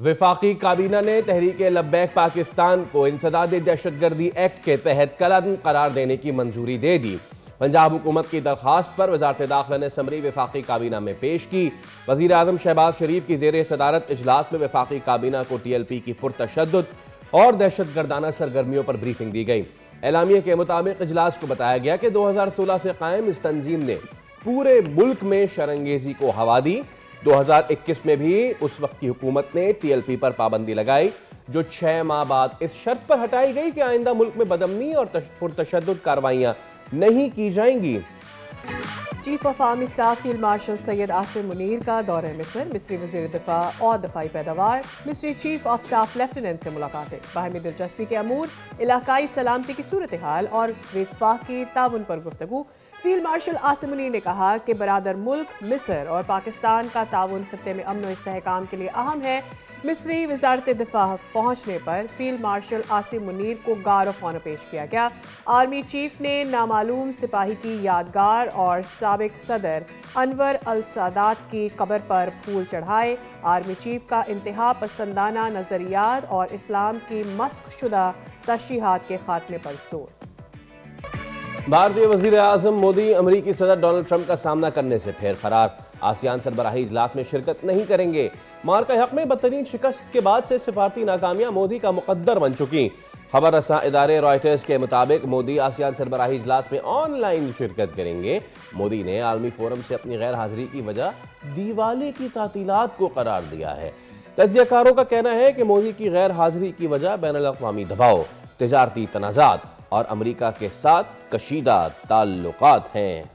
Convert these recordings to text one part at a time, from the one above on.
वफाकी काबीना ने तहरीक लब्बैक पाकिस्तान को इंसदाद दहशतगर्दी एक्ट के तहत कलअदम करार देने की मंजूरी दे दी। पंजाब हुकूमत की दरख्वास्त पर वजारत दाखिला ने समरी वफाकी काबीना में पेश की। वज़ीर आज़म शहबाज शरीफ की ज़ेर सदारत इजलास में वफाकी काबीना को TLP की पुरतशद्दुद और दहशतगर्दाना सरगर्मियों पर ब्रीफिंग दी गई। एलामिया के मुताबिक इजलास को बताया गया कि 2016 से कायम इस तंजीम ने पूरे मुल्क में शरंगेजी को हवा दी। 2021 में भी उस वक्त की हुकूमत ने TLP पर पाबंदी लगाई, जो 6 माह बाद इस शर्त पर हटाई गई कि आइंदा मुल्क में बदअमनी और पुरतशद्दुद कार्रवाइयां नहीं की जाएंगी। Chief of army staff field marshal Syed Asim Munir का दौरे मिस्र, मिस्री वज़ीर दिफा और दफाई पैदावार, मिस्री चीफ ऑफ स्टाफ लेफ्टिनेंट से मुलाकातें, बाहमी दिलचस्पी के अमूर, इलाकाई सलामती की सूरत हाल और वफाकी ताउन पर गुफ्तगू। फील्ड मार्शल आसिम मुनीर ने कहा कि बरादर मुल्क मिस्र और पाकिस्तान का ताउन खत्ते में अमन और इस्तेहकाम के लिए अहम है। मिस्री वजारत दिफा पहुंचने पर फील्ड मार्शल आसिम मुनीर को गार्ड ऑफ ऑनर पेश किया गया। आर्मी चीफ ने नामालूम सिपाही की यादगार और साबिक सदर अनवर अल सादात की कब्र पर फूल चढ़ाए। आर्मी चीफ का इंतहा पसंदाना नजरियात और इस्लाम की मस्क शुदा तशरीहात के खात्मे पर जोर। भारतीय वज़ीर आज़म मोदी अमरीकी सदर डोनाल्ड ट्रंप का सामना करने से फिर फरार। आसियान सरबराही इजलास में शिरकत नहीं करेंगे। मार्का हक में बदतरीन शिकस्त के बाद से सिफारती नाकामियां मोदी का मुकद्दर बन चुकी। खबर रसा इदारे रॉयटर्स के मुताबिक मोदी आसियान सरबराही इजलास में ऑनलाइन शिरकत करेंगे। मोदी ने आलमी फोरम से अपनी गैर हाजिरी की वजह दीवाली की तातीलात को करार दिया है। तज्जियाकारों का कहना है कि मोदी की गैर हाजिरी की वजह बैनुल-अक़वामी दबाव, तिजारती तनाज़ात और अमरीका के साथ कशीदा ताल्लुकात हैं।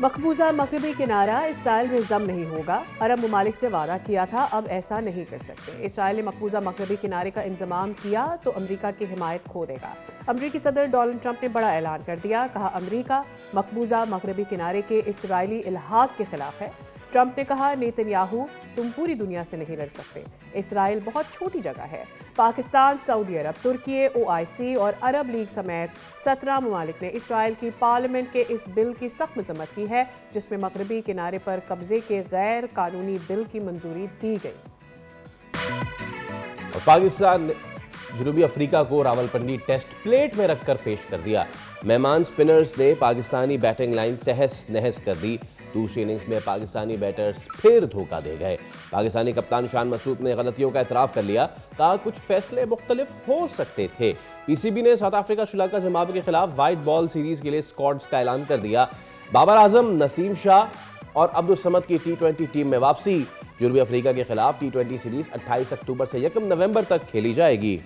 मकबूजा मगरबी किनारा इसराइल में जम नहीं होगा। अरब ममालिक से वादा किया था, अब ऐसा नहीं कर सकते। इसराइल ने मकबूजा मगरबी किनारे का इंतजाम किया तो अमरीका की हिमायत खो देगा। अमरीकी सदर डोनाल्ड ट्रंप ने बड़ा ऐलान कर दिया, कहा अमरीका मकबूजा मगरबी किनारे के इसराइली इल्हाक के खिलाफ है। ट्रंप ने कहा नेतन्याहू तुम पूरी दुनिया से नहीं लड़ सकते, इसराइल बहुत छोटी जगह है। पाकिस्तान, सऊदी अरब, तुर्की, OIC और अरब लीग समेत 17 ममालिक ने इसराइल की पार्लियामेंट के इस बिल की सख्त मजम्मत की है, जिसमें मगरबी किनारे पर कब्जे के गैर कानूनी बिल की मंजूरी दी गई। और पाकिस्तान ने जनूबी अफ्रीका को रावलपिंडी टेस्ट प्लेट में रखकर पेश कर दिया। मेहमान स्पिनर्स ने पाकिस्तानी बैटिंग लाइन तहस नहस कर दी। दूसरी इनिंग्स में पाकिस्तानी बैटर्स फिर धोखा दे गए। पाकिस्तानी कप्तान शान मसूद ने गलतियों का एतराफ़ कर लिया, कहा कुछ फैसले मुख्तलिफ हो सकते थे। PCB ने साउथ अफ्रीका, श्रीलंका, जिम्बाब्वे के खिलाफ वाइट बॉल सीरीज के लिए स्क्वाड्स का ऐलान कर दिया। बाबर आजम, नसीम शाह और अब्दुल समद की T20 टीम में वापसी। जनूबी अफ्रीका के खिलाफ T20 सीरीज 28 अक्टूबर से 1 नवंबर तक खेली जाएगी।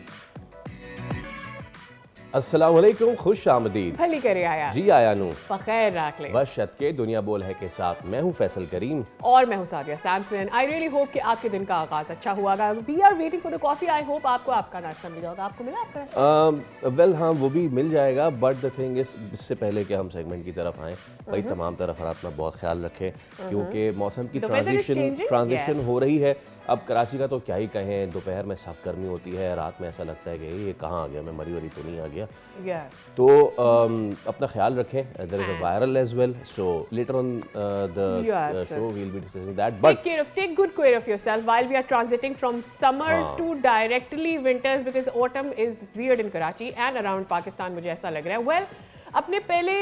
अस्सलाम वालेकुम, खुश आमदीद। भली करे आया जी आया नू बखैर राख ले। बस शत के दुनिया बोल है के साथ मैं हूं फैसल करीम और मैं हूं Sadia Samson. I really hope कि आपके दिन का आगाज अच्छा हुआ। We are waiting for the coffee. I hope आपको आपका नाश्ता मिल जाएगा। आपको मिला आपका नाश्ता? वेल हाँ, वो भी मिल जाएगा, बट द थिंग इज इससे पहले कि हम सेगमेंट की तरफ आएँ, भाई तमाम तरफ अपना बहुत ख्याल रखें, क्योंकि मौसम की ट्रांजिशन हो रही है। अब कराची का तो क्या ही कहें, दोपहर में सख्त गर्मी होती है, रात में ऐसा लगता है कि ये कहाँ आ गया, मैं मरी वरी तो नहीं आ गया। तो अपना ख्याल रखें। There is a viral as well, so later on the show we will be discussing that, but take good care of yourself while we are transiting from summers to directly winters, because autumn is weird in Karachi and around Pakistan, मुझे ऐसा लग रहा है। well, अपने पहले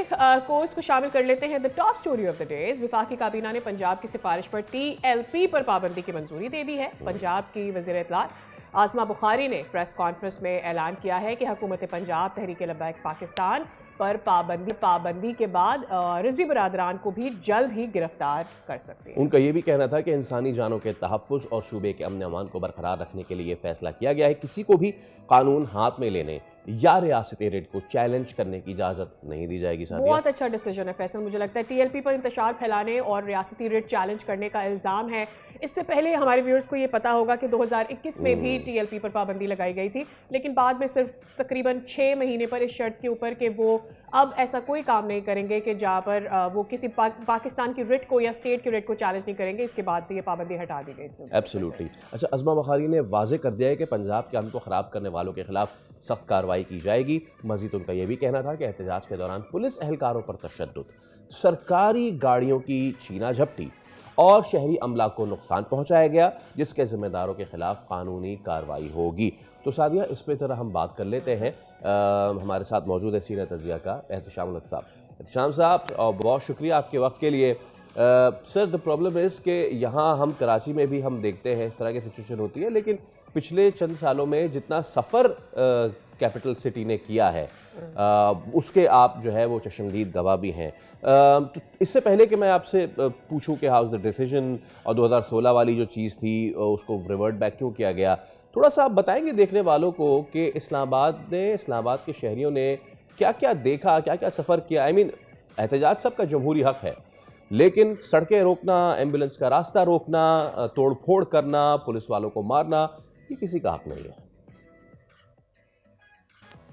course को शामिल कर लेते हैं। The top story of the day. वफाकी काबीना ने पंजाब की सिफारिश पर TLP पर पाबंदी की मंजूरी दे दी है। पंजाब की वज़ीर इत्तलात आसमा बुखारी ने प्रेस कॉन्फ्रेंस में ऐलान किया है कि हुकूमत पंजाब तहरीक लब्बैक पाकिस्तान पर पाबंदी के बाद रिजवी बरादरान को भी जल्द ही गिरफ्तार कर सकते हैं। उनका ये भी कहना था कि इंसानी जानों के तहफ़्फ़ुज़ और शूबे के अमन अमान को बरकरार रखने के लिए फैसला किया गया है। किसी को भी कानून हाथ में लेने या रियासती रेट को चैलेंज करने की इजाज़त नहीं दी जाएगी। बहुत अच्छा डिसीजन है फैसल। मुझे लगता है TLP पर इंतशार फैलाने और रियासती रेट चैलेंज करने का इल्ज़ाम है। इससे पहले हमारे व्यूअर्स को ये पता होगा कि 2021 में भी TLP पर पाबंदी लगाई गई थी, लेकिन बाद में सिर्फ तकरीबन 6 महीने पर इस शर्त के ऊपर कि वो अब ऐसा कोई काम नहीं करेंगे कि जहाँ पर वो किसी पाकिस्तान की रिट को या स्टेट की रिट को चैलेंज नहीं करेंगे। इसके बाद से ये पाबंदी हटा दी गई थी। एब्सोल्युटली। अच्छा, आसमा बुखारी ने वाजे कर दिया है कि पंजाब के अमन को ख़राब करने वालों के खिलाफ सख्त कार्रवाई की जाएगी। मजीद उनका यह भी कहना था कि एहतजाज के दौरान पुलिस एहलकारों पर तशद्दुद, सरकारी गाड़ियों की छीना झपटी और शहरी अमला को नुकसान पहुंचाया गया, जिसके जिम्मेदारों के खिलाफ कानूनी कार्रवाई होगी। तो सादिया, इस पे तरह हम बात कर लेते हैं। हमारे साथ मौजूद है सीनियर तजिया का एहतशाम साहब। एहतशाम साहब, बहुत शुक्रिया आपके वक्त के लिए। सर, द प्रॉब्लम इज़ कि यहाँ हम कराची में भी हम देखते हैं इस तरह की सिचुएशन होती है, लेकिन पिछले चंद सालों में जितना सफ़र कैपिटल सिटी ने किया है उसके आप जो है वो चश्मदीद गवाह भी हैं। तो इससे पहले कि मैं आपसे पूछूं कि हाउ इज़ द डिसीजन और 2016 वाली जो चीज़ थी उसको रिवर्ट बैक क्यों किया गया, थोड़ा सा आप बताएंगे देखने वालों को कि इस्लामाबाद के शहरियों ने क्या क्या देखा, क्या क्या सफ़र किया। आई मीन, एहतजाज सबका जमहूरी हक़ है, लेकिन सड़कें रोकना, एम्बुलेंस का रास्ता रोकना, तोड़ फोड़ करना, पुलिस वालों को मारना, ये किसी का हक नहीं है।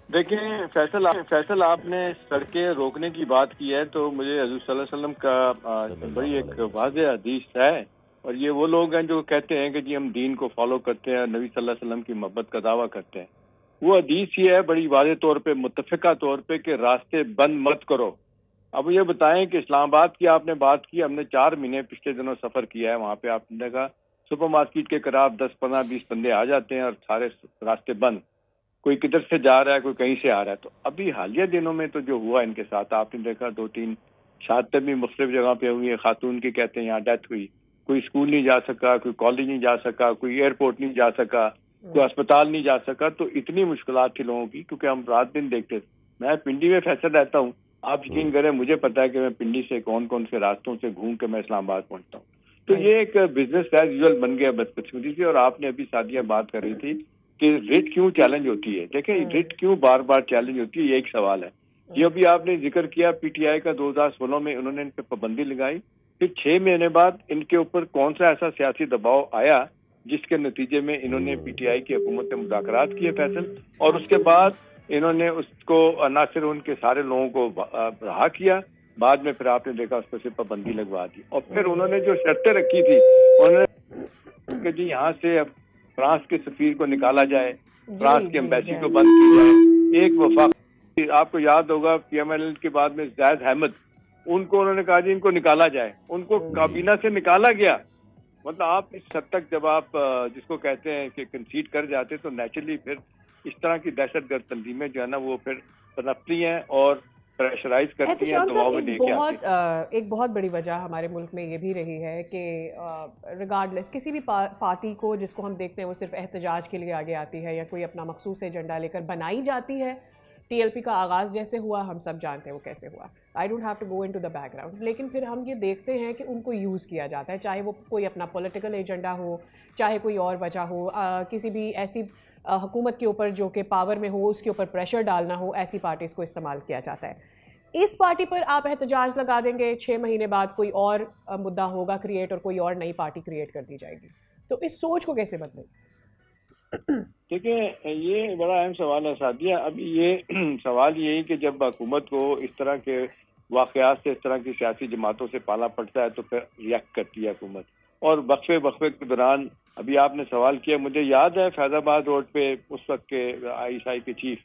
देखें फैसल, आपने सड़कें रोकने की बात की है तो मुझे हज़रत सल्लल्लाहु अलैहि वसल्लम का बड़ी एक वाज़ेह हदीस है, और ये वो लोग हैं जो कहते हैं कि जी हम दीन को फॉलो करते हैं, नबी सल्लल्लाहु अलैहि वसल्लम की मोहब्बत का दावा करते हैं। वो हदीस ये है बड़ी वाज़ेह तौर पे, मुत्तफ़िका तौर पे, कि रास्ते बंद मत करो। अब ये बताएं कि इस्लामाबाद की आपने बात की, हमने 4 महीने पिछले दिनों सफर किया है। वहाँ पे आपने देखा सुपर मार्केट के करीब 10, 15, 20 बंदे आ जाते हैं और सारे रास्ते बंद, कोई किधर से जा रहा है, कोई कहीं से आ रहा है। तो अभी हालिया दिनों में तो जो हुआ इनके साथ, आपने देखा 2-3 शहादतें भी मुख्तलिफ जगह पे हुई है। खातून की कहते हैं यहाँ डेथ हुई, कोई स्कूल नहीं जा सका, कोई कॉलेज नहीं जा सका, कोई एयरपोर्ट नहीं जा सका, कोई अस्पताल नहीं जा सका। तो इतनी मुश्किलात थी लोगों की, क्योंकि हम रात दिन देखते। मैं पिंडी में फैसल रहता हूँ, आप यकीन करें मुझे पता है कि मैं पिंडी से कौन कौन से रास्तों से घूम के मैं इस्लामाबाद पहुंचता हूँ। तो ये एक बिजनेस एज यूजुअल बन गया बदकिस्मती से। और आपने अभी सादिया बात कर रही थी कि रिट क्यों चैलेंज होती है। देखें, रिट क्यों बार बार चैलेंज होती है, ये एक सवाल है। ये अभी आपने जिक्र किया पीटीआई का, 2016 में उन्होंने इन पर पाबंदी लगाई, फिर 6 महीने बाद इनके ऊपर कौन सा ऐसा सियासी दबाव आया जिसके नतीजे में इन्होंने पीटीआई की हुकूमत से मुज़ाकरात किए फैसल, और उसके बाद इन्होंने उसको न सिर्फ उनके सारे लोगों को रहा किया, बाद में फिर आपने देखा उस पर सिर्फ पाबंदी लगवा दी। और फिर उन्होंने जो शर्तें रखी थी, उन्होंने जी यहाँ से अब फ्रांस के सफीर को निकाला जाए, फ्रांस की एम्बेसी को बंद की जाए। एक वफाकी, आपको याद होगा पीएमएल के बाद में ज़ैद अहमद, उनको उन्होंने कहा जी इनको निकाला जाए, उनको काबीना से निकाला गया। मतलब आप इस हद तक जब आप जिसको कहते हैं कि कंसीड कर जाते, तो नेचुरली फिर इस तरह की दहशतगर्द तंजीमें जो है ना वो फिर पनपती हैं और प्रेशराइज करती हैं, दबाव में लेके आती हैं। एक बहुत बड़ी वजह हमारे मुल्क में ये भी रही है कि रिगार्डलेस किसी भी पार्टी को जिसको हम देखते हैं वो सिर्फ एहतजाज के लिए आगे आती है या कोई अपना मखसूस एजेंडा लेकर बनाई जाती है। टीएलपी का आगाज़ जैसे हुआ, हम सब जानते हैं वो कैसे हुआ। I don't have to go into the background, लेकिन फिर हम ये देखते हैं कि उनको यूज़ किया जाता है, चाहे वो कोई अपना पॉलिटिकल एजेंडा हो, चाहे कोई और वजह हो, किसी भी ऐसी हुकूमत के ऊपर जो कि पावर में हो उसके ऊपर प्रेशर डालना हो, ऐसी पार्टीज़ को इस्तेमाल किया जाता है। इस पार्टी पर आप एहतजाज लगा देंगे, 6 महीने बाद कोई और मुद्दा होगा क्रिएट और कोई और नई पार्टी क्रिएट कर दी जाएगी। तो इस सोच को कैसे बदलें? देखिए, ये बड़ा अहम सवाल है सादिया। अभी ये सवाल यही कि जब हुकूमत को इस तरह के वाक़यात से, इस तरह की सियासी जमातों से पाला पड़ता है तो फिर रिएक्ट करती है हुकूमत। और वक्फे के दौरान अभी आपने सवाल किया, मुझे याद है फैजाबाद रोड पे उस वक्त के ISI के चीफ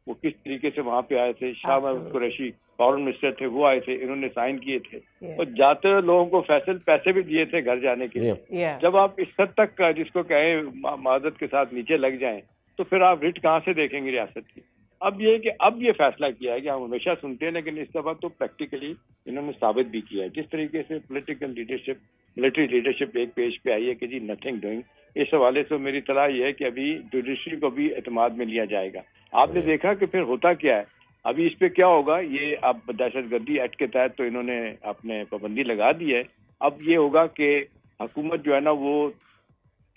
वो किस तरीके से वहाँ पे आए थे, शाह महमूद कुरैशी फॉरेन मिनिस्टर थे, वो आए थे, इन्होंने साइन किए थे। और जाते हुए लोगों को फैसल पैसे भी दिए थे घर जाने के लिए। जब आप इस हद तक जिसको कहें माजरत के साथ नीचे लग जाएं, तो फिर आप रिट कहाँ से देखेंगे रियासत की। अब ये कि अब ये फैसला किया है कि हम हमेशा सुनते हैं, लेकिन इस दफा तो प्रैक्टिकली इन्होंने साबित भी किया है। जिस तरीके से पॉलिटिकल लीडरशिप, मिलिट्री लीडरशिप एक पेज पे आई है कि जी नथिंग डूइंग, इस हवाले से मेरी सलाह ये है कि अभी जुडिशरी को भी एतमाद में लिया जाएगा। आपने देखा कि फिर होता क्या है, अभी इस पे क्या होगा, ये अब दहशतगर्दी एक्ट के तहत तो इन्होंने अपने पाबंदी लगा दी है। अब ये होगा कि हुकूमत जो है ना वो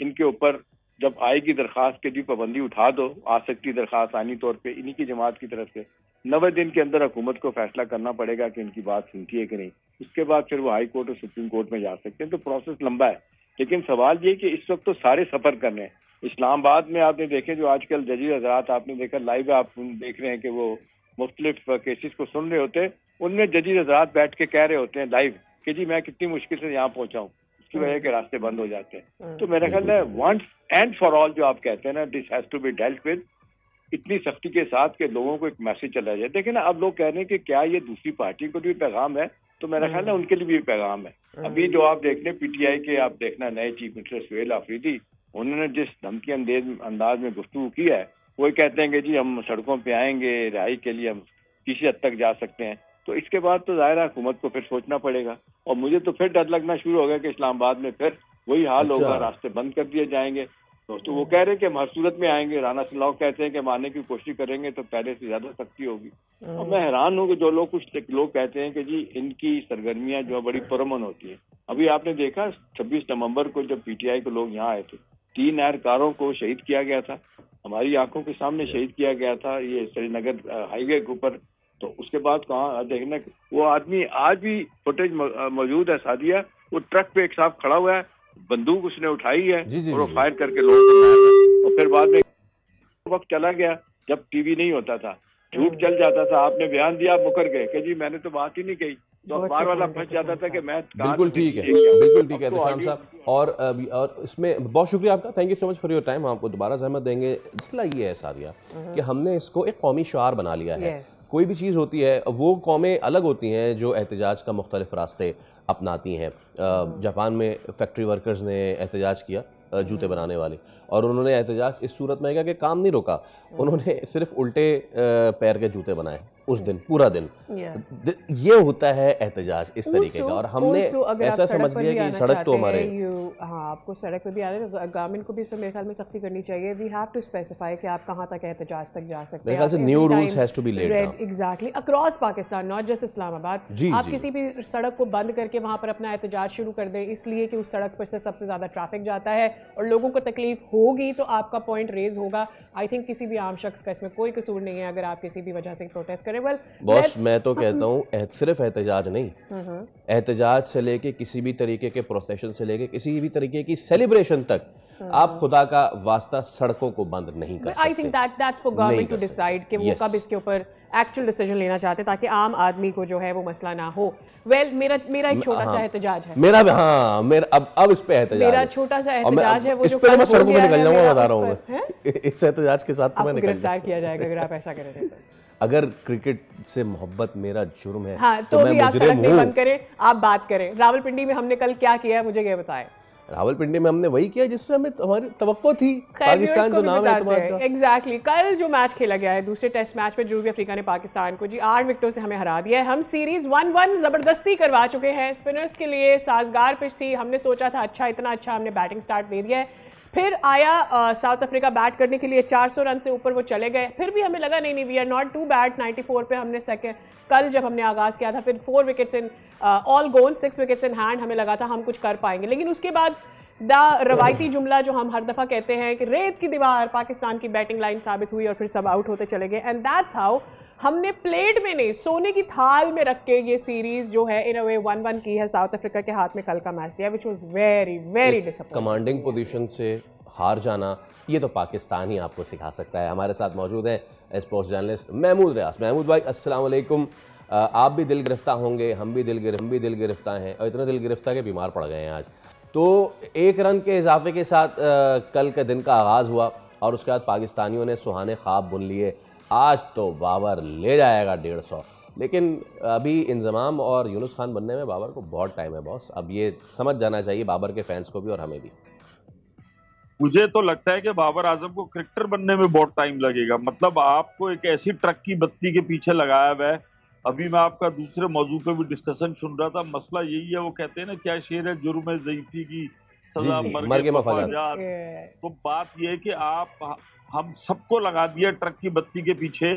इनके ऊपर जब आएगी दरखास्त के भी पाबंदी उठा दो, आ सकती दरखास्त आनी तौर पे इन्हीं की जमात की तरफ से 90 दिन के अंदर हुकूमत को फैसला करना पड़ेगा कि इनकी बात सुनती है कि नहीं। उसके बाद फिर वो हाई कोर्ट और सुप्रीम कोर्ट में जा सकते हैं। तो प्रोसेस लंबा है, लेकिन सवाल ये कि इस वक्त तो सारे सफर करने हैं। इस्लामाबाद में आपने देखे जो आजकल जजीर हजरात आपने देखा लाइव, आप देख रहे हैं कि वो मुख्तलिफ केसेस को सुन रहे होते हैं, उनमें जजीर हजरात बैठ के कह रहे होते हैं लाइव कि जी मैं कितनी मुश्किल से यहाँ पहुंचा हूँ, इसकी वजह के रास्ते बंद हो जाते हैं। तो मेरा ख्याल है वंस एंड फॉर ऑल जो आप कहते हैं ना, this has to be dealt with, इतनी सख्ती के साथ के लोगों को एक मैसेज चला जाए। देखें ना, अब लोग कह रहे हैं कि क्या ये दूसरी पार्टी को भी पैगाम है, तो मेरा ख्याल है उनके लिए भी पैगाम है। अभी जो आप देख लें PTI के, आप देखना नए चीफ मिनिस्टर सुहेल आफरीदी, उन्होंने जिस धमकी अंदाज में गुफ्तगू की है, वो कहते हैं कि जी हम सड़कों पे आएंगे, रिहाई के लिए हम किसी हद तक जा सकते हैं। तो इसके बाद तो जाहिर है हुकूमत को फिर सोचना पड़ेगा। और मुझे तो फिर डर लगना शुरू हो गया कि इस्लामाबाद में फिर वही हाल होगा, रास्ते बंद कर दिए जाएंगे। तो वो कह रहे हैं कि हम हर सूरत में आएंगे, राना सलाह कहते हैं कि मारने की कोशिश करेंगे तो पहले से ज्यादा सख्ती होगी। और मैं हैरान हूँ कि जो लोग, कुछ लोग कहते हैं कि जी इनकी सरगर्मियां जो है बड़ी पुरअमन होती है। अभी आपने देखा 26 नवंबर को जब PTI के लोग यहाँ आए थे, 3 एहलकारों को शहीद किया गया था, हमारी आंखों के सामने शहीद किया गया था, ये श्रीनगर हाईवे के ऊपर। तो उसके बाद कहाँ देखना, वो आदमी आज भी फुटेज मौजूद है सादिया, वो ट्रक पे एक साहब खड़ा हुआ है, बंदूक उसने उठाई है और वो फायर करके लोगों को मारा। और फिर बाद में वक्त चला गया जब टीवी नहीं होता था, झूठ चल जाता था, आपने बयान दिया, मुकर गए कि जी मैंने तो बात ही नहीं कही, तो अखबार वाला फंस जाता था कि मैं। बिल्कुल ठीक है, बिल्कुल ठीक है एहतशाम साहब। और इसमें बहुत शुक्रिया आपका, thank you so much for your time. हम आपको दोबारा जहमत देंगे। मसला ये है सादिया कि हमने इसको एक कौमी शार बना लिया है। कोई भी चीज़ होती है, वो कौमें अलग होती हैं जो एहतजाज का मुख्तलिफ रास्ते अपनाती हैं। जापान में फैक्ट्री वर्कर्स ने एहतजाज किया, जूते बनाने वाले, और उन्होंने एहतजाज इस सूरत में किया कि काम नहीं रोका, उन्होंने सिर्फ उल्टे पैर के जूते बनाए उस दिन, पूरा दिन। ये होता है एहतजाज इस तरीके का। और हमने ऐसा समझ लिया कि सड़क तो हमारे, हाँ आपको सड़क पे भी आ रहे हैं, गवर्नमेंट को भी इस पर मेरे ख्याल में सख्ती करनी चाहिए। वी हैव टू स्पेसिफाई कि आप कहाँ तक एहतजाज तक जा सकते हैं। मेरे ख्याल से new rules has to be laid down exactly across Pakistan, not just Islamabad. आप किसी भी सड़क को बंद करके वहाँ पर अपना एहतजाज शुरू कर दें इसलिए कि उस सड़क पर से सबसे ज़्यादा ट्रैफिक जाता है और लोगों को तकलीफ होगी तो आपका पॉइंट रेज होगा। आई थिंक किसी भी आम शख्स का इसमें कोई कसूर नहीं है अगर आप किसी भी वजह से प्रोटेस्ट करें। बॉस मैं तो कहता हूँ सिर्फ एहतजाज नहीं, एहतजाज से लेके किसी भी तरीके के प्रोसेशन से लेके किसी भी तरीके की सेलिब्रेशन तक आप खुदा का वास्ता सड़कों को बंद नहीं कर सकते। I think that's for government to decide कि वो कब इसके ऊपर एक्चुअल डिसीजन लेना चाहते हैं ताकि आम आदमी को जो है वो मसला ना हो। मेरा एक छोटा सा एहतजाज है, मेरा अब इस पे एहतजाज, मेरा छोटा सा एहतजाज है वो जो मैं सड़कों पे निकल जाऊंगा, बता रहा हूँ इस एहतजाज के साथ तो मैं गिरफ्तार किया जाएगा अगर आप ऐसा करें। अगर क्रिकेट से मोहब्बत मेरा जुर्म है, हाँ, तो भी आप सड़क नहीं बंद करें, आप बात करें। रावलपिंडी में हमने कल क्या किया है मुझे ये बताएं। रावलपिंडी में हमने वही किया जिससे हमें हमारी तवक्को थी, पाकिस्तान जो नाम है तुम्हारा। एग्जैक्टली कल जो मैच खेला गया है दूसरे टेस्ट मैच में जनूबी अफ्रीका ने पाकिस्तान को 8 विकेटों से हमें हरा दिया है। हम सीरीज 1-1 जबरदस्ती करवा चुके हैं। स्पिनर्स के लिए साजगार पिच थी, हमने सोचा था अच्छा इतना अच्छा हमने बैटिंग स्टार्ट दे दिया है। फिर आया साउथ अफ्रीका बैट करने के लिए, 400 रन से ऊपर वो चले गए। फिर भी हमें लगा नहीं we are not too bad. 94 पे हमने सेकंड, कल जब हमने आगाज़ किया था, फिर 4 wickets in all gone, 6 wickets in hand, हमें लगा था हम कुछ कर पाएंगे। लेकिन उसके बाद रवायती जुमला जो हम हर दफ़ा कहते हैं कि रेत की दीवार पाकिस्तान की बैटिंग लाइन साबित हुई और फिर सब आउट होते चले गए। एंड दैट्स हाउ हमने प्लेट में नहीं सोने की थाल में रख के ये सीरीज जो है इन अ वे 1-1 की है। साउथ अफ्रीका के हाथ में कल का मैच दिया which was very very disappointing. Commanding position से हार जाना ये तो पाकिस्तान ही आपको सिखा सकता है। हमारे साथ मौजूद हैं स्पोर्ट्स जर्नलिस्ट महमूद रियाज। महमूद भाई अस्सलाम वालेकुम। आप भी दिल गिरफ्तार होंगे, हम भी दिल गिरफ्तार हैं और इतना दिल गिरफ्तार के बीमार पड़ गए हैं आज। तो 1 रन के इजाफे के साथ कल के दिन का आगाज़ हुआ और उसके बाद पाकिस्तानियों ने सुहाने ख्वाब बुन लिए, आज तो बाबर ले जाएगा 150। लेकिन अभी इंजमाम और यूनुस खान बनने में बाबर को बहुत टाइम है बॉस। अब ये समझ जाना चाहिए बाबर के फैंस को भी और हमें भी। मुझे तो लगता है कि बाबर आजम को क्रिकेटर बनने में बहुत टाइम लगेगा। मतलब आपको एक ऐसी ट्रक की बत्ती के पीछे लगाया हुआ है। अभी मैं आपका दूसरे मौजू पे भी डिस्कसन सुन रहा था, मसला यही है, वो कहते हैं ना क्या शेर है, जुर्म है ज़ईफ़ी की सजा मर के मफाजात। तो बात ये है कि आप हम सबको लगा दिया ट्रक की बत्ती के पीछे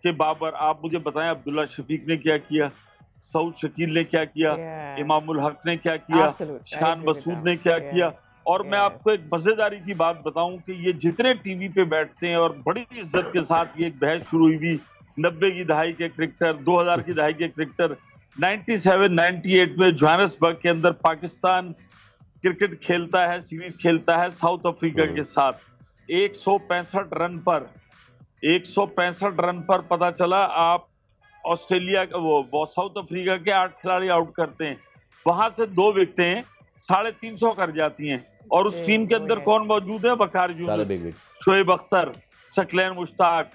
कि बाबर। आप मुझे बताएं अब्दुल्ला शफीक ने क्या किया, सऊद शकील ने क्या किया, इमामुल हक ने क्या किया, शान मसूद ने क्या किया। और मैं आपको एक मजेदारी की बात बताऊं कि ये जितने टीवी पे बैठते हैं और बड़ी इज्जत के साथ ये एक बहस शुरू हुई भी 90 की दहाई के क्रिकेटर, 2000 की दहाई के क्रिकेटर, 97-98 में जोहान्सबर्ग के अंदर पाकिस्तान क्रिकेट खेलता है, सीरीज खेलता है साउथ अफ्रीका के साथ। 165 रन पर पता चला आप ऑस्ट्रेलिया वो साउथ अफ्रीका के 8 खिलाड़ी आउट करते हैं। वहां से 2 विकेटें 350 कर जाती हैं। और उस टीम के अंदर कौन मौजूद है? वकार यूनुस, शोएब अख्तर, सकलैन मुश्ताक,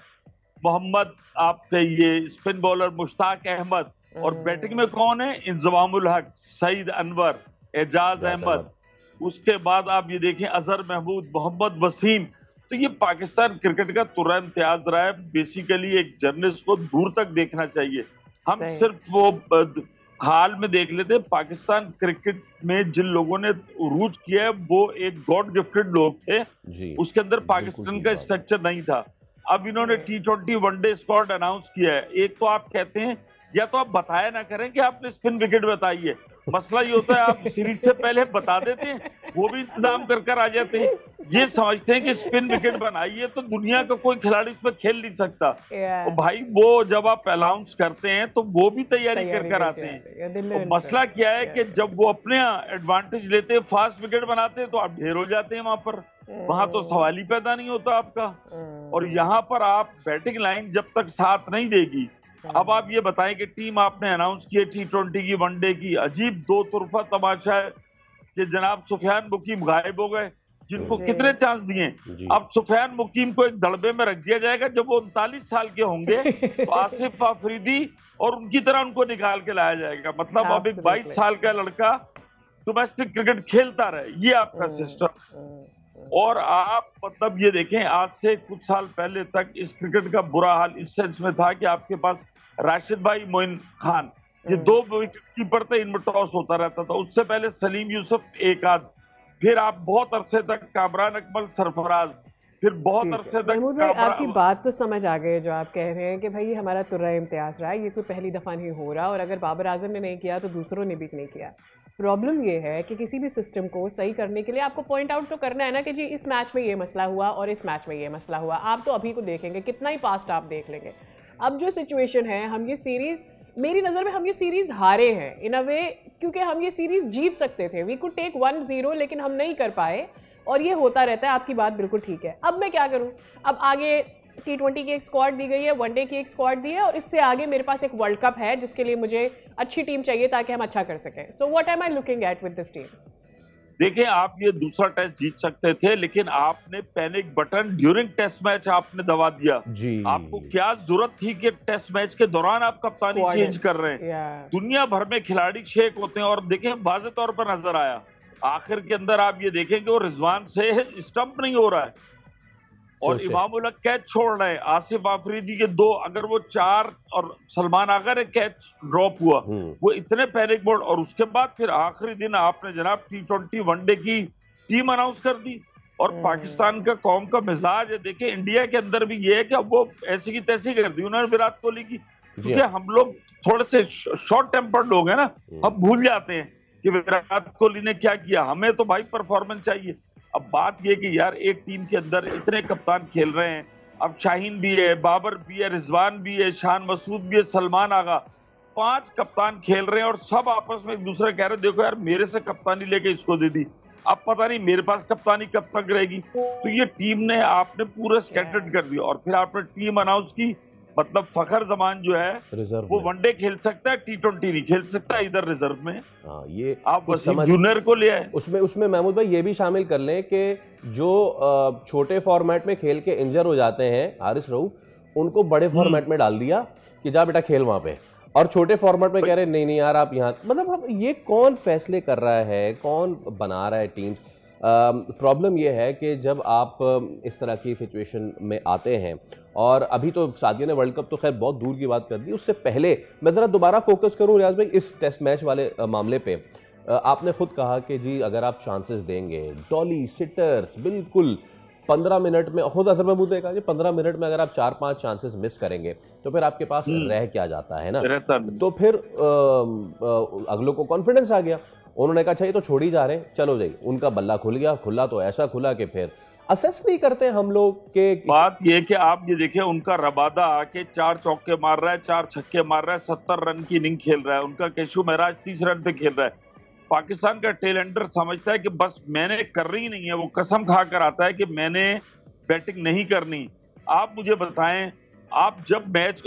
मोहम्मद आपके ये स्पिन बॉलर मुश्ताक अहमद, और बैटिंग में कौन है? इंजमामुल हक, सईद अनवर, एजाज अहमद, उसके बाद आप ये देखें अजहर महमूद, मोहम्मद वसीम। तो ये पाकिस्तान क्रिकेट का तुर्रा इम्तियाज रहा है। बेसिकली एक जर्नलिस्ट को दूर तक देखना चाहिए। हम सिर्फ वो हाल में देख लेते। पाकिस्तान क्रिकेट में जिन लोगों ने उरूज किया है वो एक गॉड गिफ्टेड लोग थे जी, उसके अंदर पाकिस्तान का स्ट्रक्चर नहीं था। अब इन्होंने T20 वनडे स्क्वाड अनाउंस किया है। एक तो आप कहते हैं या तो आप बताया ना करें कि आपने स्पिन विकेट बताई है। मसला ये होता है आप सीरीज से पहले बता देते हैं, वो भी इंतजाम कर आ जाते हैं। ये समझते हैं कि स्पिन विकेट बनाई है तो दुनिया का कोई खिलाड़ी इसमें खेल नहीं सकता। तो भाई वो जब आप अनाउंस करते हैं तो वो भी तैयारी कर आते हैं। तो मसला क्या है कि जब वो अपने एडवांटेज लेते हैं, फास्ट विकेट बनाते हैं, तो आप ढेर हो जाते हैं वहां पर। वहां तो सवाल ही पैदा नहीं होता आपका। और यहाँ पर आप बैटिंग लाइन जब तक साथ नहीं देगी। अब आप ये बताएं कि टीम आपने अनाउंस की है T20 की, वनडे की। अजीब दो तरफा तमाशा है कि जनाब सुफियान मुकीम गायब हो गए, जिनको कितने चांस दिए। अब सुफियान मुकीम को एक दड़बे में रख दिया जाएगा। जब वो 39 साल के होंगे तो आसिफ अफरीदी और उनकी तरह उनको निकाल के लाया जाएगा। मतलब अब एक 22 साल का लड़का डोमेस्टिक क्रिकेट खेलता रहे, ये आपका सिस्टम। और आप मतलब ये देखें, आज से कुछ साल पहले तक इस क्रिकेट का बुरा हाल इस सेंस में था कि आपके पास राशिद भाई, मोइन खान, ये दो विकेट कीपर थे, इनमें टॉस होता रहता था। उससे पहले सलीम यूसुफ एक आध, फिर आप बहुत अरसे तक कामरान अकमल, सरफराज, फिर बहुत अरसे तक। महमूद भाई आपकी बात तो समझ आ गई जो आप कह रहे हैं कि भाई ये हमारा तुर्रा इम्तियाज रहा है, ये कोई पहली दफा नहीं हो रहा, और अगर बाबर आजम ने नहीं किया तो दूसरों ने भी नहीं किया। प्रॉब्लम ये है कि किसी भी सिस्टम को सही करने के लिए आपको पॉइंट आउट तो करना है ना कि जी इस मैच में ये मसला हुआ और इस मैच में ये मसला हुआ। आप तो अभी को देखेंगे, कितना ही पास्ट आप देख लेंगे। अब जो सिचुएशन है, हम ये सीरीज़, मेरी नज़र में हम ये सीरीज़ हारे हैं इन अ वे, क्योंकि हम ये सीरीज़ जीत सकते थे। वी कुड टेक 1-0, लेकिन हम नहीं कर पाए, और ये होता रहता है। आपकी बात बिल्कुल ठीक है। अब मैं क्या करूं? अब आगे T20 की एक स्क्वाड दी गई है, वनडे की एक स्क्वाड दी है, और इससे आगे मेरे पास एक वर्ल्ड कप है जिसके लिए मुझे अच्छी टीम चाहिए ताकि हम अच्छा कर सकें। So what am I looking at with this team? देखिए, आप ये दूसरा टेस्ट जीत सकते थे, लेकिन आपने panic button during test match आपने दबा दिया जी। आपको क्या जरूरत थी कि टेस्ट मैच के दौरान आप कप्तानी चेंज कर रहे हैं? दुनिया भर में खिलाड़ी शेक होते हैं, और देखें वाज़ेह तौर पर नजर आया आखिर के अंदर। आप ये देखेंगे वो रिजवान से स्टंप नहीं हो रहा है, और इमामुल हक कैच छोड़ रहे हैं। आसिफ आफरीदी के 2, अगर वो 4, और सलमान आगा ने कैच ड्रॉप हुआ, वो इतने पैनिक मोड। और उसके बाद फिर आखिरी दिन आपने जनाब T20 वनडे की टीम अनाउंस कर दी। और पाकिस्तान का कौम का मिजाज है, देखिए इंडिया के अंदर भी ये है कि अब वो ऐसी की तैसी कर दी उन्होंने विराट कोहली की। क्योंकि हम लोग थोड़े से शॉर्ट टेम्पर्ड लोग हैं ना, हम भूल जाते हैं कि विराट कोहली ने क्या किया। हमें तो भाई परफॉर्मेंस चाहिए। अब बात ये कि यार एक टीम के अंदर इतने कप्तान खेल रहे हैं, अब शाहीन भी है, बाबर भी है, रिजवान भी है, शान मसूद भी है, सलमान आगा, 5 कप्तान खेल रहे हैं, और सब आपस में एक दूसरे कह रहे हैं देखो यार मेरे से कप्तानी लेके इसको दे दी, अब पता नहीं मेरे पास कप्तानी कब तक रहेगी। तो ये टीम ने आपने पूरा स्कैटर्ड कर दिया। और फिर आपने टीम अनाउंस की, मतलब फखर जमान जो है वो वनडे खेल सकता है, T20 नहीं खेल सकता इधर रिजर्व में। ये आप वसीम जूनियर को ले आए। उसमें महमूद भाई ये भी शामिल कर लें कि जो छोटे फॉर्मेट में खेल के इंजर हो जाते हैं हारिस रऊफ, उनको बड़े फॉर्मेट में डाल दिया कि जा बेटा खेल वहां पे, और छोटे फॉर्मेट में कह रहे नहीं यार आप यहाँ। मतलब ये कौन फैसले कर रहा है, कौन बना रहा है टीम्स? प्रॉब्लम ये है कि जब आप इस तरह की सिचुएशन में आते हैं, और अभी तो सादिया ने वर्ल्ड कप तो खैर बहुत दूर की बात कर दी, उससे पहले मैं ज़रा दोबारा फोकस करूं रियाज भाई इस टेस्ट मैच वाले मामले पे। आपने खुद कहा कि जी अगर आप चांसेस देंगे, डॉली सिटर्स बिल्कुल 15 मिनट में, खुद अजहर महमूद ने कहा 15 मिनट में अगर आप 4-5 चांसेस मिस करेंगे तो फिर आपके पास रह क्या जाता है ना। तो फिर अगलों को कॉन्फिडेंस आ गया, उन्होंने कहा अच्छा ये तो छोड़ ही जा रहे हैं, चलो जाइए। उनका बल्ला खुल गया, खुला तो ऐसा खुला कि फिर असेस नहीं करते हम लोग के। बात ये कि आप ये देखिए उनका रबादा आके 4 चौके मार रहा है, 4 छक्के मार रहा है, 70 रन की इनिंग खेल रहा है। उनका केशु महराज 30 रन पे खेल रहा है। पाकिस्तान का टेलेंडर समझता है कि बस मैंने करनी नहीं है, वो कसम खा कर आता है कि मैंने बैटिंग नहीं करनी। आप मुझे बताएं, आप जब मैच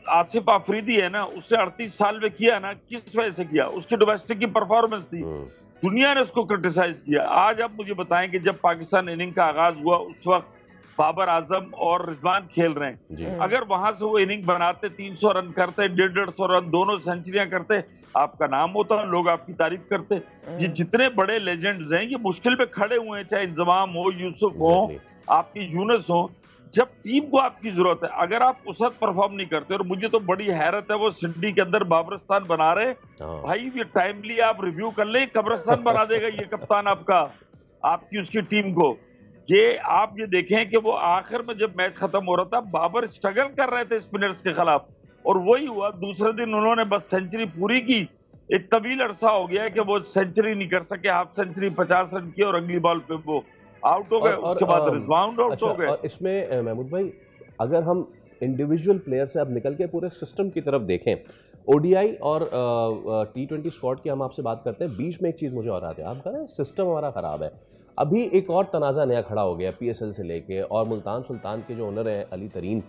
आसिफ आफरीदी है ना, उसने 38 साल में किया ना, किस वजह से किया? उसकी डोमेस्टिक की परफॉर्मेंस थी, दुनिया ने उसको क्रिटिसाइज किया। आज आप मुझे बताएं कि जब पाकिस्तान इनिंग का आगाज हुआ उस वक्त बाबर आजम और रिजवान खेल रहे हैं। अगर वहां से वो इनिंग बनाते, 300 रन करते, 150 रन, दोनों सेंचुरियां करते, आपका नाम होता, लोग आपकी तारीफ करते। ये जितने बड़े लेजेंड्स हैं ये मुश्किल पे खड़े हुए हैं, चाहे इंजमाम हो, यूसुफ हो, आपकी यूनुस हो। जब टीम को आपकी जरूरत है, अगर आप उस वक्त परफॉर्म नहीं करते, और मुझे तो बड़ी हैरत है वो सिडनी के अंदर बाबरस्तान बना रहे, भाई ये टाइमली आप रिव्यू कर ले, कब्रिस्तान बना देगा ये कप्तान आपका, आपकी उसकी टीम को। ये आप ये देखें कि वो आखिर में जब मैच खत्म हो रहा था, बाबर स्ट्रगल कर रहे थे स्पिनर्स के खिलाफ, और वही हुआ। दूसरे दिन उन्होंने बस सेंचुरी पूरी की। एक तवील अरसा हो गया है कि वो सेंचुरी नहीं कर सके, हाफ सेंचुरी 50 रन की और अगली बॉल पे वो आउट हो गए, उसके बाद रिजवान आउट हो गए। और इसमें महमूद भाई, अगर हम इंडिविजुअल प्लेयर से अब निकल के पूरे सिस्टम की तरफ देखें, ओडीआई और T20 स्क्वाड की हम आपसे बात करते हैं, बीच में एक चीज़ मुझे और आती है, आप कह रहे हैं सिस्टम हमारा ख़राब है। अभी एक और तनाज़ा नया खड़ा हो गया PSL से लेके, और मुल्तान सुल्तान के जो ओनर हैं अली तरीन,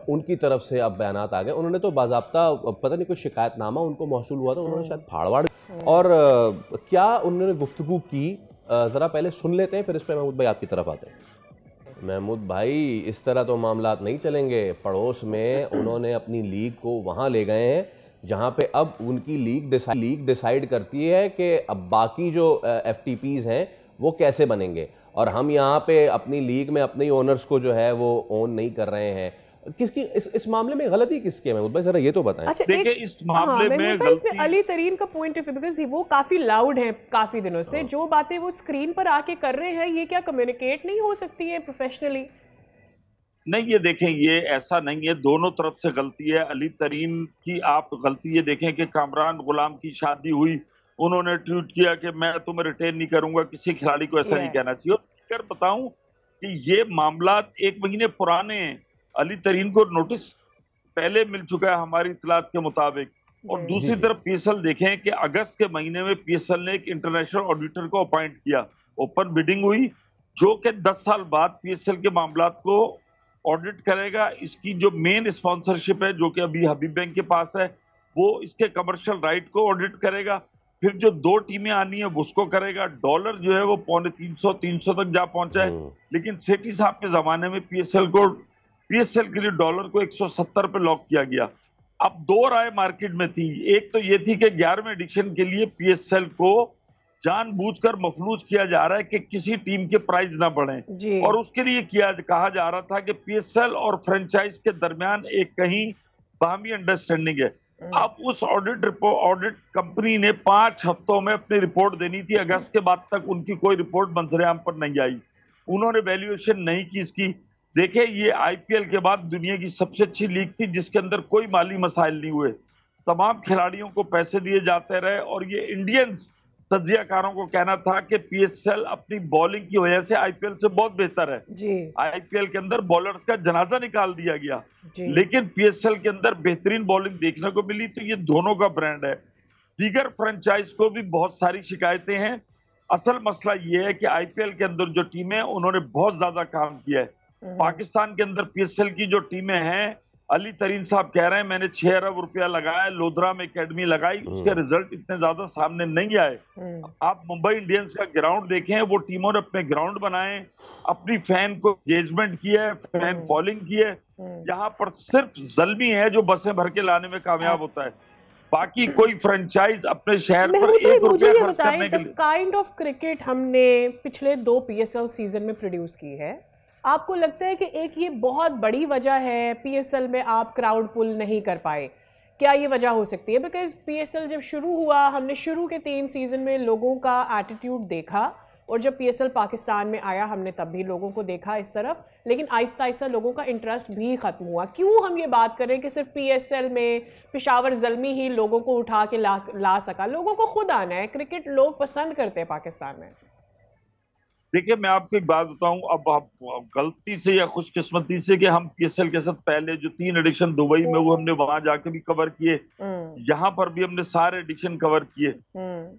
उनकी तरफ से अब बयानात आ गए। उन्होंने तो बाज़ाब्ता पता नहीं कोई शिकायतनामा उनको मौसूल हुआ था, उन्होंने शायद फाड़वाड़, और क्या उन्होंने गुफ्तगू की, ज़रा पहले सुन लेते हैं, फिर इस पर महमूद भाई आपकी तरफ आते हैं। महमूद भाई, इस तरह तो मामलात नहीं चलेंगे। पड़ोस में उन्होंने अपनी लीग को वहाँ ले गए हैं जहाँ पे अब उनकी लीग डिसाइड करती है कि अब बाकी जो FTPs हैं वो कैसे बनेंगे, और हम यहाँ पे अपनी लीग में अपने ओनर्स को जो है वो ओन नहीं कर रहे हैं। किसकी इस मामले में गलती किसकी है महमूद भाई, जरा ये तो बताएं। अच्छा, देखिए इस मामले में इसमें अली तरीन का पॉइंट ऑफ व्यू, बिकॉज वो काफी लाउड है काफी दिनों से, जो बातें वो स्क्रीन पर आके कर रहे हैं, ये क्या कम्युनिकेट नहीं हो सकती है प्रोफेशनली? नहीं, ये देखें, ये ऐसा नहीं है, दोनों तरफ से गलती है। अली तरीन की आप गलती ये देखें कि कामरान गुलाम की शादी हुई, उन्होंने ट्वीट किया कि मैं तुम्हें रिटेन नहीं करूंगा, किसी खिलाड़ी को ऐसा नहीं कहना चाहिए। और बताऊं कि ये मामला 1 महीने पुराने हैं, अली तरीन को नोटिस पहले मिल चुका है हमारी इतलात के मुताबिक। और दूसरी तरफ PSL देखें कि अगस्त के महीने में PSL ने एक इंटरनेशनल ऑडिटर को अपॉइंट किया, ओपन बिडिंग हुई, जो कि 10 साल बाद PSL के मामला को ऑडिट करेगा। इसकी जो मेन स्पॉन्सरशिप है, जो कि अभी हबीब बैंक के पास है, वो इसके कमर्शियल राइट को ऑडिट करेगा। फिर जो 2 टीमें आनी है उसको करेगा। डॉलर जो है वो 350 तक जा पहुंचा है, लेकिन सेठी साहब के जमाने में PSL के लिए डॉलर को 170 पे लॉक किया गया। अब 2 राय मार्केट में थी, एक तो ये थी कि 11वें एडिशन के लिए PSL को जानबूझकर मफलूज किया जा रहा है कि किसी टीम के प्राइस ना बढ़े, और उसके लिए कहा जा रहा था कि PSL और फ्रेंचाइज के दरमियान एक कहीं बाहमी अंडरस्टैंडिंग है। अब उस ऑडिट कंपनी ने 5 हफ्तों में अपनी रिपोर्ट देनी थी, अगस्त के बाद तक उनकी कोई रिपोर्ट मंजरेआम पर नहीं आई, उन्होंने वैल्यूएशन नहीं की इसकी। देखिए, ये IPL के बाद दुनिया की सबसे अच्छी लीग थी जिसके अंदर कोई माली मसाइल नहीं हुए, तमाम खिलाड़ियों को पैसे दिए जाते रहे, और ये इंडियंस तज्जियाकारों को कहना था कि PSL अपनी बॉलिंग की वजह से IPL से बहुत बेहतर है। IPL के अंदर बॉलर्स का जनाजा निकाल दिया गया, लेकिन PSL के अंदर बेहतरीन बॉलिंग देखने को मिली, तो ये दोनों का ब्रांड है। दीगर फ्रेंचाइज को भी बहुत सारी शिकायतें हैं। असल मसला ये है कि IPL के अंदर जो टीमें हैं उन्होंने बहुत ज्यादा काम किया है। पाकिस्तान के अंदर PSL की जो टीमें हैं, अली तरीन साहब कह रहे हैं मैंने 6 अरब रुपया लगाया, लोधरा में एकेडमी लगाई, उसके रिजल्ट इतने ज्यादा सामने नहीं आए। आप मुंबई इंडियंस का ग्राउंड देखें, वो टीमों ने अपने ग्राउंड बनाए, अपनी फैन को एंगेजमेंट किया है, फैन फॉलोइंग की है। यहाँ पर सिर्फ ज़ल्मी है जो बसें भर के लाने में कामयाब होता है, बाकी कोई फ्रेंचाइज अपने शहर पर 1 रुपया खर्च करने के लिए। काइंड ऑफ क्रिकेट हमने पिछले 2 PSL सीजन में प्रोड्यूस की है, आपको लगता है कि एक ये बहुत बड़ी वजह है PSL में आप क्राउड पुल नहीं कर पाए? क्या ये वजह हो सकती है? बिकॉज PSL जब शुरू हुआ, हमने शुरू के 3 सीजन में लोगों का एटीट्यूड देखा, और जब PSL पाकिस्तान में आया हमने तब भी लोगों को देखा इस तरफ, लेकिन आहिस्ता आहिस्ता लोगों का इंटरेस्ट भी ख़त्म हुआ। क्यों हम ये बात करें कि सिर्फ PSL में पेशावर ज़ल्मी ही लोगों को उठा के ला सका? लोगों को खुद आना है, क्रिकेट लोग पसंद करते हैं पाकिस्तान में। देखिए, मैं आपको एक बात बताऊं, अब गलती से या खुशकिस्मती से कि हम PSL के साथ पहले जो 3 एडिशन दुबई में वो हमने वहां जाके भी कवर किए, यहाँ पर भी हमने सारे एडिशन कवर किए।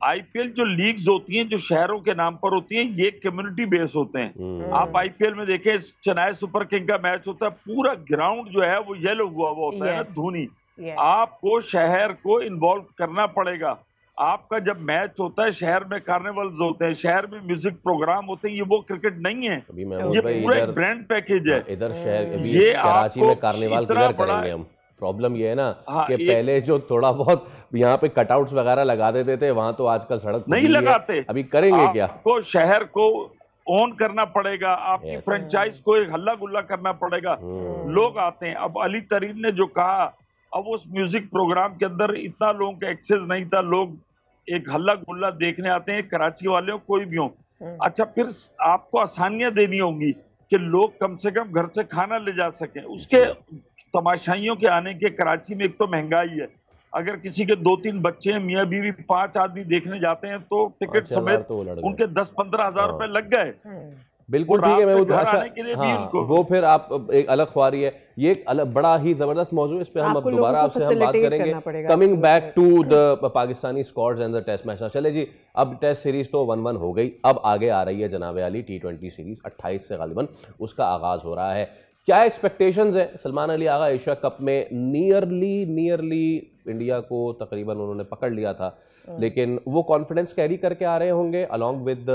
IPL जो लीग्स होती हैं जो शहरों के नाम पर होती हैं, ये कम्युनिटी बेस होते हैं। आप IPL में देखें, चेन्नई सुपर किंग का मैच होता है, पूरा ग्राउंड जो है वो येलो हुआ होता है ना, धूनी। आपको शहर को इन्वॉल्व करना पड़ेगा। आपका जब मैच होता है, शहर में कार्निवल्स होते हैं, शहर में म्यूजिक प्रोग्राम होते हैं, ये वो क्रिकेट नहीं है, ये पूरा एक ब्रांड पैकेज है। इधर शहर ये कराची में कार्निवाल किधर करेंगे हम? प्रॉब्लम ये है ना कि पहले जो थोड़ा बहुत यहाँ पे कटआउट्स वगैरह लगा देते थे, वहां तो आजकल सड़क नहीं लगाते। अभी करेंगे क्या? आपको शहर को ओन करना पड़ेगा, आपकी फ्रेंचाइज को एक हल्ला गुल्ला करना पड़ेगा, लोग आते हैं। अब अली तरीन ने जो कहा, अब उस म्यूजिक प्रोग्राम के अंदर इतना लोगों का एक्सेस नहीं था, लोग एक हल्ला गुल्ला देखने आते हैं, कराची वाले हो कोई भी हो। अच्छा, फिर आपको आसानियां देनी होंगी कि लोग कम से कम घर से खाना ले जा सकें। उसके तमाशाइयों के आने के कराची में एक तो महंगाई है, अगर किसी के 2-3 बच्चे हैं, मियाँ बीवी 5 आदमी देखने जाते हैं तो टिकट समेत तो उनके 10-15 हजार रुपए लग गए। बिल्कुल ठीक है। मैं वो फिर आप एक अलग ख्वारी है, ये एक अलग बड़ा ही जबरदस्त मौजू है, इस पे हम अब दोबारा आपसे हम बात करेंगे। Coming back to the Pakistani squads and the test match. चले जी, अब टेस्ट सीरीज तो 1-1 हो गई, अब आगे आ रही है जनाब अली T20 सीरीज 28 से गालिबन उसका आगाज हो रहा है। क्या एक्सपेक्टेशंस है? सलमान अली आगा एशिया कप में नियरली इंडिया को तकरीबन उन्होंने पकड़ लिया था, लेकिन वो कॉन्फिडेंस कैरी करके आ रहे होंगे along with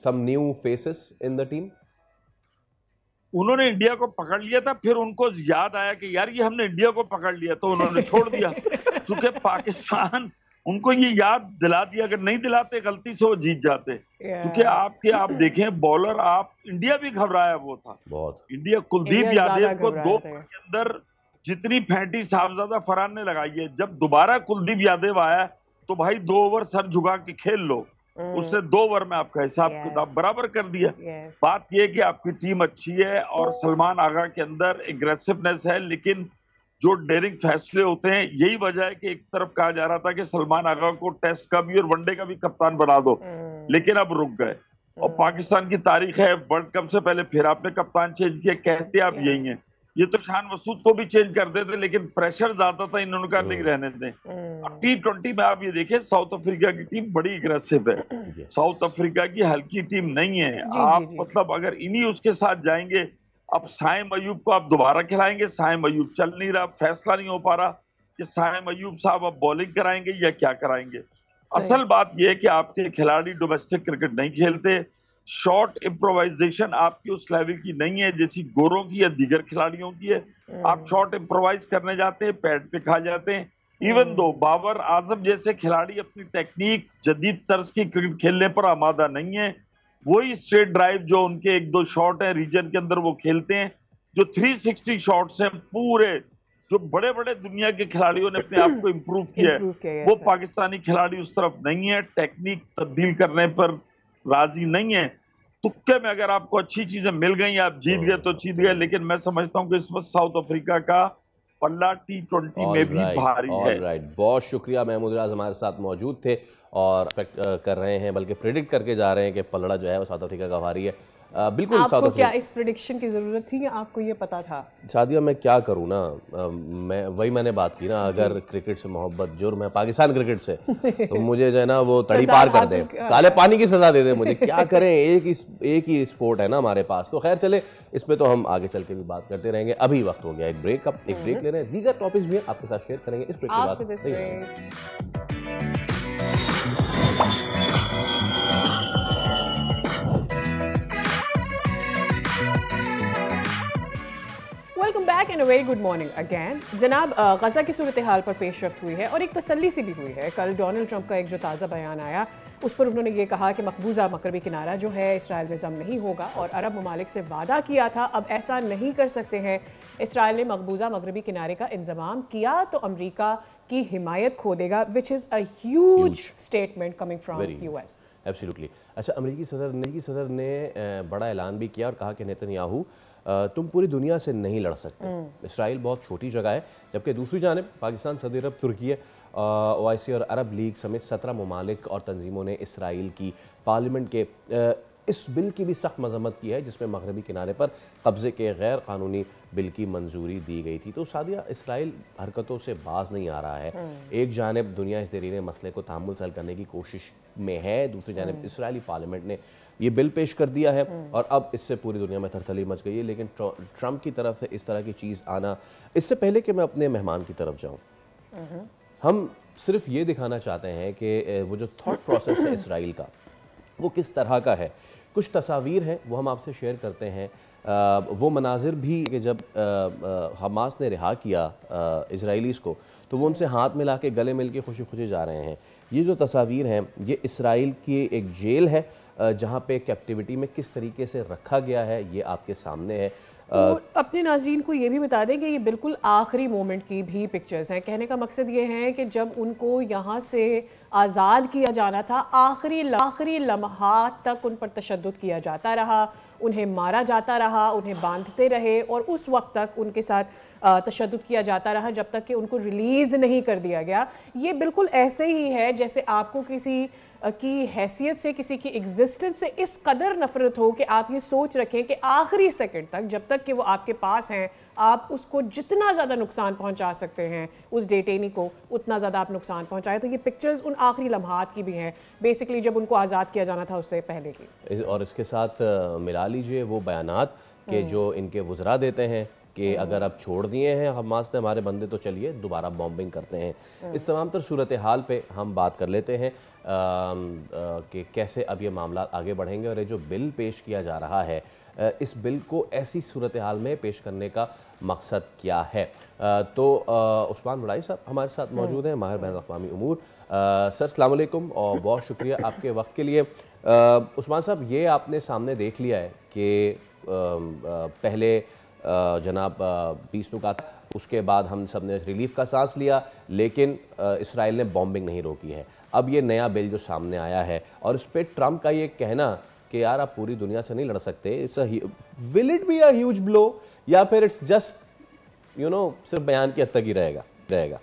some new faces in the team. उन्होंने इंडिया को पकड़ लिया था, फिर उनको याद आया कि यार ये हमने इंडिया को पकड़ लिया, तो उन्होंने छोड़ दिया। क्योंकि पाकिस्तान उनको ये याद दिला दिया, अगर नहीं दिलाते गलती से वो जीत जाते। क्योंकि आप देखें बॉलर, आप इंडिया भी घबराया वो था बहुत। इंडिया कुलदीप यादव को 2 ओवर के अंदर जितनी फेंटी साहबजादा फरहान ने लगाई है, जब दोबारा कुलदीप यादव आया तो भाई 2 ओवर सर झुका के खेल लो, उसने 2 ओवर में आपका हिसाब किताब बराबर कर दिया। बात यह कि आपकी टीम अच्छी है और सलमान आगा के अंदर एग्रेसिवनेस है, लेकिन जो डेयरिंग फैसले होते हैं, यही वजह है कि एक तरफ कहा जा रहा था कि सलमान आगा को टेस्ट का भी और वनडे का भी कप्तान बना दो, लेकिन अब रुक गए। और पाकिस्तान की तारीख है, वर्ल्ड कप से पहले फिर आपने कप्तान चेंज किया, कहते आप यही हैं। ये तो शान मसूद को भी चेंज कर देते, लेकिन प्रेशर ज्यादा था, इन्होंने कहा नहीं रहने दें। अब T20 में आप ये देखिए, साउथ अफ्रीका की टीम बड़ी एग्रेसिव है, साउथ अफ्रीका की हल्की टीम नहीं है। आप मतलब अगर इन्हीं उसके साथ जाएंगे, अब साइम अयूब को आप दोबारा खिलाएंगे, साइम अयूब चल नहीं रहा, फैसला नहीं हो पा रहा कि साइम अयूब साहब अब बॉलिंग कराएंगे या क्या कराएंगे। असल बात यह है कि आपके खिलाड़ी डोमेस्टिक क्रिकेट नहीं खेलते, शॉर्ट इम्प्रोवाइजेशन आपकी उस लेवल की नहीं है जैसी गोरों की या दीगर खिलाड़ियों की है। आप शॉर्ट इम्प्रोवाइज करने जाते हैं, पैड पे खा जाते हैं। इवन दो बाबर आजम जैसे खिलाड़ी अपनी टेक्निक जदीद तर्ज की क्रिकेट खेलने पर आमादा नहीं है, वही स्ट्रेट ड्राइव जो उनके 1-2 शॉट है रीजन के अंदर वो खेलते हैं। जो 360 शॉट्स हैं पूरे, जो बड़े बड़े दुनिया के खिलाड़ियों ने अपने आप को इम्प्रूव किया है, वो पाकिस्तानी खिलाड़ी उस तरफ नहीं है, टेक्निक तब्दील करने पर राजी नहीं है। तुक्के में अगर आपको अच्छी चीजें मिल गई, आप जीत गए तो जीत गए, लेकिन मैं समझता हूँ कि इस वक्त साउथ अफ्रीका का पल्ला T20 में भी भारी है। बहुत शुक्रिया, महमूद राज हमारे साथ मौजूद थे और एक्सपेक्ट कर रहे हैं, बल्कि प्रेडिक्ट करके जा रहे हैं कि पलड़ा जो है वो साउथ अफ्रीका का भारी है। बिल्कुल। आपको क्या इस प्रेडिक्शन की जरूरत थी या आपको ये पता था? सादिया, मैं क्या करूं ना, मैंने बात की ना, अगर क्रिकेट से मोहब्बत जुर्म है, पाकिस्तान क्रिकेट से, तो मुझे जो है ना वो तड़ी पार कर दे, काले पानी की सजा दे दे मुझे। क्या करें, एक ही स्पोर्ट है ना हमारे पास। तो खैर चले, इस पे तो हम आगे चल के भी बात करते रहेंगे। अभी वक्त हो गया एक ब्रेक, अब एक ब्रेक ले रहे हैं, दीगर टॉपिक्स भी आपके साथ शेयर करेंगे इस ब्रेक के बाद। Welcome back and a very good morning again. जनाब, गजा की सूरत हाल पर पेशरफ्त हुई है और एक तसल्ली सी भी हुई है। कल डोनाल्ड ट्रंप का एक जो ताज़ा बयान आया, उस पर उन्होंने ये कहा कि मकबूजा मगरबी किनारा जो है इसराइल में ज़म नहीं होगा और अरब ममालिक से वादा किया था, अब ऐसा नहीं कर सकते हैं। इसराइल ने मकबूजा मगरबी किनारे का इंतज़ाम किया तो अमरीका की हिमायत खो देगा, which is a huge statement coming from US। Absolutely. अच्छा, अमेरिकी सदर ने बड़ा ऐलान भी किया और कहा कि नेतन्याहू तुम पूरी दुनिया से नहीं लड़ सकते। इसराइल बहुत छोटी जगह है, जबकि दूसरी जानिब पाकिस्तान, सऊदी अरब, तुर्की, OIC और अरब लीग समेत 17 ममालिक और तंजीमों ने इसराइल की पार्लियामेंट के इस बिल की भी सख्त मजम्मत की है जिसमें मगरबी किनारे पर कब्जे के गैर कानूनी बिल की मंजूरी दी गई थी। तो सादिया, इसराइल हरकतों से बाज नहीं आ रहा है। एक जानिब दुनिया इस देरीने मसले को तहम्मुल से हल करने की कोशिश में है, दूसरी जानिब इसराइली पार्लियामेंट ने ये बिल पेश कर दिया है और अब इससे पूरी दुनिया में थरथली मच गई है। लेकिन ट्रंप की तरफ से इस तरह की चीज़ आना, इससे पहले कि मैं अपने मेहमान की तरफ जाऊँ, हम सिर्फ ये दिखाना चाहते हैं कि वो जो थॉट प्रोसेस है इसराइल का वो किस तरह का है। कुछ तस्वीर हैं वो हम आपसे शेयर करते हैं। वो मनाजिर भी कि जब हमास ने रिहा किया इसराइलीज़ को, तो वो उनसे हाथ मिला के गले मिल के खुशी खुशी जा रहे हैं। ये जो तस्वीर हैं ये इसराइल की एक जेल है जहाँ पे कैप्टिविटी में किस तरीके से रखा गया है ये आपके सामने है। तो अपने नाज़रीन को ये भी बता दें कि ये बिल्कुल आखिरी मोमेंट की भी पिक्चर्स हैं। कहने का मकसद ये है कि जब उनको यहाँ से आज़ाद किया जाना था, आखिरी लम्हात तक उन पर तशद्दुद किया जाता रहा, उन्हें मारा जाता रहा, उन्हें बांधते रहे और उस वक्त तक उनके साथ तशद्दुद किया जाता रहा जब तक कि उनको रिलीज़ नहीं कर दिया गया। ये बिल्कुल ऐसे ही है जैसे आपको किसी की हैसियत से, किसी की एग्जिस्टेंस से इस कदर नफरत हो कि आप ये सोच रखें कि आखिरी सेकंड तक जब तक कि वो आपके पास हैं आप उसको जितना ज़्यादा नुकसान पहुंचा सकते हैं उस डेटेनी को, उतना ज़्यादा आप नुकसान पहुंचाए। तो ये पिक्चर्स उन आखिरी लम्हात की भी हैं, बेसिकली जब उनको आज़ाद किया जाना था उससे पहले की। और इसके साथ मिला लीजिए वो बयानात कि जो इनके वज़रा देते हैं कि अगर अब छोड़ दिए हैं हमास ने हमारे बंदे तो चलिए दोबारा बॉम्बिंग करते हैं। इस तमाम तर सूरत हाल पे हम बात कर लेते हैं कि कैसे अब ये मामला आगे बढ़ेंगे और ये जो बिल पेश किया जा रहा है इस बिल को ऐसी सूरत हाल में पेश करने का मकसद क्या है। तो उस्मान वड़ाई साहब हमारे साथ मौजूद हैं, माहिर बैन अक़वामी उमूर। सर अस्सलाम वालेकुम और बहुत शुक्रिया आपके वक्त के लिए। उस्मान साहब ये आपने सामने देख लिया है कि पहले जनाब 20 का था, उसके बाद हम सब ने रिलीफ का सांस लिया, लेकिन इसराइल ने बॉम्बिंग नहीं रोकी है। अब ये नया बिल जो सामने आया है और उस पर ट्रंप का ये कहना कि यार आप पूरी दुनिया से नहीं लड़ सकते, will it be a huge blow या फिर इट्स जस्ट सिर्फ बयान की हद तक ही रहेगा।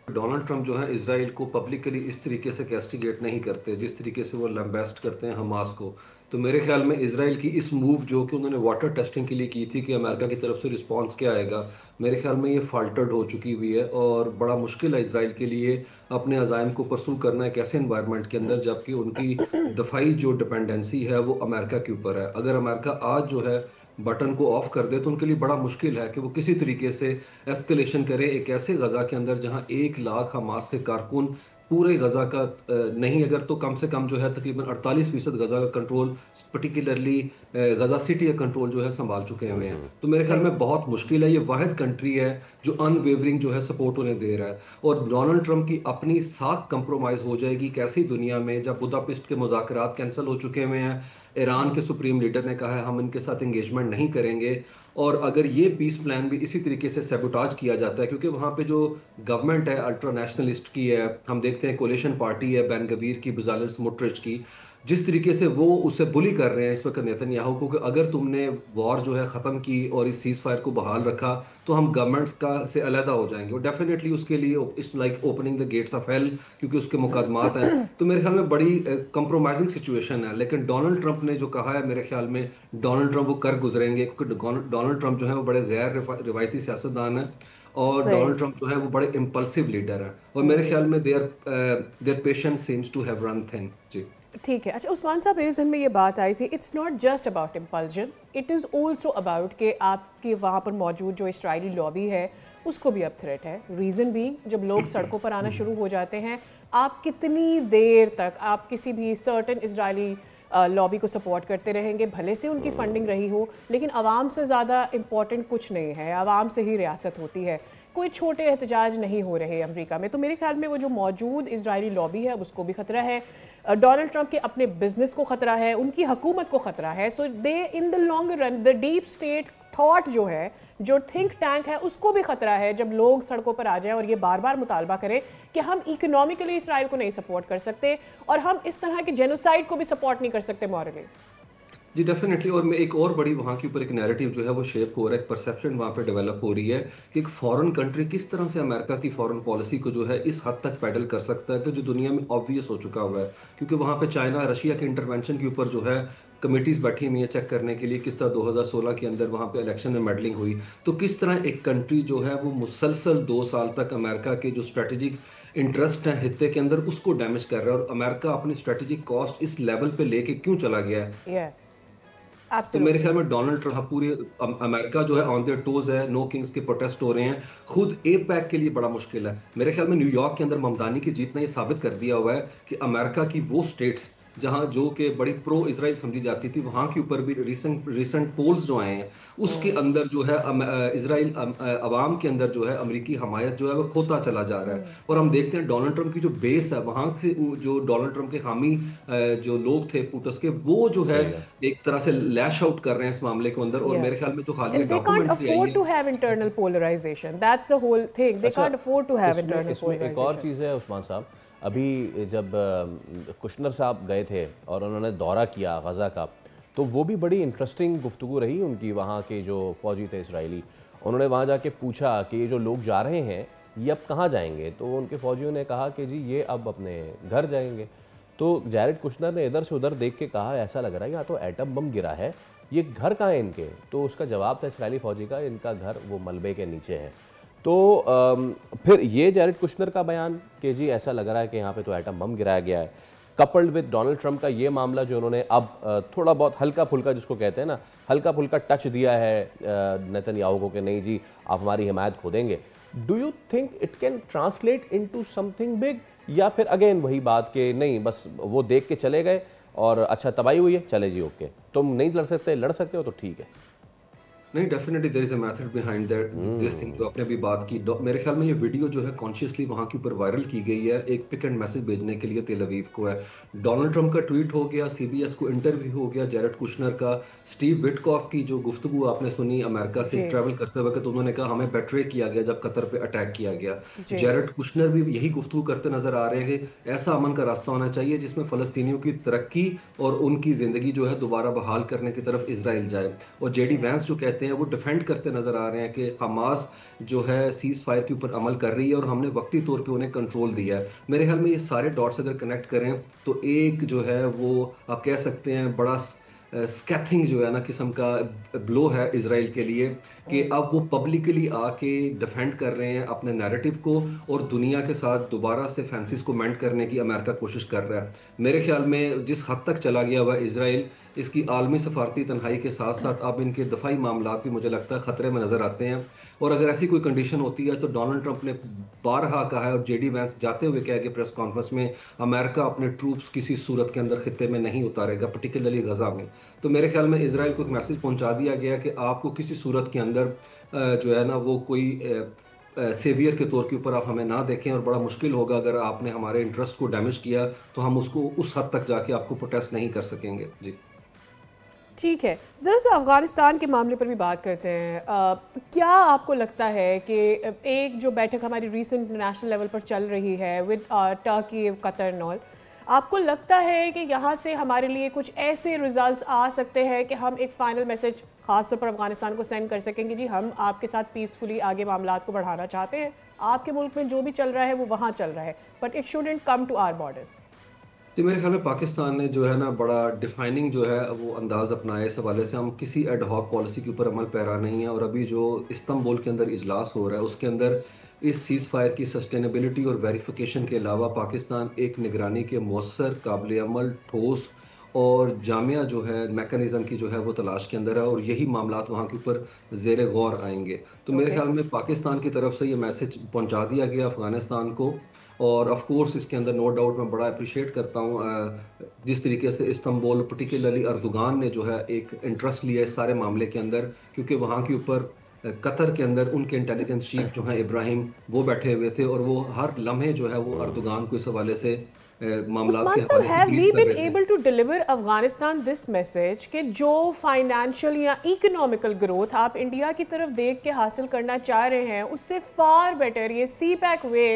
डोनाल्ड ट्रंप जो है इजराइल को पब्लिकली इस तरीके से कैस्टिगेट नहीं करते जिस तरीके से वो लैम्बेस्ट करते हैं हमास को। तो मेरे ख्याल में इजराइल की इस मूव जो कि उन्होंने वाटर टेस्टिंग के लिए की थी कि अमेरिका की तरफ से रिस्पांस क्या आएगा, मेरे ख्याल में ये फाल्टर्ड हो चुकी हुई है और बड़ा मुश्किल है इजराइल के लिए अपने अज़ाइम को परसू करना एक ऐसे इन्वायरमेंट के अंदर जबकि उनकी दफाई जो डिपेंडेंसी है वो अमेरिका के ऊपर है। अगर अमेरिका आज जो है बटन को ऑफ कर दे तो उनके लिए बड़ा मुश्किल है कि वो किसी तरीके से एस्केलेशन करे एक ऐसे गज़ा के अंदर जहां 1 लाख हमास के कारकुन पूरे गज़ा का नहीं अगर तो कम से कम जो है तकरीबन 48% गज़ा का कंट्रोल पर्टिकुलरली गज़ा सिटी का कंट्रोल जो है संभाल चुके हुए हैं। तो मेरे ख्याल में बहुत मुश्किल है। ये वाहिद कंट्री है जो अनवेवरिंग जो है सपोर्ट उन्हें दे रहा है और डोनाल्ड ट्रंप की अपनी साख कंप्रोमाइज़ हो जाएगी कैसी दुनिया में जब बुदापेस्ट के मुज़ाकरात कैंसिल हो चुके हुए हैं, ईरान के सुप्रीम लीडर ने कहा है हम इनके साथ एंगेजमेंट नहीं करेंगे और अगर ये पीस प्लान भी इसी तरीके से सैबोटाज किया जाता है क्योंकि वहाँ पे जो गवर्नमेंट है अल्ट्रा नेशनलिस्ट की है, हम देखते हैं कोलिशन पार्टी है बैन गवीर की, बेजालेल स्मोट्रिच की, जिस तरीके से वो उसे बुली कर रहे हैं इस वक्त नेतन्याहू को कि अगर तुमने वॉर जो है ख़त्म की और इस सीज़ फायर को बहाल रखा तो हम गवर्नमेंट्स का से अलहदा हो जाएंगे और डेफिनेटली उसके लिए it's like opening the gates of hell क्योंकि उसके मुकदमात हैं। तो मेरे ख्याल में बड़ी कंप्रोमाइजिंग सिचुएशन है। लेकिन डोनाल्ड ट्रंप ने जो कहा है मेरे ख्याल में डोनाल्ड ट्रंप वो कर गुजरेंगे क्योंकि डोनाल्ड ट्रंप जो है वो बड़े गैर रिवायती सियासतदान है और डोनाल्ड ट्रंप जो है वो बड़े इम्पल्सिव लीडर है और मेरे ख्याल में their patience seems to have run thin. जी ठीक है। अच्छा उस्मान साहब मेरे जहन में ये बात आई थी, it's not just about impulsion, it is also about कि आपके वहाँ पर मौजूद जो इसराइली लॉबी है उसको भी अब थ्रेट है। रीज़न भी जब लोग सड़कों पर आना शुरू हो जाते हैं, आप कितनी देर तक आप किसी भी सर्टेन इसराइली लॉबी को सपोर्ट करते रहेंगे, भले से उनकी फंडिंग रही हो, लेकिन आवाम से ज़्यादा इम्पॉर्टेंट कुछ नहीं है, आवाम से ही रियासत होती है। कोई छोटे एहतजाज नहीं हो रहे अमेरिका में। तो मेरे ख्याल में वो जो मौजूद इजरायली लॉबी है उसको भी ख़तरा है, डोनाल्ड ट्रंप के अपने बिजनेस को ख़तरा है, उनकी हुकूमत को ख़तरा है। So they in the long run the deep state thought जो है, जो थिंक टैंक है, उसको भी ख़तरा है जब लोग सड़कों पर आ जाएं और ये बार बार मुतालबा करें कि हम इकोनॉमिकली इसराइल को नहीं सपोर्ट कर सकते और हम इस तरह के जेनोसाइड को भी सपोर्ट नहीं कर सकते मॉरली। जी डेफिनेटली। और मैं एक और बड़ी वहाँ के ऊपर एक नैरेटिव जो है वो शेप हो रहा है, एक परसेप्शन वहाँ पे डेवलप हो रही है कि एक फॉरेन कंट्री किस तरह से अमेरिका की फॉरेन पॉलिसी को जो है इस हद तक पैडल कर सकता है कि जो दुनिया में ऑब्वियस हो चुका हुआ है। क्योंकि वहाँ पे चाइना रशिया के इंटरवेंशन के ऊपर जो है कमेटीज़ बैठी हुई हैं चेक करने के लिए किस तरह 2016 के अंदर वहाँ पे इलेक्शन में मेडलिंग हुई। तो किस तरह एक कंट्री जो है वो मुसलसल 2 साल तक अमेरिका के जो स्ट्रेटेजिक इंटरेस्ट हैं हित्ते के अंदर उसको डैमेज कर रहा है और अमेरिका अपनी स्ट्रेटेजिक कॉस्ट इस लेवल पे लेके क्यों चला गया है। तो मेरे ख्याल में डोनाल्ड ट्रम्प, पूरी अमेरिका जो है ऑन देयर टोज है, नो किंग्स के प्रोटेस्ट हो रहे हैं, खुद एपैक के लिए बड़ा मुश्किल है। मेरे ख्याल में न्यूयॉर्क के अंदर ममदानी की जीत ने ये साबित कर दिया हुआ है कि अमेरिका की वो स्टेट्स जहां जो कि बड़ी प्रो इसराइल समझी जाती थी, वहां के ऊपर भी रिसेंट पोल्स जो आए हैं उसके अंदर जो है इसराइल अवाम के अंदर जो है अमेरिकी हमायत जो है वो खोता चला जा रहा है। और हम देखते हैं डोनाल्ड ट्रम्प की जो बेस है, वहां से जो डोनाल्ड ट्रम्प के हामी जो लोग थे पुटस के, वो जो है एक तरह से लैश आउट कर रहे हैं इस मामले के अंदर। और मेरे ख्याल में जो हालिया एक और चीज़ है उस्मान साहब, अभी जब कुशनर साहब गए थे और उन्होंने दौरा किया गज़ा का, तो वो भी बड़ी इंटरेस्टिंग गुफ्तगू रही उनकी। वहाँ के जो फ़ौजी थे इसराइली, उन्होंने वहाँ जाके पूछा कि ये जो लोग जा रहे हैं ये अब कहाँ जाएंगे, तो उनके फ़ौजियों ने कहा कि जी ये अब अपने घर जाएंगे। तो जैरेड कुशनर ने इधर से उधर देख के कहा ऐसा लग रहा है या तो एटम बम गिरा है, ये घर कहाँ है इनके। तो उसका जवाब था इसराइली फ़ौजी का, इनका घर वो मलबे के नीचे है। तो फिर ये जैरेड कुशनर का बयान कि जी ऐसा लग रहा है कि यहाँ पे तो एटम बम गिराया गया है, कपल्ड विद डोनाल्ड ट्रम्प का ये मामला जो उन्होंने अब थोड़ा बहुत हल्का फुल्का, जिसको कहते हैं ना हल्का फुल्का टच दिया है नेतन्याहू को कि नहीं जी आप हमारी हिमायत खो देंगे। Do you think it can translate into something big, या फिर अगेन वही बात कि नहीं बस वो देख के चले गए और अच्छा तबाही हुई है, चले जी ओके, तुम नहीं लड़ सकते हो तो ठीक है। नहीं, definitely there is a method behind that this thing जो आपने अभी बात की। मेरे ख्याल में ये वीडियो जो है कॉन्शियसली वहाँ के ऊपर वायरल की गई है, एक पिक एंड मैसेज भेजने के लिए तेल अवीव को है। डोनाल्ड ट्रम्प का ट्वीट हो गया, CBS को इंटरव्यू हो गया, जैरेड कुशनर का, स्टीव विटकॉफ की जो गुफ्तगू आपने सुनी अमेरिका से ट्रैवल करते वक्त, तो उन्होंने कहा हमें बेट्रे किया गया जब कतर पे अटैक किया गया। जैरेड कुशनर भी यही गुफ्तगू करते नजर आ रहे हैं कि ऐसा अमन का रास्ता होना चाहिए जिसमें फ़लस्तीनियों की तरक्की और उनकी ज़िंदगी जो है दोबारा बहाल करने की तरफ इसराइल जाए। और JD वैंस जो कहते हैं वो डिफेंड करते नजर आ रहे हैं कि हमास जो है सीज फायर के ऊपर अमल कर रही है और हमने वक्ती तौर पे उन्हें कंट्रोल दिया है। मेरे ख्याल में ये सारे डॉट्स अगर कनेक्ट करें तो एक जो है वो आप कह सकते हैं बड़ा स्कैथिंग जो है ना किस्म का ब्लो है इसराइल के लिए कि अब वो पब्लिकली आके डिफेंड कर रहे हैं अपने नैरेटिव को और दुनिया के साथ दोबारा से फैंसीज को मेंट करने की अमेरिका कोशिश कर रहा है। मेरे ख्याल में जिस हद तक चला गया हुआ इसराइल, इसकी आलमी सफारती तन्हाई के साथ साथ अब इनके दफाई मामला भी मुझे लगता है ख़तरे में नज़र आते हैं। और अगर ऐसी कोई कंडीशन होती है तो डोनाल्ड ट्रंप ने बारहा कहा है और JD वैंस जाते हुए कहा कि प्रेस कॉन्फ्रेंस में अमेरिका अपने ट्रूप्स किसी सूरत के अंदर खित्ते में नहीं उतारेगा, पर्टिकुलरली गजा में। तो मेरे ख्याल में इसराइल को एक मैसेज पहुंचा दिया गया कि आपको किसी सूरत के अंदर जो है ना वो कोई सेवियर के तौर के ऊपर आप हमें ना देखें, और बड़ा मुश्किल होगा अगर आपने हमारे इंटरेस्ट को डैमेज किया तो हम उसको उस हद तक जाके आपको प्रोटेस्ट नहीं कर सकेंगे। जी ठीक है, ज़रा सा अफ़गानिस्तान के मामले पर भी बात करते हैं। क्या आपको लगता है कि एक जो बैठक हमारी रीसेंट नेशनल लेवल पर चल रही है विद टर्की, कतर नॉल, आपको लगता है कि यहाँ से हमारे लिए कुछ ऐसे रिजल्ट्स आ सकते हैं कि हम एक फ़ाइनल मैसेज ख़ास तौर पर अफ़गानिस्तान को सेंड कर सकेंगे, जी हम आपके साथ पीसफुली आगे मामलात को बढ़ाना चाहते हैं, आपके मुल्क में जो भी चल रहा है वो वहाँ चल रहा है, but it shouldn't come to our borders. तो मेरे ख्याल में पाकिस्तान ने जो है ना बड़ा डिफाइनिंग जो है वो अंदाज़ अपनाया। इस हवाले से हम किसी एड हॉक पॉलिसी के ऊपर अमल पैरा नहीं है। और अभी जो इस्तांबुल के अंदर इजलास हो रहा है उसके अंदर इस सीज़ फायर की सस्टेनेबिलिटी और वेरिफिकेशन के अलावा पाकिस्तान एक निगरानी के मौसर, काबिल अमल, ठोस और जामिया जो है मैकेनिज़्म की जो है वो तलाश के अंदर है, और यही मामलात वहाँ के ऊपर ज़ेर गौर आएंगे। तो मेरे ख्याल में पाकिस्तान की तरफ से ये मैसेज पहुँचा दिया गया अफ़गानिस्तान को। और ऑफ कोर्स इसके अंदर नो डाउट मैं बड़ा अप्रिशिएट करता हूँ जिस तरीके से इस्तांबुल, पर्टिकुलरली अर्दोगान ने जो है एक इंटरेस्ट लिया इस सारे मामले के अंदर, क्योंकि वहाँ के ऊपर कतर के अंदर उनके इंटेलिजेंस चीफ जो हैं इब्राहिम, वो बैठे हुए थे और वो हर लम्हे जो है वो अर्दोगान को इस हवाले से उस्मान साहब, have we been able to deliver Afghanistan this message कि जो फाइनेंशियल या इकोनॉमिकल ग्रोथ आप इंडिया की तरफ देख के हासिल करना चाह रहे हैं उससे फार बेटर ये CPEC वे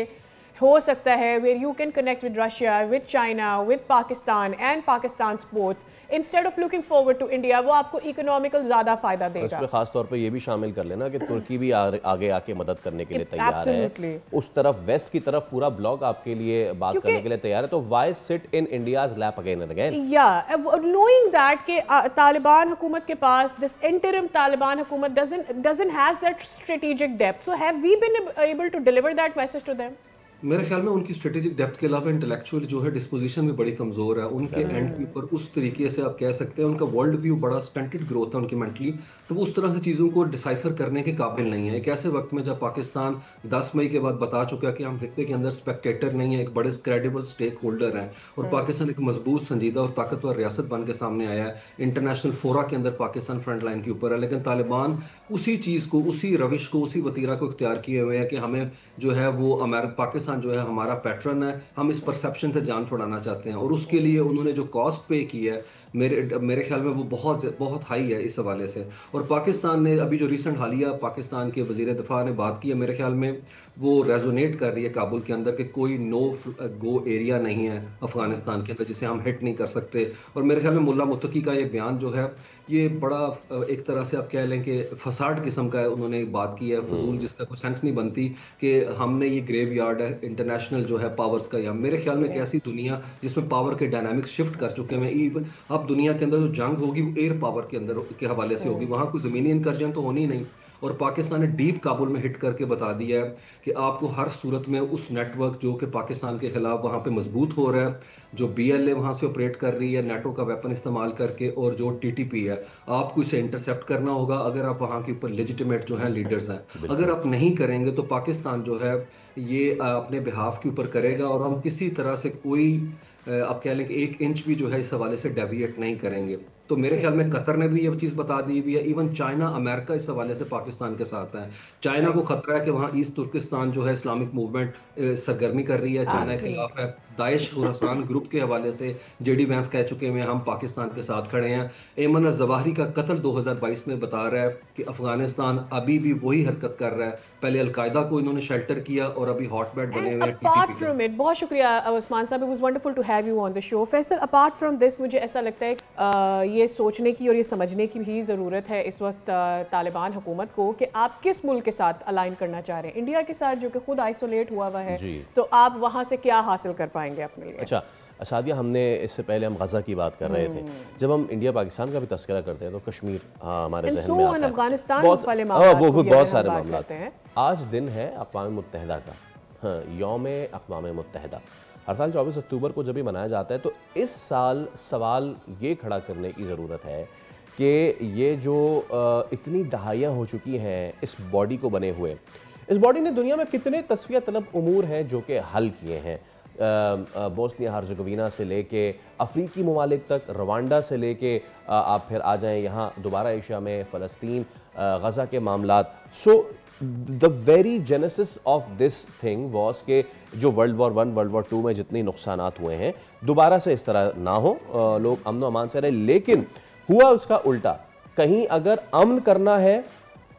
हो सकता है, where you can connect with Russia, with China, with Pakistan and Pakistan sports instead of looking forward to India, वो आपको इकोनॉमिकल ज़्यादा फ़ायदा देगा। उसमें खास तौर पे ये भी शामिल कर लेना कि तुर्की भी आगे आके मदद करने के लिए तैयार है, उस तरफ वेस्ट की तरफ पूरा ब्लॉक आपके लिए बात करने के लिए तैयार है। तो why sit in India's lap again and again? Yeah, knowing that कि तालिबान हुकूमत के पास this interim तालिबान हुकूमत doesn't has that strategic depth. So have we been able to deliver that message to them? मेरे ख्याल में उनकी स्ट्रेटेजिक डेप्थ के अलावा इंटेलेक्चुअल जो है डिस्पोजिशन भी बड़ी कमजोर है उनके एंड के ऊपर। उस तरीके से आप कह सकते हैं उनका वर्ल्ड व्यू बड़ा स्टंटेड ग्रोथ है उनकी मेंटली, तो वो उस तरह से चीज़ों को डिसाइफर करने के काबिल नहीं है। एक ऐसे वक्त में जब पाकिस्तान 10 मई के बाद बता चुका है कि हम खित्ते के अंदर स्पेक्टेटर नहीं है, एक बड़े क्रेडिबल स्टेक होल्डर हैं, और पाकिस्तान एक मजबूत, संजीदा और ताकतवर रियासत बन के सामने आया है, इंटरनेशनल फोरा के अंदर पाकिस्तान फ्रंट लाइन के ऊपर है, लेकिन तालिबान उसी चीज़ को, उसी रविश को, उसी वतीरा को इख्तियार किए हुए हैं कि हमें जो है वो पाकिस्तान जो है हमारा पैटर्न है, हम इस परसेप्शन से जान छुड़ाना चाहते हैं, और उसके लिए उन्होंने जो कॉस्ट पे की है मेरे ख्याल में वो बहुत बहुत हाई है इस हवाले से। और पाकिस्तान ने अभी जो रिसेंट हालिया पाकिस्तान के वजीर दिफा ने बात की है, मेरे ख्याल में वो रेजोनेट कर रही है काबुल के अंदर कि कोई नो गो एरिया नहीं है अफगानिस्तान के अंदर जिसे हम हिट नहीं कर सकते। और मेरे ख्याल में मुल्ला मुत्तकी का ये बयान जो है ये बड़ा एक तरह से आप कह लें कि फसाड किस्म का है, उन्होंने एक बात की है फजूल जिसका कोई सेंस नहीं बनती कि हमने ये ग्रेव यार्ड है इंटरनेशनल जो है पावर्स का, या मेरे ख्याल में एक ऐसी दुनिया जिसमें पावर के डायनामिक्स शिफ्ट कर चुके हैं। इवन अब दुनिया के अंदर जो जंग होगी वो एयर पावर के अंदर के हवाले से होगी, वहाँ कोई ज़मीनी इनकर्जन तो होनी ही नहीं। और पाकिस्तान ने डीप काबुल में हिट करके बता दिया है कि आपको हर सूरत में उस नेटवर्क जो कि पाकिस्तान के खिलाफ वहाँ पे मजबूत हो रहा है, जो BLA वहाँ से ऑपरेट कर रही है नेटो का वेपन इस्तेमाल करके, और जो TTP है, आपको इसे इंटरसेप्ट करना होगा अगर आप वहाँ के ऊपर लेजिटिमेट जो है लीडर्स हैं। अगर आप नहीं करेंगे तो पाकिस्तान जो है ये अपने बिहाफ के ऊपर करेगा, और हम किसी तरह से कोई आप कह लें कि 1 इंच भी जो है इस हवाले से डेविएट नहीं करेंगे। तो मेरे ख्याल में कतर ने भी ये चीज़ बता दी हुई है, इवन चाइना अमेरिका इस हवाले से पाकिस्तान के साथ है। चाइना को खतरा है कि वहाँ ईस्ट तुर्किस्तान जो है इस्लामिक मूवमेंट सरगर्मी कर रही है, चाइना के खिलाफ है। दाइश खुरासान ग्रुप के हवाले से JD वैंस कह चुके हैं हम पाकिस्तान के साथ खड़े हैं। एमन जवाहिरी का कत्ल 2022 में बता रहा है कि अफगानिस्तान अभी भी वही हरकत कर रहा है, पहले अलकायदा को इन्होंने शेल्टर किया और अभी हॉटबेड बने हुए हैं अपार्ट फ्रॉम इट, बहुत शुक्रिया उस्मान साहब, it was wonderful to have you on the show. Faisal, apart from this मुझे ऐसा लगता है ये सोचने की और ये समझने की भी ज़रूरत है इस वक्त तालिबान हुकूमत को कि आप किस मुल्क के साथ अलाइन करना चाह रहे हैं। इंडिया के साथ जो कि खुद आइसोलेट हुआ है, तो आप वहाँ से क्या हासिल कर पाएंगे अपने लिए? अच्छा सादिया, हमने इससे पहले हम गज़ा की बात कर रहे थे, जब हम इंडिया पाकिस्तान का भी तस्करा करते हैं तो कश्मीर हमारे जहन में आता है, अफगानिस्तान वाले वो बहुत सारे मामला हैं। आज दिन है अक़वाम मुत्तहिदा का, हाँ, यौम अक़वाम मुत्तहिदा। हर साल 24 अक्टूबर को जब भी मनाया जाता है तो इस साल सवाल ये खड़ा करने की ज़रूरत है कि ये जो इतनी दहाइयाँ हो चुकी हैं इस बॉडी को बने हुए, इस बॉडी ने दुनिया में कितने तस्फिया तलब उमूर हैं जो कि हल किए हैं। बोस्निया हर्ज़ेगोविना से लेके अफ्रीकी ममालिक तक, रवांडा से लेके आप फिर आ जाएं यहाँ दोबारा एशिया में फ़लस्तीन, गज़ा के मामलात। So the very genesis of this thing was के जो वर्ल्ड वॉर 1 वर्ल्ड वॉर 2 में जितने नुकसानात हुए हैं दोबारा से इस तरह ना हो, लोग अमन व अमान से रहे। लेकिन हुआ उसका उल्टा, कहीं अगर अमन करना है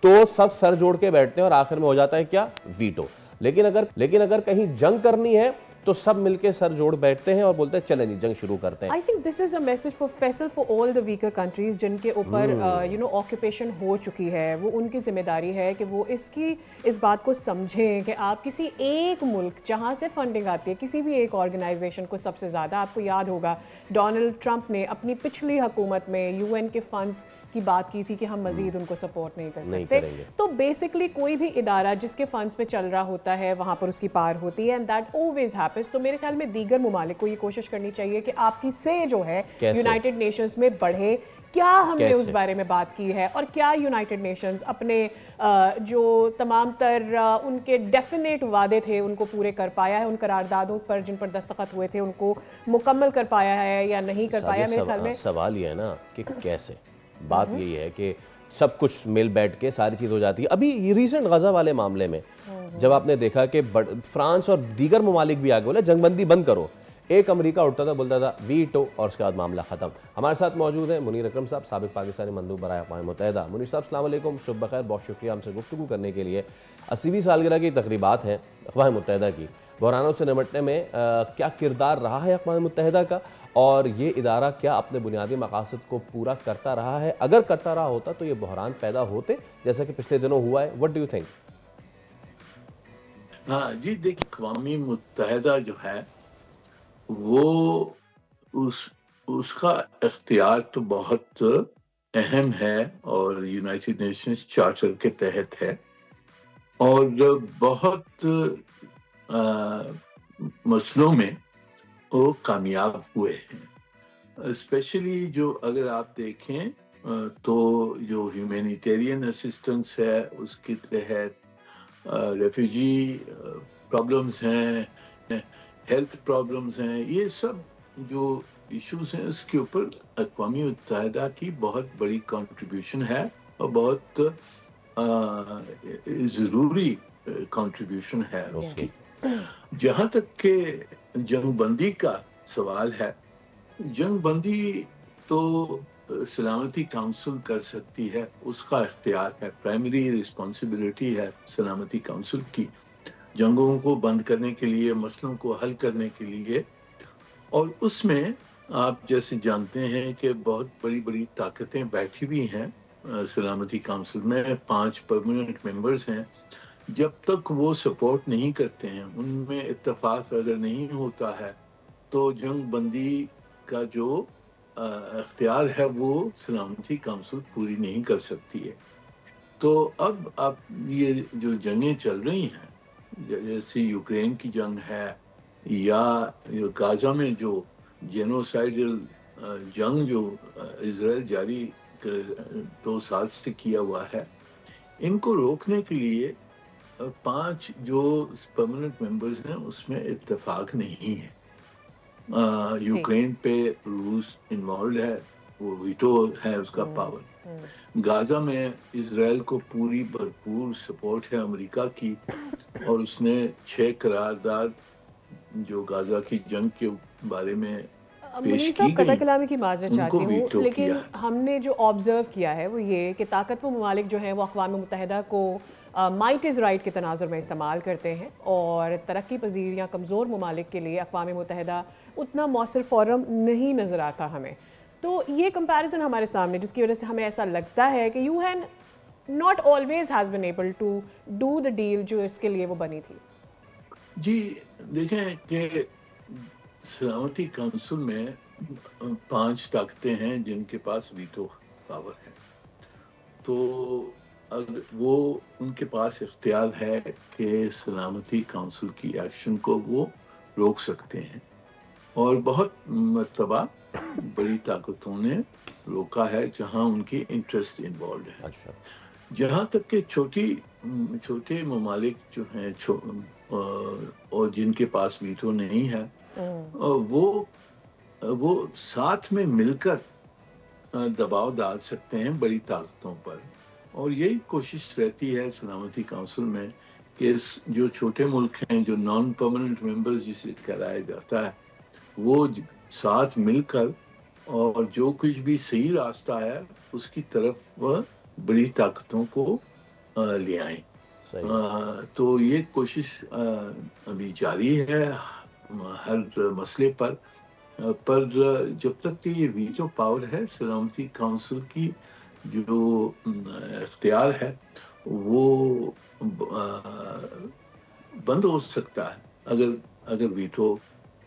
तो सब सर जोड़ के बैठते हैं और आखिर में हो जाता है क्या, वीटो। लेकिन अगर कहीं जंग करनी है तो सब मिलके सर जोड़ बैठते हैं और बोलते हैं चलें जी जंग शुरू करते हैं। I think this is a message for Faisal for all the weaker countries जिनके ऊपर ऑक्यूपेशन हो चुकी है। वो उनकी जिम्मेदारी है कि वो इस बात को समझें कि आप किसी एक मुल्क जहाँ से फंडिंग आती है, किसी भी एक ऑर्गेनाइजेशन को सबसे ज़्यादा, आपको याद होगा डोनाल्ड ट्रंप ने अपनी पिछली हुकूमत में UN के फंड्स की बात की थी कि हम मजीद उनको सपोर्ट नहीं कर सकते। तो बेसिकली कोई भी इदारा जिसके फंड्स में चल रहा होता है वहाँ पर उसकी पार होती है, एंड दैट ऑलवेज हैपेंस। तो मेरे ख्याल में दीगर ममालिक को ये कोशिश करनी चाहिए कि आपकी से जो है यूनाइटेड नेशंस में बढ़े। क्या हमने उस बारे में बात की है, और क्या यूनाइटेड नेशंस अपने जो तमाम तर उनके डेफिनेट वादे थे उनको पूरे कर पाया है, उन करारदादों पर जिन पर दस्तखत हुए थे उनको मुकम्मल कर पाया है या नहीं कर पाया? मेरे ख्याल में सवाल ये है ना कि कैसे, बात यही है कि सब कुछ मिल बैठ के सारी चीज़ हो जाती है। अभी रिसेंट गज़ा वाले मामले में जब आपने देखा कि फ्रांस और दीगर ममालिक भी आगे बोले जंगबंदी बंद करो, एक अमेरिका उठता था बोलता था वीटो, और उसके बाद मामला ख़त्म। हमारे साथ मौजूद हैं मुनीर अकरम साहब, साबिक पाकिस्तानी मंदूब बराए अक़वाम मुत्तहिदा। मुनीर साहब अस्सलाम वालेकुम, शुभ बखैर, बहुत शुक्रिया हमसे गुफ्तगू करने के लिए। 80वीं सालगिरह की तकरीबात हैं अक़वाम मुत्तहिदा की, बहरानों से निपटने में क्या किरदार रहा है अक़वाम मुत्तहिदा का, और ये इदारा क्या अपने बुनियादी मकासद को पूरा करता रहा है? अगर करता रहा होता तो ये बहरान पैदा होते जैसा कि पिछले दिनों हुआ है? What do you think? हाँ जी, देखिए अक़वाम मुत्तहिदा जो है वो उसका इख्तियार तो बहुत अहम है और यूनाइटेड नेशंस चार्टर के तहत है, और बहुत मसलों में वो कामयाब हुए हैं। स्पेशली जो अगर आप देखें तो जो ह्यूमैनिटेरियन असिस्टेंस है उसके तहत रेफ्यूजी प्रॉब्लम्स हैं, हेल्थ प्रॉब्लम्स हैं, ये सब जो इश्यूज हैं उसके ऊपर अक़वाम मुत्तहिदा की बहुत बड़ी कंट्रीब्यूशन है और बहुत ज़रूरी कंट्रीब्यूशन है उसकी। जहाँ तक के जंगबंदी का सवाल है, जंगबंदी तो सलामती काउंसिल कर सकती है, उसका इख्तियार है, प्राइमरी रिस्पॉन्सिबिलिटी है सलामती काउंसिल की जंगों को बंद करने के लिए, मसलों को हल करने के लिए। और उसमें आप जैसे जानते हैं कि बहुत बड़ी बड़ी ताकतें बैठी हुई हैं सलामती काउंसिल में, 5 परमानेंट मेंबर्स हैं। जब तक वो सपोर्ट नहीं करते हैं, उनमें इत्तेफाक अगर नहीं होता है, तो जंग बंदी का जो इख्तियार है वो सलामती काउंसिल पूरी नहीं कर सकती है। तो अब ये जो जंगें चल रही हैं, जैसे यूक्रेन की जंग है या गाजा में जो जेनोसाइडल जंग जो इजराइल जारी 2 साल से किया हुआ है, इनको रोकने के लिए 5 जो परमानेंट मेंबर्स हैं उसमें इत्तेफाक नहीं है। यूक्रेन पे रूस इन्वॉल्व है, वो वीटो है उसका पावर। गाजा में इजराइल को पूरी भरपूर सपोर्ट है अमेरिका की, और उसने 6 करारदाद जो गाजा की जंग के बारे में पेश की गई, कतल कलामी की माजरत चाहती हूँ, लेकिन हमने जो ऑब्जर्व किया है वो ये कि ताकतवर ममालिक जो हैं वो अक़वाम मुत्तहिदा को माइट इज़ राइट के तनाजुर में इस्तेमाल करते हैं, और तरक्की पजीर या कमज़ोर ममालिक के लिए अक़वाम मुत्तहिदा उतना मौसर फ़ोरम नहीं नज़र आता हमें। तो ये कंपैरिजन हमारे सामने, जिसकी वजह से हमें ऐसा लगता है कि UN not always has been able to do the deal जो इसके लिए वो बनी थी। जी देखें कि सलामती काउंसिल में 5 ताकतें हैं जिनके पास वीटो पावर है, तो अगर वो उनके पास इख्तियार है कि सलामती काउंसिल की एक्शन को वो रोक सकते हैं, और बहुत मर्तबा बड़ी ताकतों ने रोका है जहां उनकी इंटरेस्ट इन्वॉल्व है। अच्छा। जहां तक के छोटे ममालिक जो हैं और जिनके पास वीटो नहीं है, वो साथ में मिलकर दबाव डाल सकते हैं बड़ी ताकतों पर, और यही कोशिश रहती है सलामती काउंसिल में कि जो छोटे मुल्क हैं, जो नॉन परमानेंट मेंबर्स जिसे कहलाया जाता है, वो साथ मिलकर और जो कुछ भी सही रास्ता है उसकी तरफ बड़ी ताकतों को ले आए। तो ये कोशिश अभी जारी है हर मसले पर जब तक कि ये वीटो पावर है, सलामती काउंसिल की जो इख्तियार है वो बंद हो सकता है अगर वीटो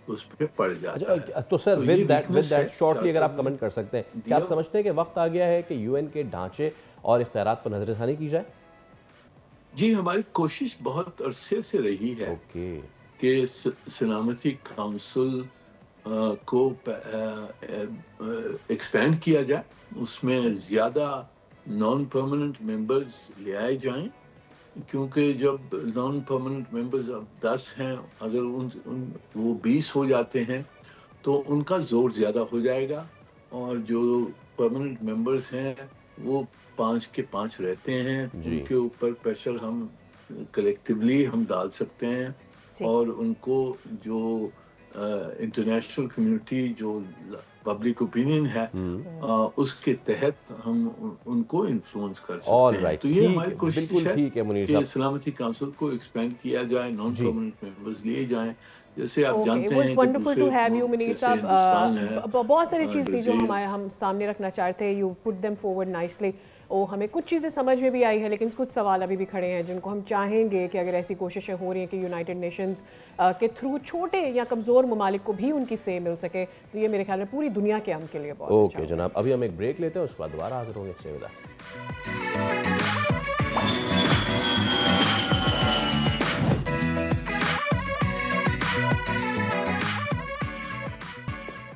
उस पे पड़ जाता है। तो सर विद दैट शॉर्टली अगर आप कमेंट कर सकते हैं, क्या आप समझते हैं कि वक्त आ गया है कि यूएन के ढांचे और इख्तियारात पर नजरसानी की जाए? जी, हमारी कोशिश बहुत अरसे से रही है कि सलामती काउंसिल को एक्सपेंड किया जाए, उसमें ज़्यादा नॉन परमानेंट मेंबर्स ले आए जाएं, क्योंकि जब नॉन परमानेंट मेंबर्स अब 10 हैं, अगर वो 20 हो जाते हैं तो उनका जोर ज़्यादा हो जाएगा, और जो परमानेंट मेंबर्स हैं वो 5 के 5 रहते हैं, उनके ऊपर प्रेशर हम कलेक्टिवली हम डाल सकते हैं, और उनको जो इंटरनेशनल कम्युनिटी जो पब्लिक ओपिनियन है उसके तहत हम उनको इन्फ्लुएंस कर सकते हैं। तो ये हमारी कोशिश है कि सलामती काउंसिल को एक्सपेंड किया जाए, नॉन परमानेंट मेंबर्स लिए जाए, जैसे आप जानते हैं। Wonderful to have you Munir साहब। बहुत सारी चीज़ें जो हम सामने रखना चाहते हैं, you put them forward nicely. और हमें कुछ चीज़ें समझ में भी आई है, लेकिन कुछ सवाल अभी भी खड़े हैं जिनको हम चाहेंगे कि अगर ऐसी कोशिशें हो रही हैं कि यूनाइटेड नेशंस के थ्रू छोटे या कमज़ोर ममालिक को भी उनकी से मिल सके, तो ये मेरे ख्याल में पूरी दुनिया के अमन के लिए बहुत ओके जनाब, अभी हम एक ब्रेक लेते हैं, उसके बाद दोबारा हाजिर होंगे। इससे विदा।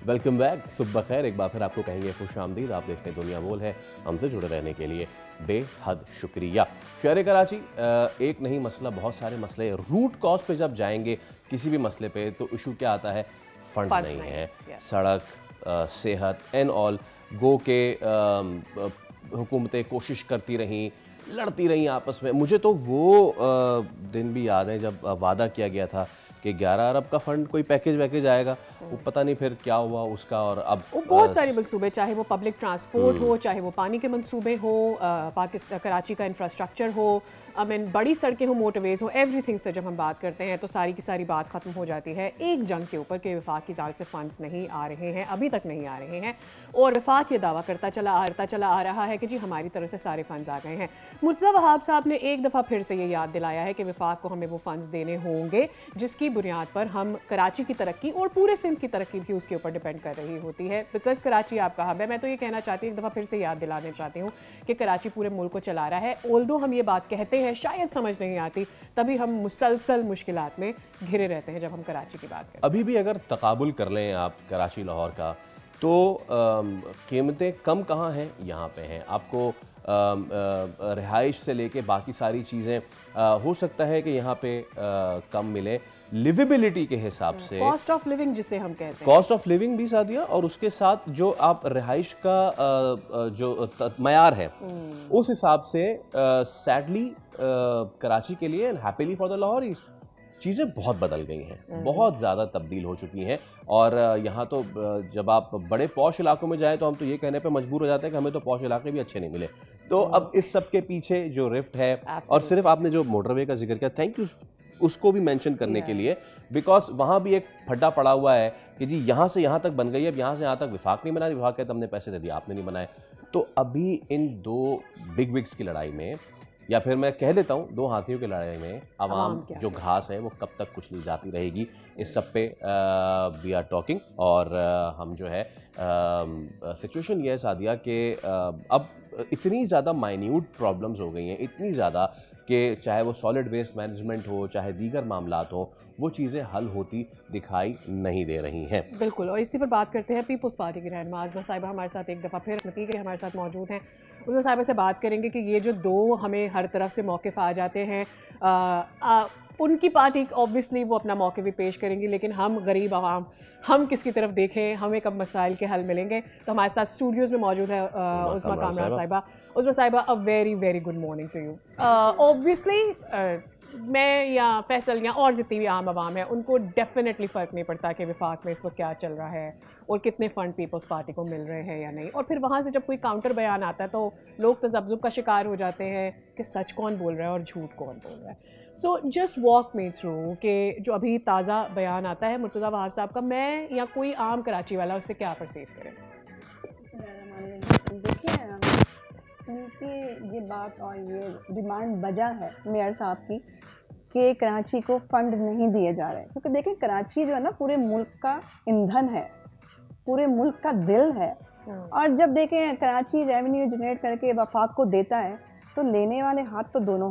वेलकम बैक, सुबह खैर, एक बार फिर आपको कहेंगे खुश आमदीद। आप देखते हैं दुनिया बोल है, हमसे जुड़े रहने के लिए बेहद शुक्रिया। शहर कराची एक नहीं मसला, बहुत सारे मसले। रूट कॉज पे जब जाएंगे किसी भी मसले पे तो इशू क्या आता है? फंड्स नहीं है, सड़क, सेहत एंड ऑल। गो के हुकूमतें कोशिश करती रहीं, लड़ती रहीं आपस में। मुझे तो वो दिन भी याद है जब वादा किया गया था कि 11 अरब का फंड कोई पैकेज आएगा, वो पता नहीं फिर क्या हुआ उसका। और अब बहुत सारे मंसूबे, चाहे वो पब्लिक ट्रांसपोर्ट हो, चाहे वो पानी के मंसूबे हो, पाकिस्तान कराची का इंफ्रास्ट्रक्चर हो, आई मीन बड़ी सड़कें हो, मोटरवेज हो, एवरीथिंग से जब हम बात करते हैं तो सारी की सारी बात ख़त्म हो जाती है एक जंग के ऊपर कि वफाक की जानिब से फंड्स नहीं आ रहे हैं, अभी तक नहीं आ रहे हैं। और वफाक ये दावा करता चला आ रहा है कि जी हमारी तरफ से सारे फंड्स आ गए हैं। मुर्तज़ा वहाब साहब ने एक दफ़ा फिर से ये याद दिलाया है कि वफाक को हमें वो फंड्स देने होंगे जिसकी बुनियाद पर हम कराची की तरक्की और पूरे सिंध की तरक्की भी उसके ऊपर डिपेंड कर रही होती है। बिकॉज कराची आपका हब है। मैं तो ये कहना चाहती हूँ, एक दफ़ा फिर से याद दिलाना चाहती हूँ कि कराची पूरे मुल्क को चला रहा है। ऑल्दो हम ये बात कहते हैं, शायद समझ नहीं आती, तभी हम मुसलसल मुश्किलात में घिरे रहते हैं जब हम कराची की बात करते हैं। अभी भी अगर तकाबुल कर लें आप कराची लाहौर का, तो कीमतें कम कहाँ हैं? यहाँ पे हैं। आपको रिहाइश से लेके बाकी सारी चीज़ें हो सकता है कि यहाँ पे कम मिले। लिविबिलिटी के हिसाब से, कॉस्ट ऑफ लिविंग जिसे हम कहते हैं, कॉस्ट ऑफ लिविंग भी सादिया, और उसके साथ जो आप रिहाइश का जो मयार है उस हिसाब से सैडली कराची के लिए एंड हैप्पीली फॉर द लाहौरीज चीज़ें बहुत बदल गई हैं, बहुत ज़्यादा तब्दील हो चुकी हैं। और यहाँ तो जब आप बड़े पॉश इलाकों में जाएं तो हम तो ये कहने पे मजबूर हो जाते हैं कि हमें तो पॉश इलाके भी अच्छे नहीं मिले। तो अब इस सब के पीछे जो रिफ्ट है, और सिर्फ आपने जो मोटरवे का जिक्र किया, थैंक यू उसको भी मेंशन करने के लिए, बिकॉज वहाँ भी एक फड्डा पड़ा हुआ है कि जी यहाँ से यहाँ तक बन गई, अब यहाँ से यहाँ तक विफाक नहीं बना, विफाक कहते हमने पैसे दे दिए, आपने नहीं बनाए। तो अभी इन दो बिग विग्स की लड़ाई में, या फिर मैं कह देता हूँ दो हाथियों की लड़ाई में, आवाम जो घास है वो कब तक कुचली जाती रहेगी, इस सब पे वी आर टॉकिंग। और हम जो है सिचुएशन ये है सादिया कि अब इतनी ज़्यादा माइन्यूट प्रॉब्लम्स हो गई हैं, इतनी ज़्यादा कि चाहे वो सॉलिड वेस्ट मैनेजमेंट हो, चाहे दीगर मामलात हो, वो चीज़ें हल होती दिखाई नहीं दे रही हैं। बिल्कुल। और इसी पर बात करते हैं पीपल्स पार्टी की रहनुमा आज़मा साहिबा हमारे साथ एक दफ़ा फिर नतीजे हमारे साथ मौजूद हैं। उनसे साहिबा से बात करेंगे कि ये जो दो हमें हर तरफ से मौक़िफ़ आ जाते हैं, उनकी पार्टी ऑब्वियसली वो अपना मौक़िफ़ भी पेश करेंगी, लेकिन हम गरीब आवाम, हम किसकी तरफ देखें, हमें कब मसाइल के हल मिलेंगे। तो हमारे साथ स्टूडियोज़ में मौजूद है उस्मा कामरान साहिबा। उस्मा साहिबा, a very very good morning to you. Obviously मैं या फैसल या और जितनी भी आम आवाम है उनको डेफिनेटली फ़र्क नहीं पड़ता कि विफाक में इस वक्त क्या चल रहा है और कितने फ़ंड पीपल्स पार्टी को मिल रहे हैं या नहीं। और फिर वहाँ से जब कोई काउंटर बयान आता है तो लोग तज़ब्ज़ुब का शिकार हो जाते हैं कि सच कौन बोल रहा है और झूठ कौन बोल रहा है। So just walk me through कि जो अभी ताज़ा बयान आता है मुर्तज़ा वहाब साहब का, मैं या कोई आम कराची वाला उससे क्या परसीव करें? देखिए, उनकी ये बात और ये डिमांड वजह है मेयर साहब की कि कराची को फंड नहीं दिए जा रहे, क्योंकि देखिए कराची जो है ना पूरे मुल्क का ईंधन है, पूरे मुल्क का दिल है। और जब देखें कराची रेवेन्यू जनरेट करके वफाक को देता है तो लेने वाले हाथ तो दोनों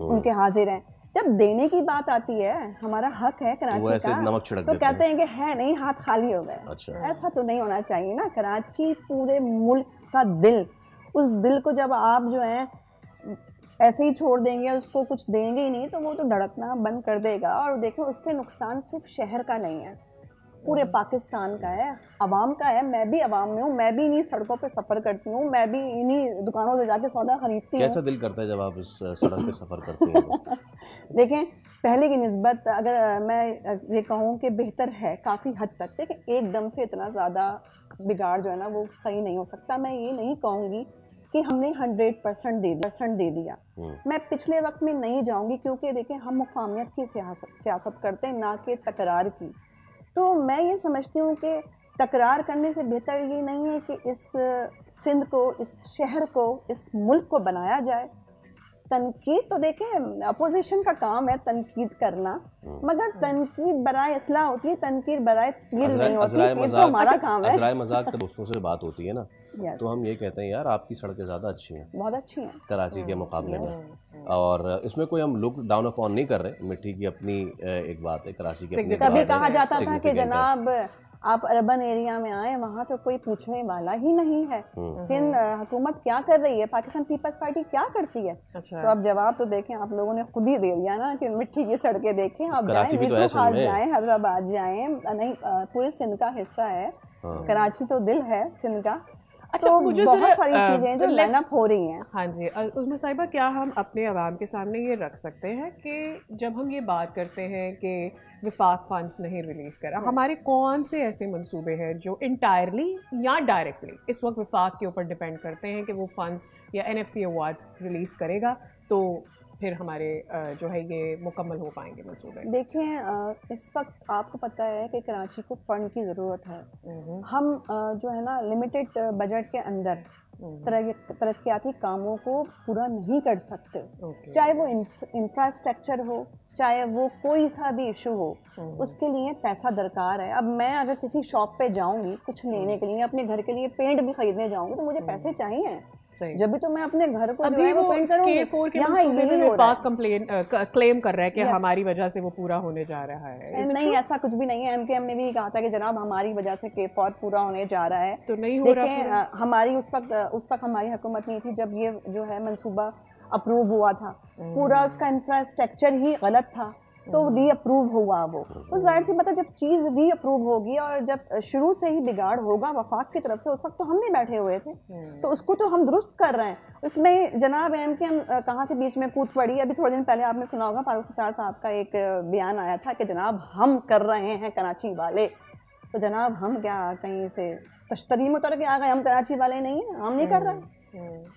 उनके हाजिर हैं। जब देने की बात आती है, हमारा हक है कराची का, तो कहते हैं कि है नहीं, हाथ खाली हो गए। अच्छा। ऐसा तो नहीं होना चाहिए ना। कराची पूरे मुल्क का दिल, उस दिल को जब आप जो है ऐसे ही छोड़ देंगे, उसको कुछ देंगे ही नहीं, तो वो तो धड़कना बंद कर देगा। और देखो उससे नुकसान सिर्फ शहर का नहीं है, पूरे पाकिस्तान का है, आवाम का है। मैं भी आवाम में हूँ, मैं भी इन्हीं सड़कों पे सफ़र करती हूँ, मैं भी इन्हीं दुकानों से जाके सौदा खरीदती हूँ। कैसा दिल करता है जब आप इस सड़क पे सफ़र करती हैं? देखें, पहले की निस्बत अगर मैं ये कहूँ कि बेहतर है काफ़ी हद तक। देखिए एकदम से इतना ज़्यादा बिगाड़ जो है ना वो सही नहीं हो सकता। मैं ये नहीं कहूँगी कि हमने 100% दे दिया। मैं पिछले वक्त में नहीं जाऊँगी, क्योंकि देखें हम मुकामियत की सियासत करते हैं, ना कि तकरार की। तो मैं ये समझती हूँ कि तकरार करने से बेहतर ये नहीं है कि इस सिंध को, इस शहर को, इस मुल्क को बनाया जाए। तनकीद तो देखें अपोजिशन का काम है तनकीद करना, मगर तनकीद बराए इसलाह होती है, तनकीद बराए तीर नहीं होती। ये तो हमारा काम है। अज़राए मजाक के दोस्तों से बात होती है ना, तो हम ये कहते हैं यार आपकी सड़कें ज़्यादा अच्छी हैं, बहुत अच्छी हैं कराची के मुकाबले में। और इसमें कोई हम लुक डाउन अपॉन नहीं कर रहे, मिट्टी की अपनी एक बात है, कराची की अपनी। कभी कहा जाता था कि जनाब आप अर्बन एरिया में आए, वहाँ तो कोई पूछने वाला ही नहीं है। सिंध हुकूमत क्या कर रही है, पाकिस्तान पीपल्स पार्टी क्या करती है। अच्छा। तो अब जवाब तो देखें, आप लोगों ने खुद ही दे दिया ना कि मिट्टी की सड़कें देखें। आप जाएं, नीटू खास जाएं, हैदराबाद जाएं, नहीं पूरे सिंध का हिस्सा है। कराची तो दिल है सिंध का। अच्छा, तो मुझे बहुत सारी चीजें जो लाइन अप हो रही हैं। हाँ जी, उसमें साहिबा क्या हम अपने अवाम के सामने ये रख सकते हैं कि जब हम ये बात करते हैं कि विफाक फंड्स नहीं रिलीज़ करा, हमारे कौन से ऐसे मंसूबे हैं जो इंटायरली या डायरेक्टली इस वक्त विफाक के ऊपर डिपेंड करते हैं कि वो फंड्स या NFC अवार्ड्स रिलीज़ करेगा तो फिर हमारे जो है ये मुकम्मल हो पाएंगे मंसूबे। देखें, इस वक्त आपको पता है कि कराची को फ़ंड की ज़रूरत है। हम जो है ना लिमिटेड बजट के अंदर तरक्याती कामों को पूरा नहीं कर सकते। चाहे वो इंफ्रास्ट्रक्चर हो, चाहे वो कोई सा भी इशू हो, उसके लिए पैसा दरकार है। अब मैं अगर किसी शॉप पे जाऊंगी कुछ लेने के लिए, अपने घर के लिए पेंट भी खरीदने जाऊंगी, तो मुझे पैसे चाहिए। जब भी तो मैं अपने घर को जो है वो पेंट करूंगी। यहाँ यही हो रहा है, क्लेम कर रहा है कि हमारी वजह से वो पूरा होने जा रहा है। नहीं, ऐसा कुछ भी नहीं है। MKM ने भी कहा था कि जनाब हमारी वजह से K4 पूरा होने जा रहा है। तो नहीं हो रहा। देखें, हमारी उस वक्त हमारी हुकूमत नहीं थी जब ये जो है मंसूबा अप्रूव हुआ था। पूरा उसका इंफ्रास्ट्रक्चर ही गलत था, तो री अप्रूव हुआ वो। तो जाहिर सी बात है, जब चीज़ री अप्रूव होगी और जब शुरू से ही बिगाड़ होगा वफाक की तरफ से, उस वक्त तो हम नहीं बैठे हुए थे, तो उसको तो हम दुरुस्त कर रहे हैं। उसमें जनाब MKM कहाँ से बीच में कूद पड़ी। अभी थोड़े दिन पहले आपने सुना होगा फारूक सत्तार साहब का एक बयान आया था कि जनाब हम कर रहे हैं कराची वाले। तो जनाब हम क्या कहीं से तश्तरी में उतर के आ गए? हम कराची वाले नहीं हैं, हम नहीं कर रहे हैं,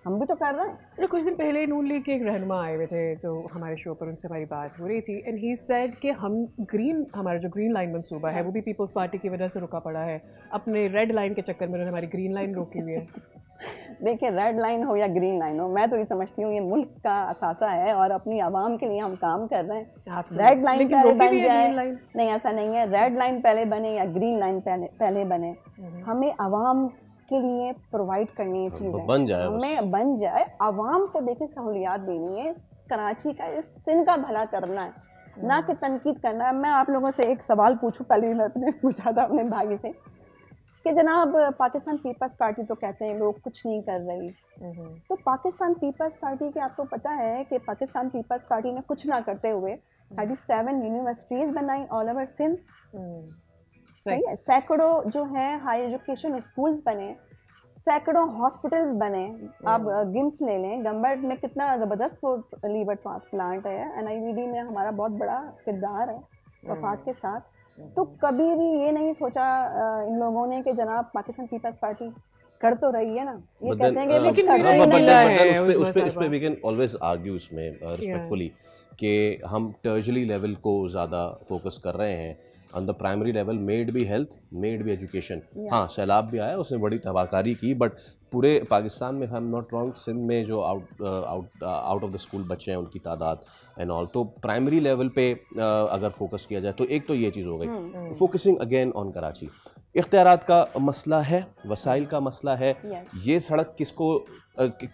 हम भी तो कर रहे हैं। कुछ दिन पहले नून लीग के एक रहनुमा आए हुए थे तो हमारे शो पर उनसे हमारी बात हो रही थी एंड ही सेड कि हमारा जो ग्रीन लाइन मंसूबा है वो भी पीपल्स पार्टी की वजह से रुका पड़ा है। अपने रेड लाइन के चक्कर में उन्होंने हमारी ग्रीन लाइन रोकी हुई है। देखिए, रेड लाइन हो या ग्रीन लाइन हो, मैं तो ये समझती हूँ ये मुल्क का असासा है और अपनी आवाम के लिए हम काम कर रहे हैं। रेड लाइन पहले बन जाए, नहीं ऐसा नहीं है, रेड लाइन पहले बने या ग्रीन लाइन पहले बने, हमें आवाम के लिए प्रोवाइड करनी है चीज़ें, हमें बन जाए। आवाम को देखें सहूलियात देनी है, कराची का इस सिंध का भला करना है, ना कि तनकीद करना है। मैं आप लोगों से एक सवाल पूछूं, पहले मैंने पूछा था अपने भाई से कि जनाब पाकिस्तान पीपल्स पार्टी तो कहते हैं लोग कुछ नहीं कर रही, तो पाकिस्तान पीपल्स पार्टी के आपको पता है कि पाकिस्तान पीपल्स पार्टी ने कुछ ना करते हुए 37 यूनिवर्सिटीज़ बनाई ऑल ओवर सिंध, सही है, सैकड़ों जो है हाई एजुकेशन स्कूल्स बने, सैकड़ों हॉस्पिटल्स बने। आप गिम्स ले लें, गंबट में कितना ज़बरदस्त वो लीवर ट्रांसप्लांट है, NIVD में हमारा बहुत बड़ा किरदार है वफाक के साथ। तो कभी भी ये नहीं सोचा इन लोगों ने कि जनाब पाकिस्तान पीपल्स पार्टी कर तो रही है ना, ये कहते हैं कि लेकिन कर रही नहीं है। उस पे वी कैन ऑलवेज आर्ग्यू इसमें रिस्पेक्टफुली कि हम टर्शरी लेवल को ज़्यादा फोकस कर रहे हैं। On the primary level made भी हेल्थ, मेड भी एजुकेशन। हाँ, सैलाब भी आया, उसने बड़ी तबाहकारी की, बट पूरे पाकिस्तान में, I am not wrong, Sindh में जो आउट ऑफ द स्कूल बच्चे हैं उनकी तादाद एंड ऑल, तो प्राइमरी लेवल पे अगर फोकस किया जाए तो एक तो ये चीज़ हो गई। फोकसिंग अगेन ऑन कराची, इख्तियारात का मसला है, वसाइल का मसला है। ये सड़क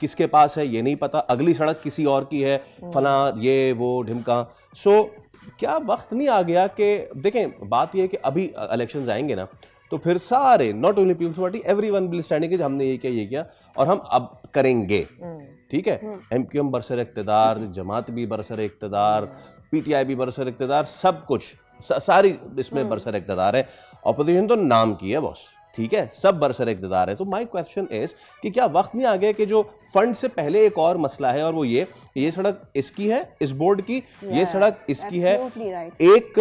किसके पास है ये नहीं पता, अगली सड़क किसी और की है, फलां ये वो ढिमका। सो क्या वक्त नहीं आ गया कि देखें, बात यह है कि अभी इलेक्शंस आएंगे ना, तो फिर सारे, not only Peoples Party, everyone will standing कि हमने ये किया और हम अब करेंगे। ठीक है, MQM बरसर इक़्तिदार, जमात भी बरसर इक़्तिदार, PTI भी बरसर इक़्तिदार, सब कुछ सारी इसमें बरसर इक़्तिदार है। अपोजिशन तो नाम की है बॉस, ठीक है, सब बरसर इक़्तिदार है। तो माई क्वेश्चन इज कि क्या वक्त नहीं आ गया कि जो फंड से पहले एक और मसला है, और वो ये सड़क इसकी है, इस बोर्ड की, ये सड़क इसकी है, एक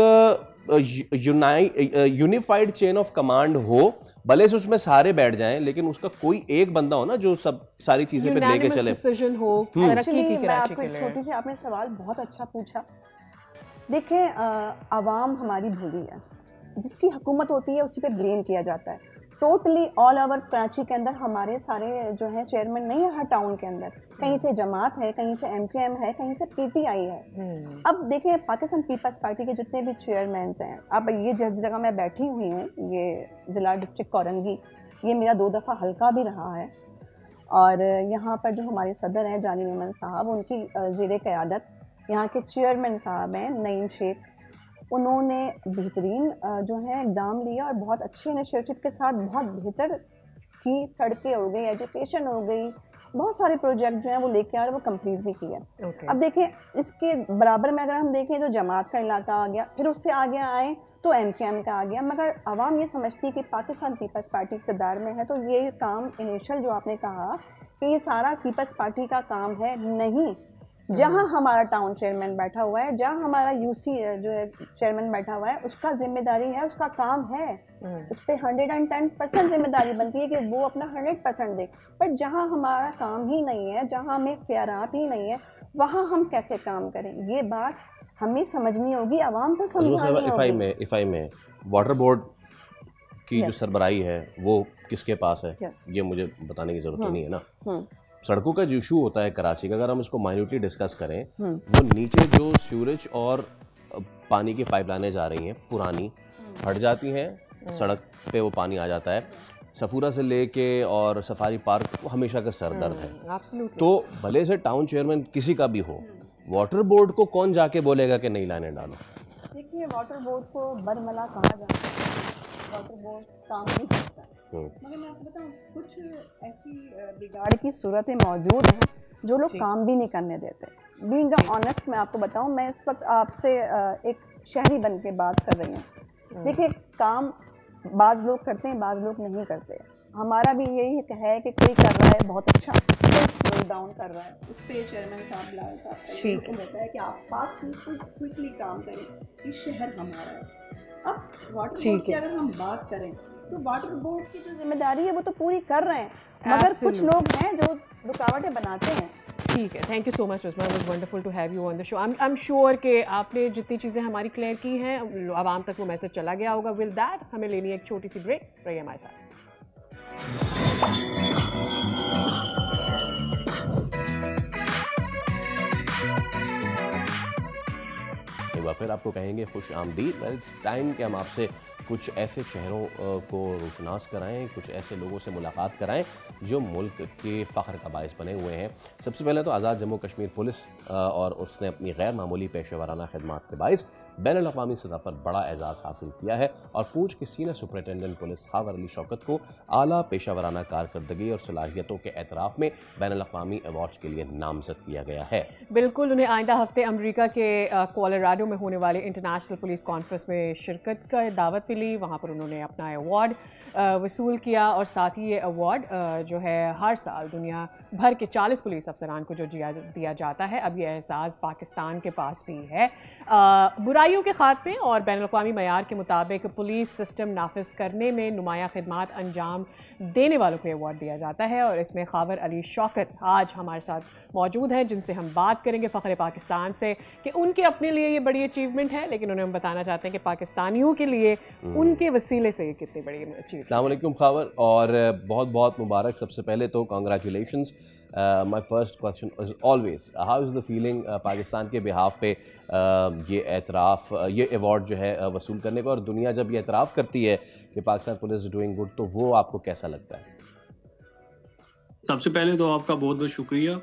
यूनिफाइड चेन ऑफ कमांड हो, भले से उसमें सारे बैठ जाएं, लेकिन उसका कोई एक बंदा हो ना जो सब सारी चीजें पे लेके चले। डिसीजन हो। एक्चुअली मैं आपको एक छोटी सी, आपने सवाल बहुत अच्छा पूछा। देखिए, आवाम हमारी भूली है, जिसकी हुकूमत होती है उसी पे ब्लेम किया जाता है। टोटली ऑल ओवर कराची के अंदर हमारे सारे जो है चेयरमैन नहीं है, हर टाउन के अंदर कहीं से जमात है, कहीं से MQM है, कहीं से PTI है। अब देखिए, पाकिस्तान पीपल्स पार्टी के जितने भी चेयरमैन हैं, अब ये जिस जगह मैं बैठी हुई हूँ, ये ज़िला डिस्ट्रिक्ट कोरंगी, ये मेरा 2 दफ़ा हल्का भी रहा है, और यहाँ पर जो हमारे सदर हैं जानी मेमन साहब, उनकी ज़ेरे क़यादत यहाँ के चेयरमैन साहब हैं नईम शेख, उन्होंने बेहतरीन जो है इकदाम लिया और बहुत अच्छे इनिशिएटिव के साथ बहुत बेहतर की, सड़कें हो गई, एजुकेशन हो गई, बहुत सारे प्रोजेक्ट जो हैं वो लेके आ रहे, वो कंप्लीट भी किया। अब देखें इसके बराबर में अगर हम देखें तो जमात का इलाका आ गया, फिर उससे आगे आए तो MKM का आ गया, मगर आवाम ये समझती है कि पाकिस्तान पीपल्स पार्टी इक़्तिदार में है तो ये काम इनिशियल जो आपने कहा कि ये सारा पीपल्स पार्टी का काम है, नहीं। जहाँ हमारा टाउन चेयरमैन बैठा हुआ है, जहाँ हमारा UC जो है चेयरमैन बैठा हुआ है, उसका जिम्मेदारी है, उसका काम है, उस पर 110% जिम्मेदारी बनती है कि वो अपना 100% दे। पर जहाँ हमारा काम ही नहीं है, जहाँ हमें इख्तियारात ही नहीं है, वहाँ हम कैसे काम करें? ये बात हमें समझनी होगी, आवाम को समझानी होगी। इफ़ आई में वाटर बोर्ड की जो सरबराही है वो किसके पास है, ये मुझे बताने की ज़रूरत नहीं है ना। सड़कों का जो इशू होता है कराची का, अगर हम इसको माइन्यूटली डिस्कस करें, वो नीचे जो सीवरेज और पानी की पाइपलाइनें जा रही हैं पुरानी, हट जाती हैं, सड़क पे वो पानी आ जाता है। सफूरा से लेके और सफारी पार्क हमेशा का सर दर्द है। तो भले से टाउन चेयरमैन किसी का भी हो, वाटर बोर्ड को कौन जाके बोलेगा कि नहीं लाने डालो? देखिए, वाटर बोर्ड को बरमला कहा जाता है, वाटर बोर्ड काम नहीं करता। मगर मैं आपको बताऊं, कुछ ऐसी बिगाड़ की सूरतें मौजूद हैं जो लोग काम भी नहीं करने देते। बीइंग ऑनेस्ट मैं आपको बताऊं, मैं इस वक्त आपसे एक शहरी बन के बात कर रही हूँ। देखिए, काम बाज़ लोग करते हैं, बाज़ लोग नहीं करते। हमारा भी यही है कि कोई कर रहा है बहुत अच्छा, कोई स्लो डाउन कर रहा है, उस पर चेयरमैन साहब लाल साहब कहता है कि आप फास्ट क्विकली काम करें, ये शहर हमारा है। अब वाटर बोर्ड की अगर हम बात करें तो वाटर बोर्ड की जो जिम्मेदारी है वो तो पूरी कर रहे हैं, मगर कुछ लोग हैं जो रुकावटें बनाते हैं। ठीक है, thank you so much Usma, it was wonderful to have you on the show. I am sure कि आपने जितनी चीज़ें हमारी क्लियर की हैं, आवाम तक वो मैसेज चला गया होगा। विल दैट हमें लेनी है एक छोटी सी ब्रेक, रहिए हमारे साथ। एक बार फिर आपको कहेंगे खुश आमदीद। इट्स टाइम कि हम आपसे कुछ ऐसे चेहरों को रोशनास कराएं, कुछ ऐसे लोगों से मुलाकात कराएं जो मुल्क के फ़ख्र का बायस बने हुए हैं। सबसे पहले तो आज़ाद जम्मू कश्मीर पुलिस और उसने अपनी गैर मामूली पेशेवराना खिदमात के बायस बैनुल अक़वामी सतह पर बड़ा एजाज़ हासिल किया है और पूंछ के senior superintendent police Khawar Ali Shaukat को आला पेशावराना कारकर्दगी और सलाहियतों के एतराफ़ में बैनुल अक़वामी अवार्ड्स के लिए नामज़द किया गया है। बिल्कुल, उन्हें आइंदा हफ्ते अमरीका के कोलोराडो में होने वाले इंटरनेशनल पुलिस कॉन्फ्रेंस में शिरकत का दावत मिली। वहाँ पर उन्होंने अपना अवार्ड वसूल किया और साथ ही ये अवार्ड जो है हर साल दुनिया भर के 40 पुलिस अफसरान को जो दिया जाता है। अब ये एहसास पाकिस्तान के पास भी है। बुराइयों के खात्मे और बैनुल-अक़वामी मयार के मुताबिक पुलिस सिस्टम नाफिज करने में नुमाया खिदमात अंजाम देने वालों को अवार्ड दिया जाता है और इसमें खावर अली शौकत आज हमारे साथ मौजूद हैं, जिनसे हम बात करेंगे फ़ख्र पाकिस्तान से कि उनके अपने लिए ये बड़ी अचीवमेंट है, लेकिन उन्हें हम बताना चाहते हैं कि पाकिस्तानियों के लिए उनके वसीले से ये कितनी बड़ी अचीवमेंट। अस्सलाम वालेकुम खावर, और बहुत बहुत मुबारक। सबसे पहले तो congratulations. My first question is always how is the feeling Pakistan के बिहाफ पे ये एतराफ़, ये अवार्ड जो है वसूल करने को, और दुनिया जब ये एतराफ़ करती है कि पाकिस्तान पुलिस डूइंग गुड, तो वो आपको कैसा लगता है? सबसे पहले तो आपका बहुत बहुत शुक्रिया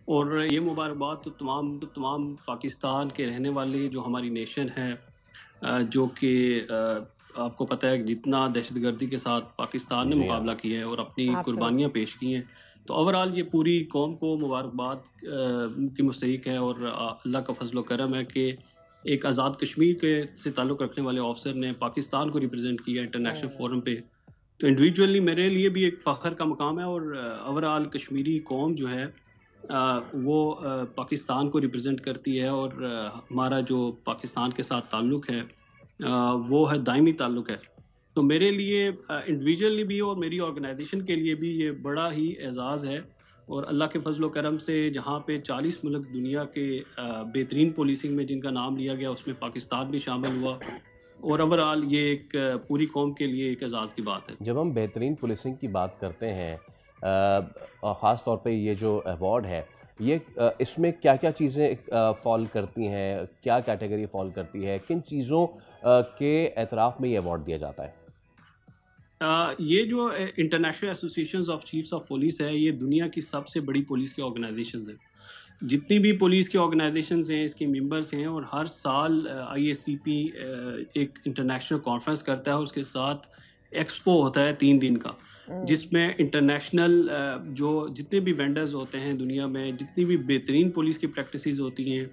और ये मुबारकबाद तो तमाम पाकिस्तान के रहने वाले जो हमारी नेशन है, जो कि आपको पता है जितना दहशतगर्दी के साथ पाकिस्तान ने मुकाबला किया है और अपनी कुर्बानियाँ पेश की हैं, तो ओवरऑल ये पूरी कौम को मुबारकबाद की मुस्तहिक है। और अल्लाह का फजल करम है कि एक आज़ाद कश्मीर के से ताल्लुक़ रखने वाले ऑफिसर ने पाकिस्तान को रिप्रेजेंट किया इंटरनेशनल फोरम पे, तो इंडिविजुअली मेरे लिए भी एक फ़ख्र का मकाम है। और ओवरऑल कश्मीरी कौम जो है वो पाकिस्तान को रिप्रेजेंट करती है और हमारा जो पाकिस्तान के साथ ताल्लुक़ है वो है दायमी ताल्लुक़ है। तो मेरे लिए इंडिविजुअली भी और मेरी ऑर्गेनाइजेशन के लिए भी ये बड़ा ही एजाज़ है। और अल्लाह के फजल करम से जहाँ पे 40 मुल्क दुनिया के बेहतरीन पुलिसिंग में जिनका नाम लिया गया, उसमें पाकिस्तान भी शामिल हुआ, और ओवरऑल ये एक पूरी कौम के लिए एक एजाज़ की बात है। जब हम बेहतरीन पुलिसिंग की बात करते हैं, ख़ास तौर पे ये जो अवार्ड है, ये इसमें क्या क्या चीज़ें फॉल करती हैं, क्या कैटेगरी फॉल करती है, किन चीज़ों के एतराफ़ में ये अवार्ड दिया जाता है? ये जो international association of chiefs of police है, ये दुनिया की सबसे बड़ी पुलिस की ऑर्गेनाइजेशन है। जितनी भी पुलिस की ऑर्गेनाइजेशंस हैं, इसके मेंबर्स हैं, और हर साल IACP एक इंटरनेशनल कॉन्फ्रेंस करता है, उसके साथ एक्सपो होता है 3 दिन का, जिसमें इंटरनेशनल जो जितने भी वेंडर्स होते हैं दुनिया में, जितनी भी बेहतरीन पुलिस की प्रैक्टिसेस होती हैं,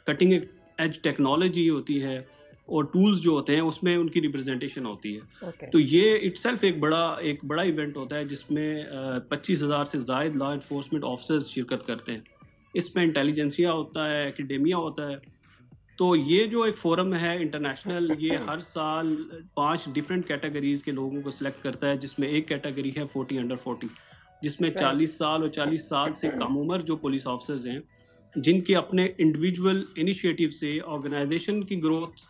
कटिंग एज टेक्नोलॉजी होती है और टूल्स जो होते हैं, उसमें उनकी रिप्रेजेंटेशन होती है। तो ये इटसेल्फ एक बड़ा इवेंट होता है जिसमें 25,000 से ज़ायद लॉ इन्फोर्समेंट ऑफिसर्स शिरकत करते हैं। इसमें इंटेलिजेंसिया होता है, एकेडेमिया होता है। तो ये जो एक फोरम है इंटरनेशनल, ये हर साल 5 डिफरेंट कैटेगरीज़ के लोगों को सिलेक्ट करता है, जिसमें एक कैटेगरी है 40 अंडर 40, जिसमें 40 साल और 40 साल से कम उम्र जो पुलिस ऑफिसर्स हैं, जिनके अपने इंडिविजुअल इनिशिएटिव से ऑर्गेनाइजेशन की ग्रोथ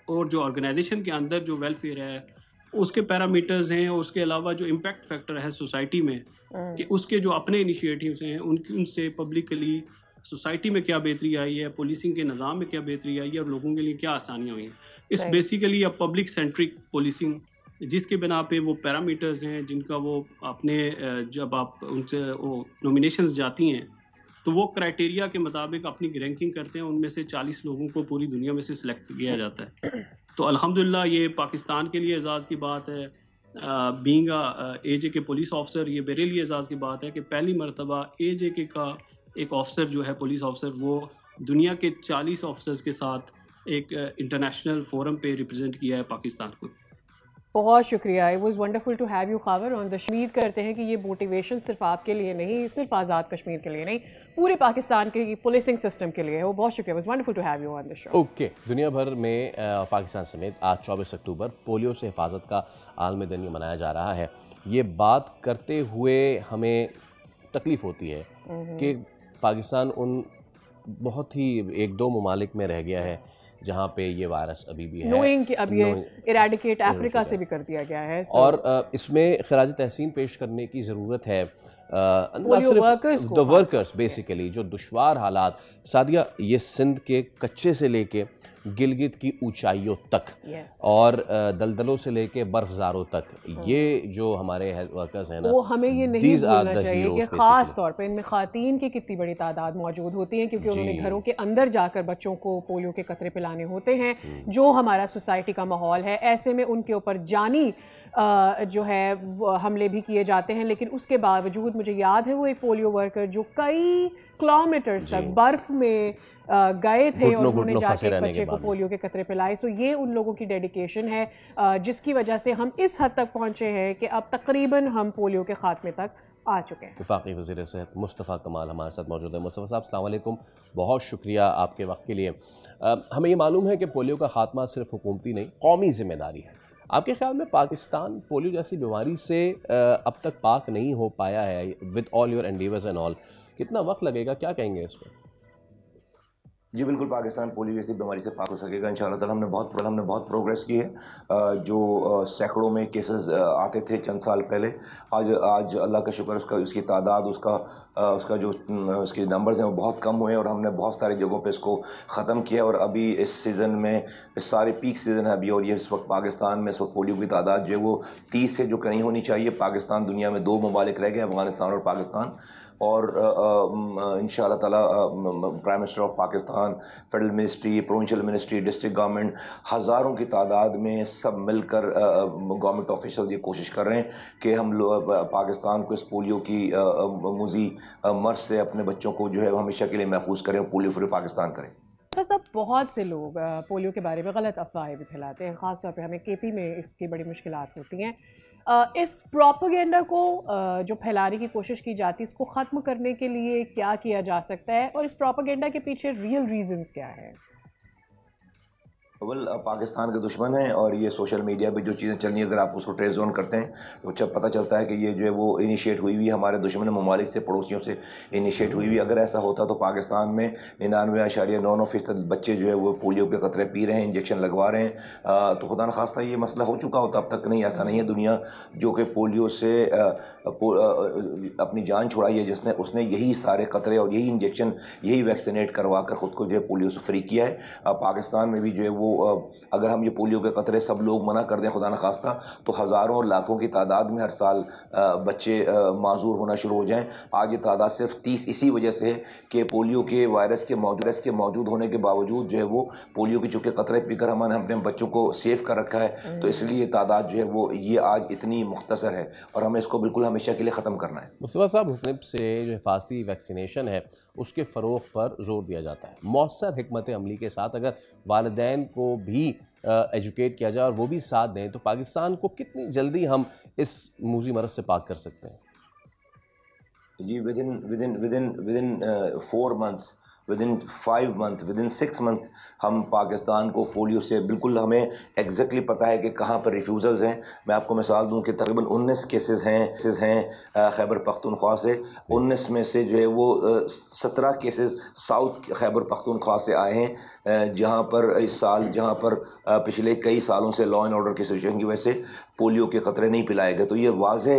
और जो ऑर्गेनाइजेशन के अंदर जो वेलफेयर है उसके पैरामीटर्स हैं, और उसके अलावा जो इम्पैक्ट फैक्टर है सोसाइटी में, कि उसके जो अपने इनिशिएटिव्स हैं उनसे पब्लिकली सोसाइटी में क्या बेहतरी आई है, पुलिसिंग के निज़ाम में क्या बेहतरी आई है, और लोगों के लिए क्या आसानियाँ हुई हैं। इस basically a public centric policing, जिसके बिना पे वो पैरामीटर्स हैं जिनका वो अपने जब आप उनसे वो नॉमिनेशंस जाती हैं तो वो क्राइटेरिया के मुताबिक अपनी रैंकिंग करते हैं, उनमें से 40 लोगों को पूरी दुनिया में से सिलेक्ट किया जाता है। तो अल्हम्दुलिल्लाह ये पाकिस्तान के लिए एजाज़ की बात है, बीइंग AJK के पुलिस ऑफिसर, ये मेरे लिए एजाज़ की बात है कि पहली मरतबा AJK का एक ऑफिसर जो है पुलिस ऑफिसर, वो दुनिया के 40 ऑफिसर्स के साथ एक इंटरनेशनल फोरम पे रिप्रेजेंट किया है पाकिस्तान को। बहुत शुक्रिया, it was wonderful to have you खबर ऑन द। उम्मीद करते हैं कि ये मोटिवेशन सिर्फ आपके लिए नहीं, सिर्फ आज़ाद कश्मीर के लिए नहीं, पूरे पाकिस्तान के पुलिसिंग सिस्टम के लिए है। वो बहुत शुक्रिया, it was wonderful to have you on the show. Okay, दुनिया भर में पाकिस्तान समेत आज 24 अक्टूबर पोलियो से हिफाजत का आलमी दिन मनाया जा रहा है। ये बात करते हुए हमें तकलीफ़ होती है कि पाकिस्तान उन बहुत ही 1-2 ममालिक में रह गया है जहाँ पे ये वायरस अभी भी है, नोइंग कि अब ये इरेडिकेट अफ्रीका से भी कर दिया गया है। और इसमें खराज तहसीन पेश करने की ज़रूरत है द वर्कर्स बेसिकली, जो दुश्वार हालात, सादिया ये सिंध के कच्चे से लेके गिलगित की ऊंचाइयों तक और दलदलों से लेके बर्फजारों तक, ये जो हमारे हेल्थ वर्कर्स हैं ना, वो हमें ये नहीं भूलना चाहिए कि ख़ास तौर पे इनमें ख़ातीन की कितनी बड़ी तादाद मौजूद होती है, क्योंकि उन्होंने घरों के अंदर जाकर बच्चों को पोलियो के कतरे पिलाने होते हैं। जो हमारा सोसाइटी का माहौल है, ऐसे में उनके ऊपर जानी जो है हमले भी किए जाते हैं, लेकिन उसके बावजूद मुझे याद है वो एक पोलियो वर्कर जो कई किलोमीटर्स तक बर्फ़ में गए थे और उन्होंने जाके एक बच्चे को पोलियो के कतरे पिलाए। सो ये उन लोगों की डेडिकेशन है जिसकी वजह से हम इस हद तक पहुँचे हैं कि अब तकरीबन हम पोलियो के खात्मे तक आ चुके हैं। वफाकी वज़ीर सेहत मुस्तफ़ा कमाल हमारे साथ मौजूद है। मुस्तफ़ा साहब अस्सलाम वालेकुम, बहुत शुक्रिया आपके वक्त के लिए। हमें ये मालूम है कि पोलियो का खात्मा सिर्फ हुकूमती नहीं, कौमी जिम्मेदारी है। आपके ख्याल में पाकिस्तान पोलियो जैसी बीमारी से अब तक पाक नहीं हो पाया है, with all your endeavours and all, कितना वक्त लगेगा, क्या कहेंगे इस पर? जी बिल्कुल, पाकिस्तान पोलियो जैसी बीमारी से पाक हो सकेगा इंशाअल्लाह ताला। हमने बहुत प्रोग्रेस की है। जो सैकड़ों में केसेस आते थे चंद साल पहले, आज अल्लाह का शुक्र उसकी तादाद, उसका जो उसके नंबर्स हैं वो बहुत कम हुए हैं, और हमने बहुत सारी जगहों पे इसको ख़त्म किया। और अभी इस सीज़न में, इस सारे पीक सीज़न है अभी, और ये इस वक्त पाकिस्तान में इस वक्त पोलियो की तादाद जो है वो 30 से जो नहीं होनी चाहिए। पाकिस्तान दुनिया में 2 ममालिक रह गए, अफ़गानिस्तान और पाकिस्तान। और इंशाअल्लाह ताला prime minister of Pakistan, federal ministry, provincial ministry, district government, हज़ारों की तादाद में सब मिलकर गवर्नमेंट ऑफिशियल ये कोशिश कर रहे हैं कि हम लोग पाकिस्तान को इस पोलियो की मुज़ी मर्ज़ से अपने बच्चों को जो है हमेशा के लिए महफूज करें, पोलियो फ्री पाकिस्तान करें। बस अब बहुत से लोग पोलियो के बारे में गलत अफवाहें भी फैलाते हैं, ख़ासतौर पे हमें KP में इसकी बड़ी मुश्किलात होती हैं। इस प्रोपेगेंडा को जो फैलाने की कोशिश की जाती है, इसको ख़त्म करने के लिए क्या किया जा सकता है, और इस प्रोपेगेंडा के पीछे रियल रीजंस क्या है? पाकिस्तान के दुश्मन हैं, और ये सोशल मीडिया पे जो चीज़ें चल रही हैं, अगर आप उसको ट्रेस ऑन करते हैं तो जब पता चलता है कि ये जो है वो इनिशिएट हुई हुई हमारे दुश्मन ममालिक से, पड़ोसियों से इनिशिएट हुई हुई। अगर ऐसा होता तो पाकिस्तान में 99.9% बच्चे जो है वो पोलियो के कतरे पी रहे हैं, इंजेक्शन लगवा रहे हैं, तो खुदा न खास्ता ये मसला हो चुका होता। अब तक नहीं, ऐसा नहीं है। दुनिया जो कि पोलियो से अपनी जान छुड़ाई है जिसने, उसने यही सारे कतरे और यही इंजेक्शन, यही वैक्सीनेट करवा कर ख़ुद को जो है पोलियो से फ्री किया है। पाकिस्तान में भी जो है वो अगर हम ये पोलियो के कतरे सब लोग मना कर दें खुदा न खास्ता, तो हज़ारों और लाखों की तादाद में हर साल बच्चे माजूर होना शुरू हो जाएं। आज ये तादाद सिर्फ 30 इसी वजह से है कि पोलियो के वायरस के मौजूद होने के बावजूद जो है वो पोलियो की चूँकि कतरे पीकर हमने अपने बच्चों को सेव कर रखा है, तो इसलिए तादाद जो है वो ये आज इतनी मुख्तसर है और हमें इसको बिल्कुल हमेशा के लिए ख़त्म करना है। मुस्तफ़ा साहब, हुकनिब से जो हिफाजती वैक्सीनेशन है उसके फ़रोग़ पर जोर दिया जाता है। मौसर हिकमत अमली के साथ अगर वालिदैन को भी एजुकेट किया जाए और वो भी साथ दें, तो पाकिस्तान को कितनी जल्दी हम इस मूजी मरज़ से पाक कर सकते हैं? जी, within 4 months, within 5 month, within 6 month हम पाकिस्तान को पोलियो से बिल्कुल, हमें एग्जैक्टली पता है कि कहाँ पर रिफ्यूज़ल्स हैं। मैं आपको मिसाल दूं कि तकरीबन 19 केसेस हैं खैबर पख्तूनख्वा से। 19 में से जो है वो 17 केसेस साउथ खैबर पख्तूनख्वा से आए हैं, जहाँ पर इस साल, जहाँ पर पिछले कई सालों से लॉ एंड ऑर्डर की सिचुएशन की वजह से पोलियो के ख़तरे नहीं पिलाए गए। तो ये वाज़ेह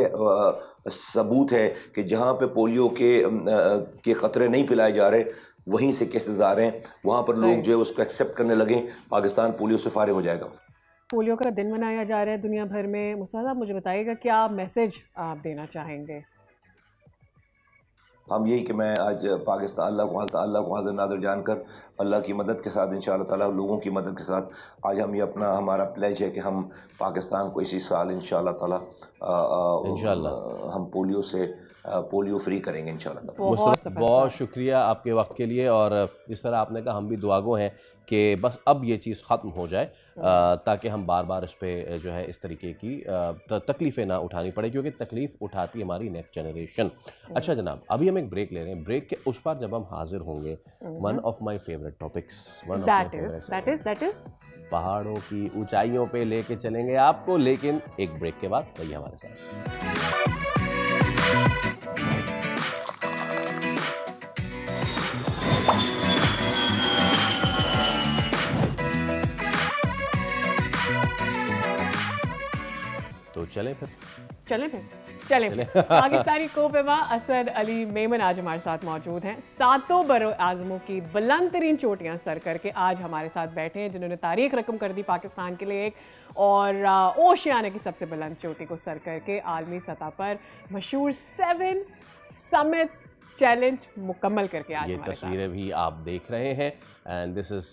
सबूत है कि जहाँ पे पोलियो के ख़तरे नहीं पिलाए जा रहे, वहीं से केसेस आ रहे हैं, वहाँ पर लोग जो है उसको एक्सेप्ट करने लगे, पाकिस्तान पोलियो से फारिग हो जाएगा। पोलियो का दिन मनाया जा रहा है दुनिया भर में। मुस्तफ़ा साहब, मुझे बताइएगा क्या मैसेज आप देना चाहेंगे? हम यही कि मैं आज पाकिस्तान, अल्लाह को हाज़िर नाज़िर जानकर अल्लाह की मदद के साथ, इंशाअल्लाह ताला लोगों की मदद के साथ, आज हम ये हमारा प्लेज है कि हम पाकिस्तान को इसी साल इंशाअल्लाह ताला हम पोलियो फ्री करेंगे इंशाअल्लाह। बहुत शुक्रिया आपके वक्त के लिए, और इस तरह आपने कहा हम भी दुआगो हैं कि बस अब ये चीज़ ख़त्म हो जाए, ताकि हम बार बार इस पर जो है इस तरीके की तकलीफ़ें ना उठानी पड़े, क्योंकि तकलीफ़ उठाती हमारी नेक्स्ट जनरेशन। अच्छा जनाब, अभी हम एक ब्रेक ले रहे हैं। ब्रेक के उस पार जब हम हाजिर होंगे, one of my favourite topics, that is पहाड़ों की ऊंचाइयों पे लेके चलेंगे आपको, लेकिन एक ब्रेक के बाद वही हमारे साथ। तो चलें फिर पाकिस्तानी कोपेमा असद अली मेमन आज हमारे साथ मौजूद हैं। 7 बरों आज़मों की बुलंद तरीन चोटियाँ सर करके आज हमारे साथ बैठे हैं, जिन्होंने तारीख रकम कर दी पाकिस्तान के लिए एक, और ओशियाना की सबसे बुलंद चोटी को सर करके आलमी सतह पर मशहूर 7 समिट्स चैलेंज मुकम्मल करके आज ये तस्वीरें भी आप देख रहे हैं, and this is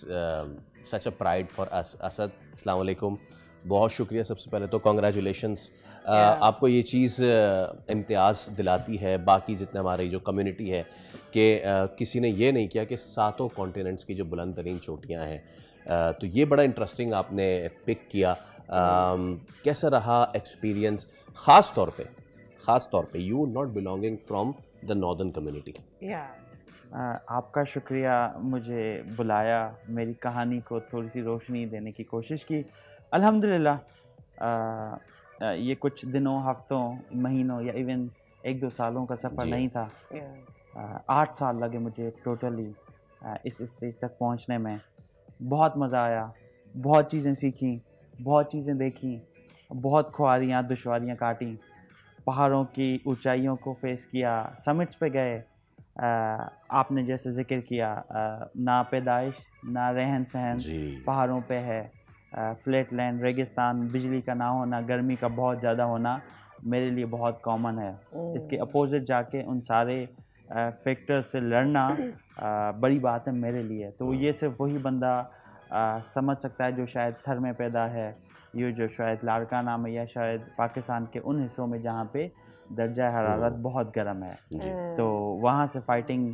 such a pride for us. Asad, अस्सलाम वालेकुम, बहुत शुक्रिया। सबसे पहले तो कॉन्ग्रेचुलेशंस, आपको ये चीज़ इम्तियाज़ दिलाती है बाकी जितने हमारी जो कम्युनिटी है कि किसी ने ये नहीं किया कि 7 कॉन्टिनेंट्स की जो बुलंद तरीन चोटियाँ हैं, तो ये बड़ा इंटरेस्टिंग आपने पिक किया। कैसा रहा एक्सपीरियंस, ख़ास तौर पे you not belonging from the northern community? आपका शुक्रिया, मुझे बुलाया, मेरी कहानी को थोड़ी सी रोशनी देने की कोशिश की। अल्हम्दुलिल्लाह ये कुछ दिनों, हफ्तों, महीनों या इवन 1-2 सालों का सफ़र नहीं था। 8 साल लगे मुझे टोटली इस स्टेज तक पहुंचने में। बहुत मज़ा आया, बहुत चीज़ें सीखी, बहुत चीज़ें देखी, बहुत ख्वारियाँ दुश्वारियाँ काटी, पहाड़ों की ऊंचाइयों को फेस किया, समिट्स पे गए। आपने जैसे ज़िक्र किया, ना पैदाइश ना रहन सहन पहाड़ों पे है, फ्लैट लैंड, रेगिस्तान, बिजली का ना होना, गर्मी का बहुत ज़्यादा होना मेरे लिए बहुत कॉमन है। इसके अपोजिट जाके उन सारे फैक्टर्स से लड़ना बड़ी बात है मेरे लिए। तो ये सिर्फ वही बंदा समझ सकता है जो शायद थर में पैदा है, ये जो शायद लाड़काना में या शायद पाकिस्तान के उन हिस्सों में जहाँ पे दर्जा हरारत बहुत गर्म है, तो वहाँ से फाइटिंग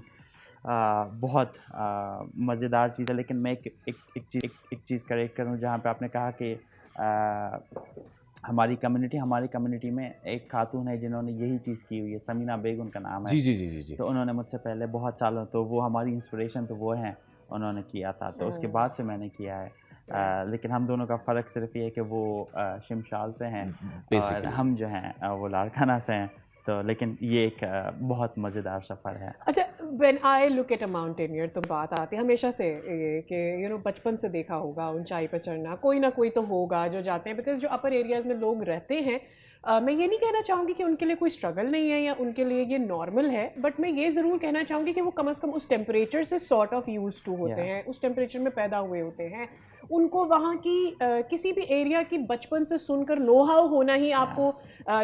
बहुत मज़ेदार चीज़ है। लेकिन मैं एक चीज़ करेक्ट करूँ, जहाँ पे आपने कहा कि हमारी कम्युनिटी में एक खातून है जिन्होंने यही चीज़ की हुई है, समीना बेग उनका नाम है। जी। तो उन्होंने मुझसे पहले बहुत सालों, तो वो हमारी इंस्पिरेशन तो वो हैं, उन्होंने किया था, तो उसके बाद से मैंने किया है। लेकिन हम दोनों का फ़र्क सिर्फ ये है कि वो शिमशाल से हैं और हम जो हैं वो लाड़काना से हैं। तो लेकिन ये एक बहुत मज़ेदार सफ़र है। अच्छा, when I look at a mountaineer, तो बात आती है हमेशा से ये कि बचपन से देखा होगा ऊंचाई पर चढ़ना, कोई ना कोई तो होगा जो जाते हैं, बिकॉज जो अपर एरियाज़ में लोग रहते हैं, मैं ये नहीं कहना चाहूँगी कि उनके लिए कोई स्ट्रगल नहीं है या उनके लिए ये नॉर्मल है, बट मैं ये ज़रूर कहना चाहूँगी कि वो कम से कम उस टेम्परेचर से सॉर्ट ऑफ यूज टू होते हैं, उस टेम्परेचर में पैदा हुए होते हैं, उनको वहाँ की किसी भी एरिया की बचपन से सुनकर नो हाउ होना ही आपको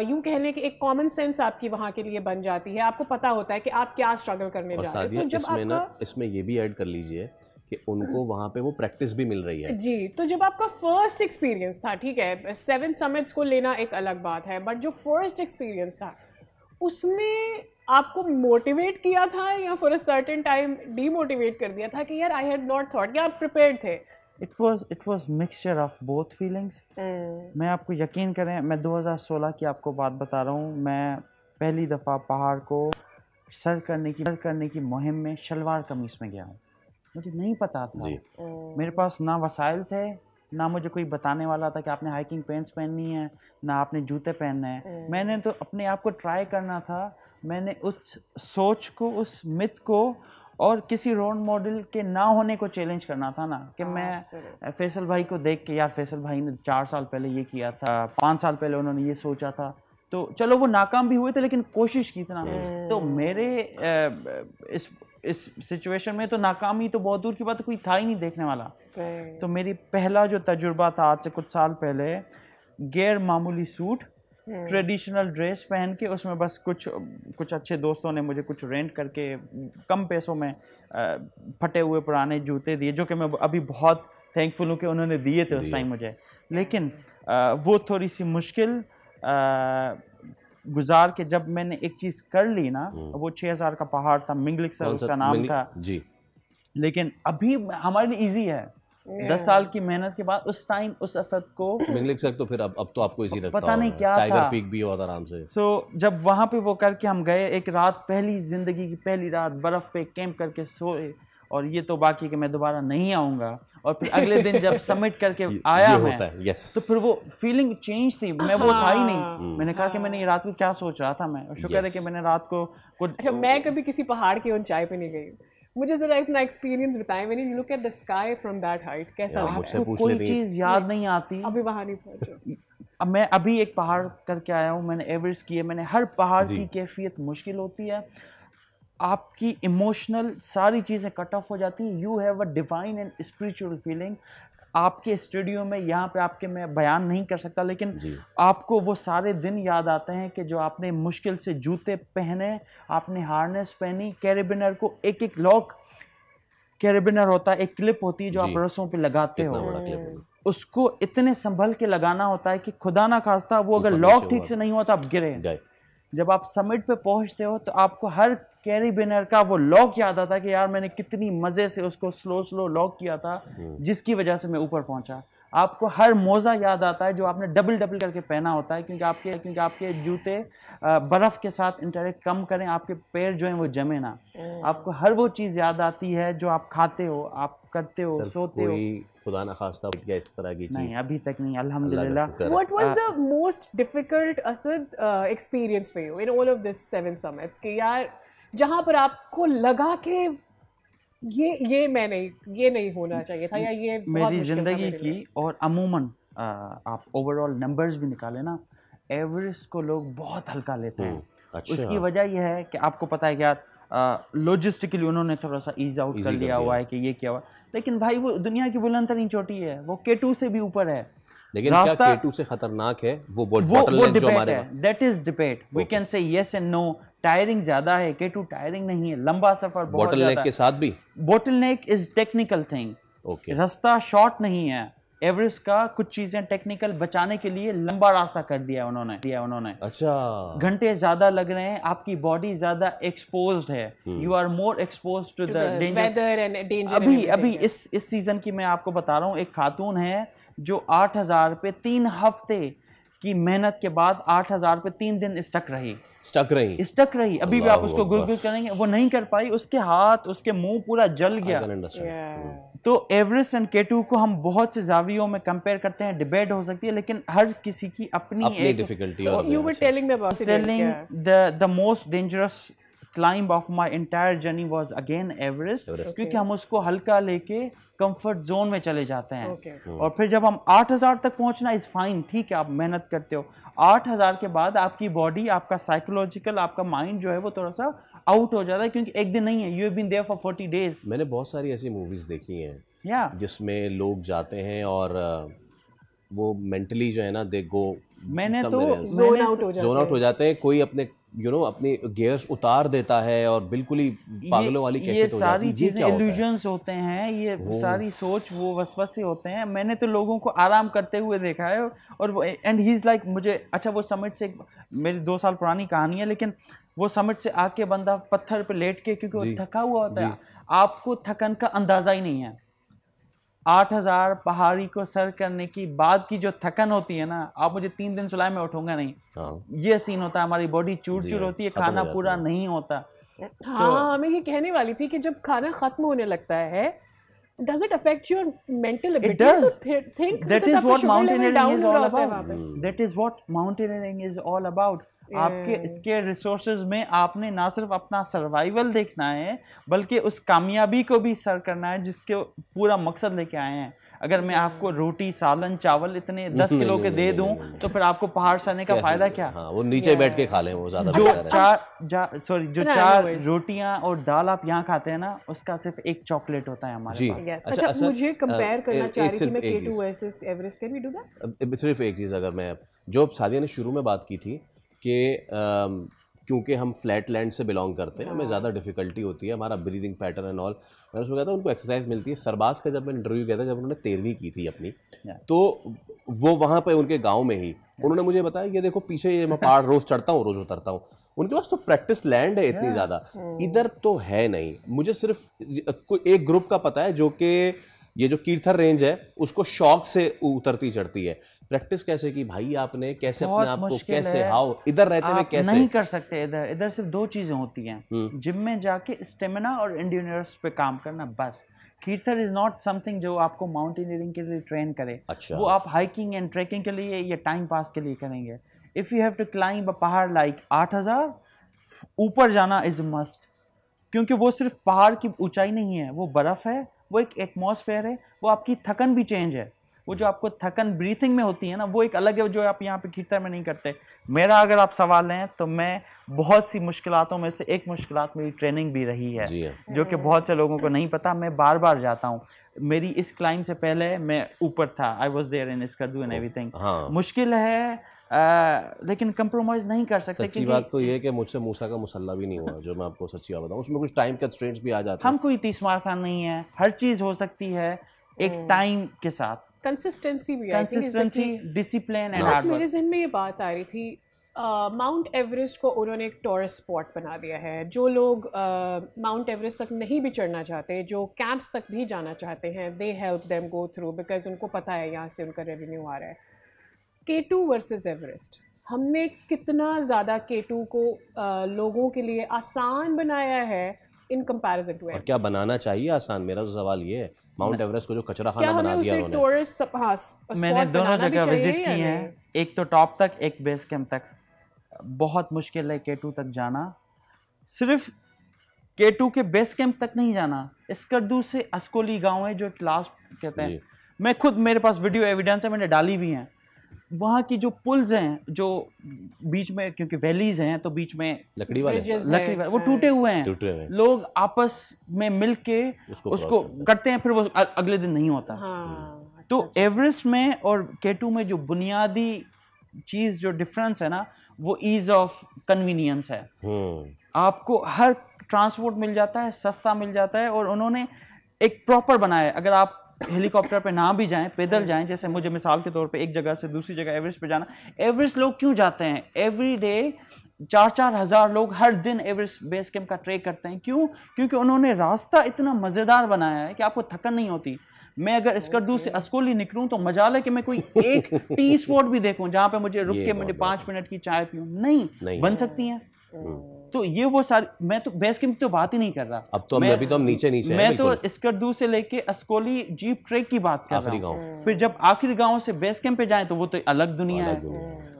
यूं कहने की एक कॉमन सेंस आपकी वहाँ के लिए बन जाती है। आपको पता होता है कि आप क्या स्ट्रगल करने जा रहे हैं। तो जब आपका इसमें ये भी ऐड कर लीजिए कि उनको वहाँ पे वो प्रैक्टिस भी मिल रही है जी। तो जब आपका फर्स्ट एक्सपीरियंस था, ठीक है 7 समिट्स को लेना एक अलग बात है, बट जो फर्स्ट एक्सपीरियंस था उसने आपको मोटिवेट किया था या for a certain time demotivate कर दिया था कि यार आई हैड नॉट थॉट, कि आप प्रिपेयर्ड थे? It was mixture of both feelings. मैं आपको यकीन करें, मैं 2016 की आपको बात बता रहा हूँ। मैं पहली दफ़ा पहाड़ को सर करने की मुहिम में शलवार कमीज में गया हूँ। मुझे नहीं पता था, मेरे पास ना वसाइल थे, ना मुझे कोई बताने वाला था कि आपने हाइकिंग पैंट्स पहननी है, ना आपने जूते पहनने हैं। मैंने तो अपने आप को ट्राई करना था। मैंने उस सोच को, उस मिथ को और किसी रोल मॉडल के ना होने को चैलेंज करना था ना, कि मैं फैसल भाई को देख के, यार फैसल भाई ने 4 साल पहले ये किया था, 5 साल पहले उन्होंने ये सोचा था, तो चलो वो नाकाम भी हुए थे लेकिन कोशिश की थी ना। तो मेरे इस सिचुएशन में तो नाकामी तो बहुत दूर की बात, कोई था ही नहीं देखने वाला। तो मेरी पहला जो तजुर्बा था आज से कुछ साल पहले, गैर मामूली सूट, ट्रेडिशनल ड्रेस पहन के, उसमें बस कुछ अच्छे दोस्तों ने मुझे कुछ रेंट करके कम पैसों में फटे हुए पुराने जूते दिए, जो कि मैं अभी बहुत थैंकफुल हूँ कि उन्होंने दिए थे उस टाइम मुझे। लेकिन वो थोड़ी सी मुश्किल गुजार के जब मैंने एक चीज़ कर ली ना, वो 6000 का पहाड़ था, मिंगलिक सर उसका नाम था जी। लेकिन अभी हमारे लिए इजी है। 10 साल की मेहनत के बाद उस टाइम उस असद को मिंगलिक सर तो फिर अब तो आपको इजी लगता पता नहीं क्या टाइगर था। पीक भी होता आराम से। सो जब वहाँ पे वो करके हम गए, एक रात, पहली ज़िंदगी की पहली रात बर्फ़ पे कैंप करके सोए, और ये तो बाकी कि मैं दोबारा नहीं आऊँगा। और फिर अगले दिन जब सबमिट करके आया मैं, तो फिर वो फीलिंग चेंज थी। मैं वो था ही नहीं। मैंने कहा कि मैंने ये रात को क्या सोच रहा था मैं, और शुक्र है कि मैंने रात को कुछ। अच्छा, मैं कभी किसी पहाड़ की ऊंचाई पे नहीं गई, मुझे जरा अपना एक्सपीरियंस बताएं। When you look at the sky from that height, कैसा आपको कोई चीज़ याद नहीं आती? अभी वहाँ नहीं पहुँचे। मैं अभी एक पहाड़ करके आया हूँ, मैंने एवरेस्ट किए, मैंने हर पहाड़ की कैफियत मुश्किल होती है। आपकी इमोशनल सारी चीज़ें कट ऑफ हो जाती हैं। You have a divine and spiritual feeling. आपके स्टूडियो में, यहाँ पे आपके मैं बयान नहीं कर सकता, लेकिन आपको वो सारे दिन याद आते हैं कि जो आपने मुश्किल से जूते पहने, आपने हार्नेस पहनी, कैरिबिनर को एक लॉक कैरिबिनर होता है, एक क्लिप होती है जो आप रस्सों पे लगाते हो, उसको इतने संभल के लगाना होता है कि खुदा ना खास्ता वो अगर लॉक ठीक से नहीं हुआ तो आप गिरे। जब आप समिट पे पहुंचते हो तो आपको हर कैरिबिनर का वो लॉक याद आता है कि यार मैंने कितनी मज़े से उसको स्लो लॉक किया था, जिसकी वजह से मैं ऊपर पहुंचा। आपको हर मोज़ा याद आता है जो आपने डबल करके पहना होता है, क्योंकि आपके जूते बर्फ़ के साथ इंटरेक्ट कम करें, आपके पैर जो हैं वो जमे ना। आपको हर वो चीज़ याद आती है जो आप खाते हो, आप करते हो, सोते हो। खुदा ना खास्ता इस तरह की चीज़ नहीं, अभी तक नहीं, अल्हम्दुलिल्लाह। What was the most difficult Asad experience for you in all of this 7 summits? कि यार जहाँ पर आपको लगा कि ये नहीं होना चाहिए था, या ये मेरी ज़िंदगी की, और अमूमन आप ओवरऑल नंबर्स भी निकालें ना, एवरेस्ट को लोग बहुत हल्का लेते हैं। अच्छा। उसकी वजह यह है कि आपको पता है कि यार लॉजिस्टिकली उन्होंने थोड़ा सा ईज आउट कर लिया हुआ है कि ये क्या हुआ, लेकिन भाई वो दुनिया की बुलंद तरीन चोटी है, वो K2 से भी ऊपर है। लेकिन क्या K2 से खतरनाक है? वो बोटलनेक जो हमारे है, that is debate. We can say yes and no. Tiring ज्यादा है, K2 टायरिंग नहीं है, लंबा सफर बहुत ज्यादा। बोटलनेक के साथ भी बोटलनेक इज टेक्निकल थिंग। रास्ता शॉर्ट नहीं है। एवरेस्ट का कुछ चीजें टेक्निकल बचाने के लिए लंबा रास्ता कर दिया उन्होंने। अच्छा, घंटे ज्यादा लग रहे हैं, आपकी बॉडी ज्यादा एक्सपोज्ड है, you are more exposed to the weather and danger. अभी इस सीजन की मैं आपको बता रहा हूँ, एक खातून है जो 8000 पे 3 हफ्ते की मेहनत के बाद 8000 पे 3 दिन स्टक रही। अभी भी आप उसको गूगल करेंगे, वो नहीं कर पाई, उसके हाथ, उसके मुंह पूरा जल गया। तो एवरेस्ट एंड K2 को हम बहुत से जावियों में कंपेयर करते हैं, डिबेट हो सकती है, लेकिन हर किसी की अपनी एक difficulty. You were telling me about it. The most dangerous climb of my entire journey was again Everest, क्योंकि हम उसको हल्का लेके कंफर्ट जोन में चले जाते हैं। और फिर जब हम 8000 तक पहुंचना इज फाइन, ठीक है, आप मेहनत करते हो। 8000 के बाद आपकी बॉडी, आपका साइकोलॉजिकल, आपका माइंड जो है वो थोड़ा सा आउट हो जाता है, क्योंकि एक दिन नहीं है, you have been there for 40 days. मैंने बहुत सारी ऐसी मूवीज देखी हैं जिसमें लोग जाते हैं और वो मेंटली जो है ना दे गो, मैंने तो जोन आउट हो जाते हैं। कोई अपने अपनी गियर्स उतार देता है और बिल्कुल ही पागलों वाली कैफियत हो जाती है। ये सारी चीजें इल्यूजन्स होते हैं, ये सारी सोच वो वसवसे होते हैं। मैंने तो लोगों को आराम करते हुए देखा है, और वो एंड ही इज लाइक, मुझे अच्छा वो समिट से मेरी 2 साल पुरानी कहानी है, लेकिन वो समिट से आके बंदा पत्थर पे लेट के, क्योंकि वो थका हुआ होता है, आपको थकन का अंदाजा ही नहीं है। 8000 पहाड़ी को सर करने की बाद की जो थकन होती है ना, आप मुझे 3 दिन सुलाए में उठूंगा नहीं, ये सीन होता है। हमारी बॉडी चूर होती है, खाना पूरा नहीं होता। हाँ, मैं ये कहने वाली थी कि जब खाना खत्म होने लगता है, does it affect your mental ability to think? That is what mountaineering is all about. That is what mountaineering is all about. आपके इसके रिसोर्सेज में आपने ना सिर्फ अपना सर्वाइवल देखना है, बल्कि उस कामयाबी को भी सर करना है जिसके पूरा मकसद लेके आए हैं। अगर मैं आपको रोटी, सालन, चावल इतने 10 किलो के दे दूं, तो फिर आपको पहाड़ चढ़ने का फायदा क्या? हाँ, वो नीचे बैठ के खा लें, वो ज्यादा जो 4 रोटियां और दाल आप यहाँ खाते हैं ना, उसका सिर्फ एक चॉकलेट होता है हमारे पास। अच्छा, मुझे कंपेयर करना चाह रही थी मैं K2 versus Everest, can we do that? सिर्फ एक चीज़, अगर मैं जो सादिया ने शुरू में बात की थी कि क्योंकि हम फ्लैट लैंड से बिलोंग करते हैं, हमें ज़्यादा डिफ़िकल्टी होती है, हमारा ब्रीदिंग पैटर्न एंड ऑल। मैंने उसमें कहा था उनको एक्सरसाइज मिलती है। सरबाज का जब मैं इंटरव्यू किया था, जब उन्होंने 13वीं की थी अपनी, तो वो वहाँ पे उनके गांव में ही उन्होंने मुझे बताया, ये देखो पीछे ये मैं पहाड़ रोज़ चढ़ता हूँ, रोज़ उतरता हूँ। उनके पास तो प्रैक्टिस लैंड है इतनी ज़्यादा, इधर तो है नहीं। मुझे सिर्फ एक ग्रुप का पता है जो कि ये जो कीर्थर रेंज है उसको शौक से उतरती चढ़ती है। प्रैक्टिस कैसे की भाई आपने, कैसे अपने आप को, कैसे हाउ इधर रहते हुए कैसे? नहीं कर सकते इधर सिर्फ 2 चीजें होती हैं, जिम में जाके स्टेमिना और एंड्योरेंस पे काम करना, बस। कीर्थर इज नॉट समथिंग जो आपको माउंटेनियरिंग के लिए ट्रेन करे। अच्छा। वो आप हाइकिंग एंड ट्रैकिंग के लिए या टाइम पास के लिए करेंगे। If you have to climb a पहाड़ लाइक 8000, ऊपर जाना इज मस्ट, क्योंकि वो सिर्फ पहाड़ की ऊंचाई नहीं है, वो बर्फ है, वो एक एटमॉस्फेयर है, वो आपकी थकन भी चेंज है। वो जो आपको थकन ब्रीथिंग में होती है ना, वो एक अलग है, जो आप यहाँ पे कीर्तन में नहीं करते। मेरा अगर आप सवाल लें तो मैं बहुत सी मुश्किलातों में से एक मुश्किलात मेरी ट्रेनिंग भी रही है, जो कि बहुत से लोगों को नहीं पता। मैं बार बार जाता हूँ। मेरी इस क्लाइंब से पहले मैं ऊपर था, I was there in Skardu and everything. मुश्किल है, लेकिन कंप्रोमाइज नहीं कर सकते। सच्ची बात तो ये है कि मुझसे मूसा का मुसल्ला भी नहीं हुआ, जो मैं आपको सच्ची बात बताऊं। उसमें कुछ टाइम कंस्ट्रेंट्स भी आ जाते हैं। हम कोई 30 मार खान नहीं है, हर चीज हो सकती है एक टाइम के साथ। कंसिस्टेंसी भी, consistency, discipline and hard work. मेरे ज़हन में ये बात आ रही थी, माउंट एवरेस्ट को उन्होंने एक टूरिस्ट स्पॉट बना दिया है। जो लोग माउंट एवरेस्ट तक नहीं भी चढ़ना चाहते, जो कैंप्स तक भी जाना चाहते हैं, they help them go through, because उनको पता है यहाँ से उनका रेवेन्यू आ रहा है। K2 वर्सेस एवरेस्ट, हमने कितना ज़्यादा K2 को लोगों के लिए आसान बनाया है इन कंपैरिजन टू एवरेस्ट। क्या बनाना चाहिए आसान? मेरा तो सवाल ये है, माउंट एवरेस्ट को जो कचरा खाना बना दिया उन्होंने। मैंने दोनों जगह विजिट की हैं, एक तो टॉप तक, एक बेस कैंप तक। बहुत मुश्किल है K2 तक जाना। सिर्फ K2 के बेस कैंप तक नहीं जाना, स्कर्दू से अस्कोली गाँव है जो एक लास्ट कहते हैं, मैं खुद, मेरे पास वीडियो एविडेंस है, मैंने डाली भी हैं। वहाँ की जो पुल्स हैं, जो बीच में, क्योंकि वैलीज हैं तो बीच में लकड़ी वाले वो टूटे हुए हैं। लोग आपस में मिल के उसको करते हैं, फिर वो अगले दिन नहीं होता। तो एवरेस्ट में और K2 में जो बुनियादी चीज, जो डिफरेंस है ना, वो ईज ऑफ कन्वीनियंस है। आपको हर ट्रांसपोर्ट मिल जाता है, सस्ता मिल जाता है, और उन्होंने एक प्रॉपर बनाया है। अगर आप हेलीकॉप्टर पे ना भी जाएं, पैदल जाएं, जैसे मुझे मिसाल के तौर पे एक जगह से दूसरी जगह एवरेस्ट पे जाना, एवरेस्ट लोग क्यों जाते हैं? एवरी डे 4-4 हज़ार लोग हर दिन एवरेस्ट बेस कैंप का ट्रेक करते हैं। क्यों? क्योंकि उन्होंने रास्ता इतना मज़ेदार बनाया है कि आपको थकन नहीं होती। मैं अगर स्कर्दू से अस्कोली निकलूं तो मजाल है कि मैं कोई एक टी स्पॉट भी देखूं जहां पे मुझे रुक के मुझे 5 मिनट की चाय पीऊं, नहीं बन सकती हैं। तो ये वो सारी, मैं तो बेस कैंप की तो बात ही नहीं कर रहा। अब तो अभी तो हम नीचे मैं तो स्कर्दू से लेके अस्कोली जीप ट्रेक की बात कर रहा हूँ। फिर जब आखिरी गांव से बेस कैंप पे जाएं तो वो तो अलग दुनिया है।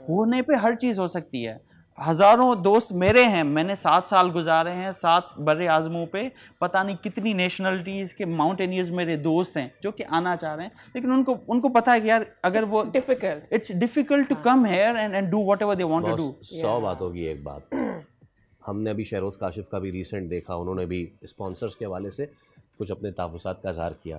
होने पे हर चीज हो सकती है। हज़ारों दोस्त मेरे हैं, मैंने 7 साल गुजारे हैं 7 बर्रे आज़मों पे, पता नहीं कितनी नेशनलिटीज़ के माउंटेनियर्स मेरे दोस्त हैं जो कि आना चाह रहे हैं, लेकिन उनको पता है कि यार अगर वो it's difficult to come here and do whatever they want to do. 100 बातों की एक बात, हमने अभी शहरोज़ काशिफ का भी रिसेंट देखा, उन्होंने भी स्पॉन्सर्स के हवाले से कुछ अपने ताफ़ुसात का इज़हार किया।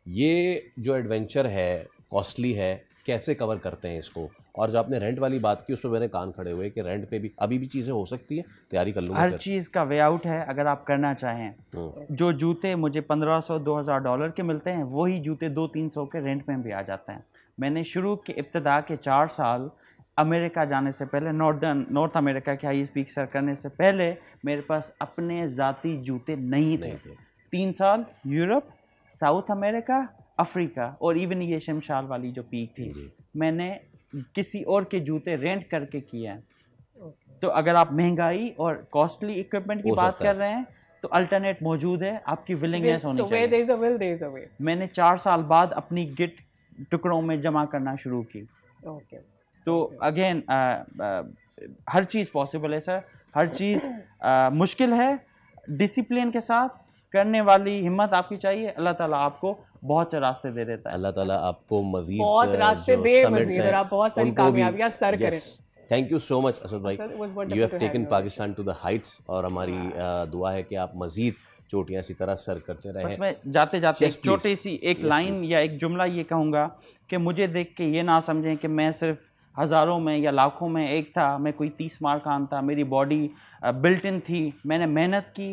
ये जो एडवेंचर है कॉस्टली है, कैसे कवर करते हैं इसको? और जो आपने रेंट वाली बात की उस पर मेरे कान खड़े हुए कि रेंट पे भी अभी भी चीज़ें हो सकती हैं, तैयारी कर लूँगा। हर चीज़ का वे आउट है अगर आप करना चाहें। जो जूते मुझे $1500-2000 के मिलते हैं, वही जूते 200-300 के रेंट में भी आ जाते हैं। मैंने शुरू के इब्तिदा के 4 साल अमेरिका जाने से पहले, नॉर्थ अमेरिका के हाई स्पीक सर करने से पहले मेरे पास अपने ज़ाती जूते नहीं थे। 3 साल यूरोप, साउथ अमेरिका, अफ्रीका और इवन ये शमशाल वाली जो पीक थी, मैंने किसी और के जूते रेंट करके किए हैं। तो अगर आप महंगाई और कॉस्टली इक्विपमेंट की बात कर रहे हैं तो अल्टरनेट मौजूद है, आपकी विलिंगनेस होनी चाहिए। मैंने 4 साल बाद अपनी गिट टुकड़ों में जमा करना शुरू की। तो अगेन हर चीज़ पॉसिबल है सर, हर चीज़ मुश्किल है, डिसिप्लिन के साथ करने वाली हिम्मत आपकी चाहिए। अल्लाह ताला आपको बहुत से रास्ते दे देता है। अल्लाह ताला आपको मजीद बहुत रास्ते दे, मजीद और आप बहुत सारी कामयाबियां सर करें। Thank you so much Asad bhai, you have taken Pakistan to the heights, और हमारी दुआ है कि आप मजीद चोटियां इसी तरह सर करते रहें। बस मैं जाते जाते एक छोटी सी एक लाइन या एक जुमला ये कहूँगा कि मुझे देख के ये ना समझें कि मैं सिर्फ हज़ारों में या लाखों में एक था, मैं कोई 30 मार खान था। मेरी बॉडी बिल्ट इन थी, मैंने मेहनत की,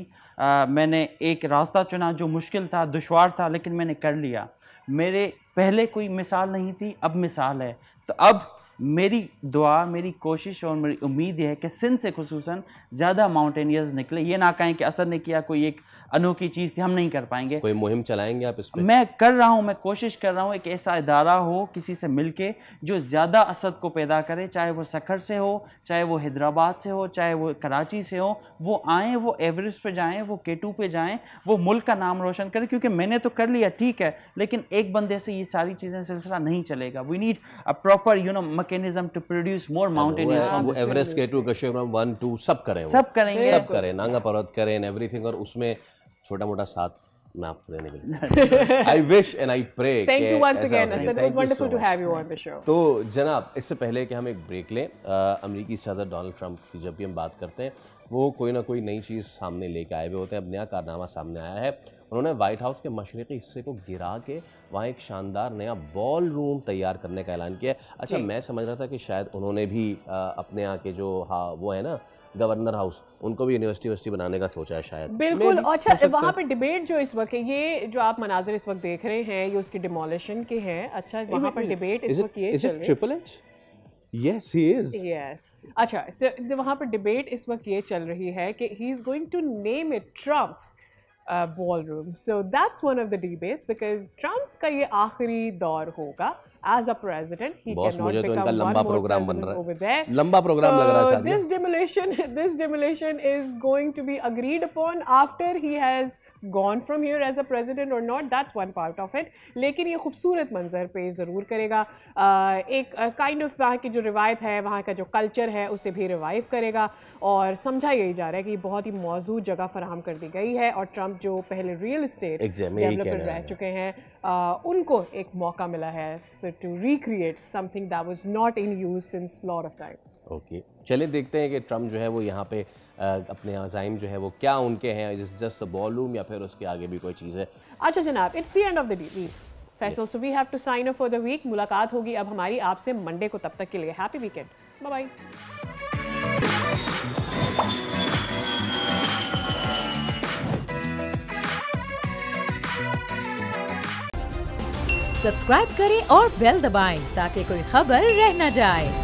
मैंने एक रास्ता चुना जो मुश्किल था, दुश्वार था, लेकिन मैंने कर लिया। मेरे पहले कोई मिसाल नहीं थी, अब मिसाल है। तो अब मेरी दुआ, मेरी कोशिश और मेरी उम्मीद है कि सिंध से खुसूसन ज़्यादा माउंटेनियर्स निकले। ये ना कहें कि असद ने किया कोई एक अनोखी चीज़ थी, हम नहीं कर पाएंगे। कोई मुहिम चलाएंगे आप इस पे? मैं कर रहा हूँ, मैं कोशिश कर रहा हूँ एक ऐसा इदारा हो किसी से मिलके जो ज़्यादा असद को पैदा करे, चाहे वो सखर से हो, चाहे वो हैदराबाद से हो, चाहे वो कराची से हो। वो आएँ, वो एवरेस्ट पे जाएँ, वो K2 पे जाएँ, वो मुल्क का नाम रोशन करें। क्योंकि मैंने तो कर लिया, ठीक है, लेकिन एक बंदे से ये सारी चीज़ें सिलसिला नहीं चलेगा। We need a proper mechanism to produce more mountaineers. वो एवरेस्ट, K2, कश्मीर 1, 2 सब करें, सब करेंगे, सब करें, नांगा पर्वत करें एंड एवरीथिंग, और उसमें छोटा मोटा साथ मैं आपको देने के लिए I wish and I pray। Thank you once again, Asad. It was wonderful to have you on the show। तो जनाब, इससे पहले कि हम एक ब्रेक लें, अमेरिकी सदर डोनाल्ड ट्रंप की जब भी हम बात करते हैं, वो कोई ना कोई नई चीज़ सामने लेके आए हुए होते हैं। अब नया कारनामा सामने आया है। उन्होंने वाइट हाउस के मशरक़ी हिस्से को गिरा के वहाँ एक शानदार नया बॉल रूम तैयार करने का ऐलान किया। अच्छा, मैं समझ रहा था कि शायद उन्होंने भी अपने यहाँ के जो वो है ना गवर्नर हाउस, उनको भी यूनिवर्सिटी बनाने का सोचा है शायद। बिल्कुल। अच्छा, वहाँ पे डिबेट जो इस वक्त है, ये जो आप मनाज़िर इस वक्त देख रहे हैं, ये उसकी डिमोलिशन के हैं। अच्छा, वहाँ पर डिबेट इस वक्त ये चल रही है। Triple H? Yes, he is. Yes. अच्छा, वहाँ पर डिबेट इस वक्त ये चल रही है कि he is going to name it Trump ballroom. So that's one of the debates because Trump का ये आखिरी दौर होगा as a president. He cannot become one more president over there. लंबा प्रोग्राम लग रहा है। So this demolition is going to be agreed upon after he has gone from here as a president or not. That's one part of it. लेकिन ये खूबसूरत मंजर पे ज़रूर करेगा। एक काइंड ऑफ वहाँ की जो रिवायत है, वहाँ का जो कल्चर है, उसे भी रिवाइव करेगा। और समझा यही जा रहा है कि बहुत ही मौजूद जगह फराहम कर दी गई है। और ट्रंप जो पहले रियल इस्टेट डेवलपर रह चुके हैं, उनको एक मौका मिला है to recreate something that was not in use since lot of time. Okay, चलिए देखते हैं कि ट्रम्प जो है वो यहाँ पे अपने अज़ाइम जो है वो क्या उनके हैं, जस्ट अ बॉलरूम या फिर उसके आगे भी कोई चीज़ है। अच्छा जनाब, it's the end of the week Faisal, so we have to sign off for the week. मुलाकात होगी अब हमारी आपसे मंडे को, तब तक के लिए happy weekend, bye bye. Subscribe करें और बेल दबाएं ताकि कोई खबर रह न जाए।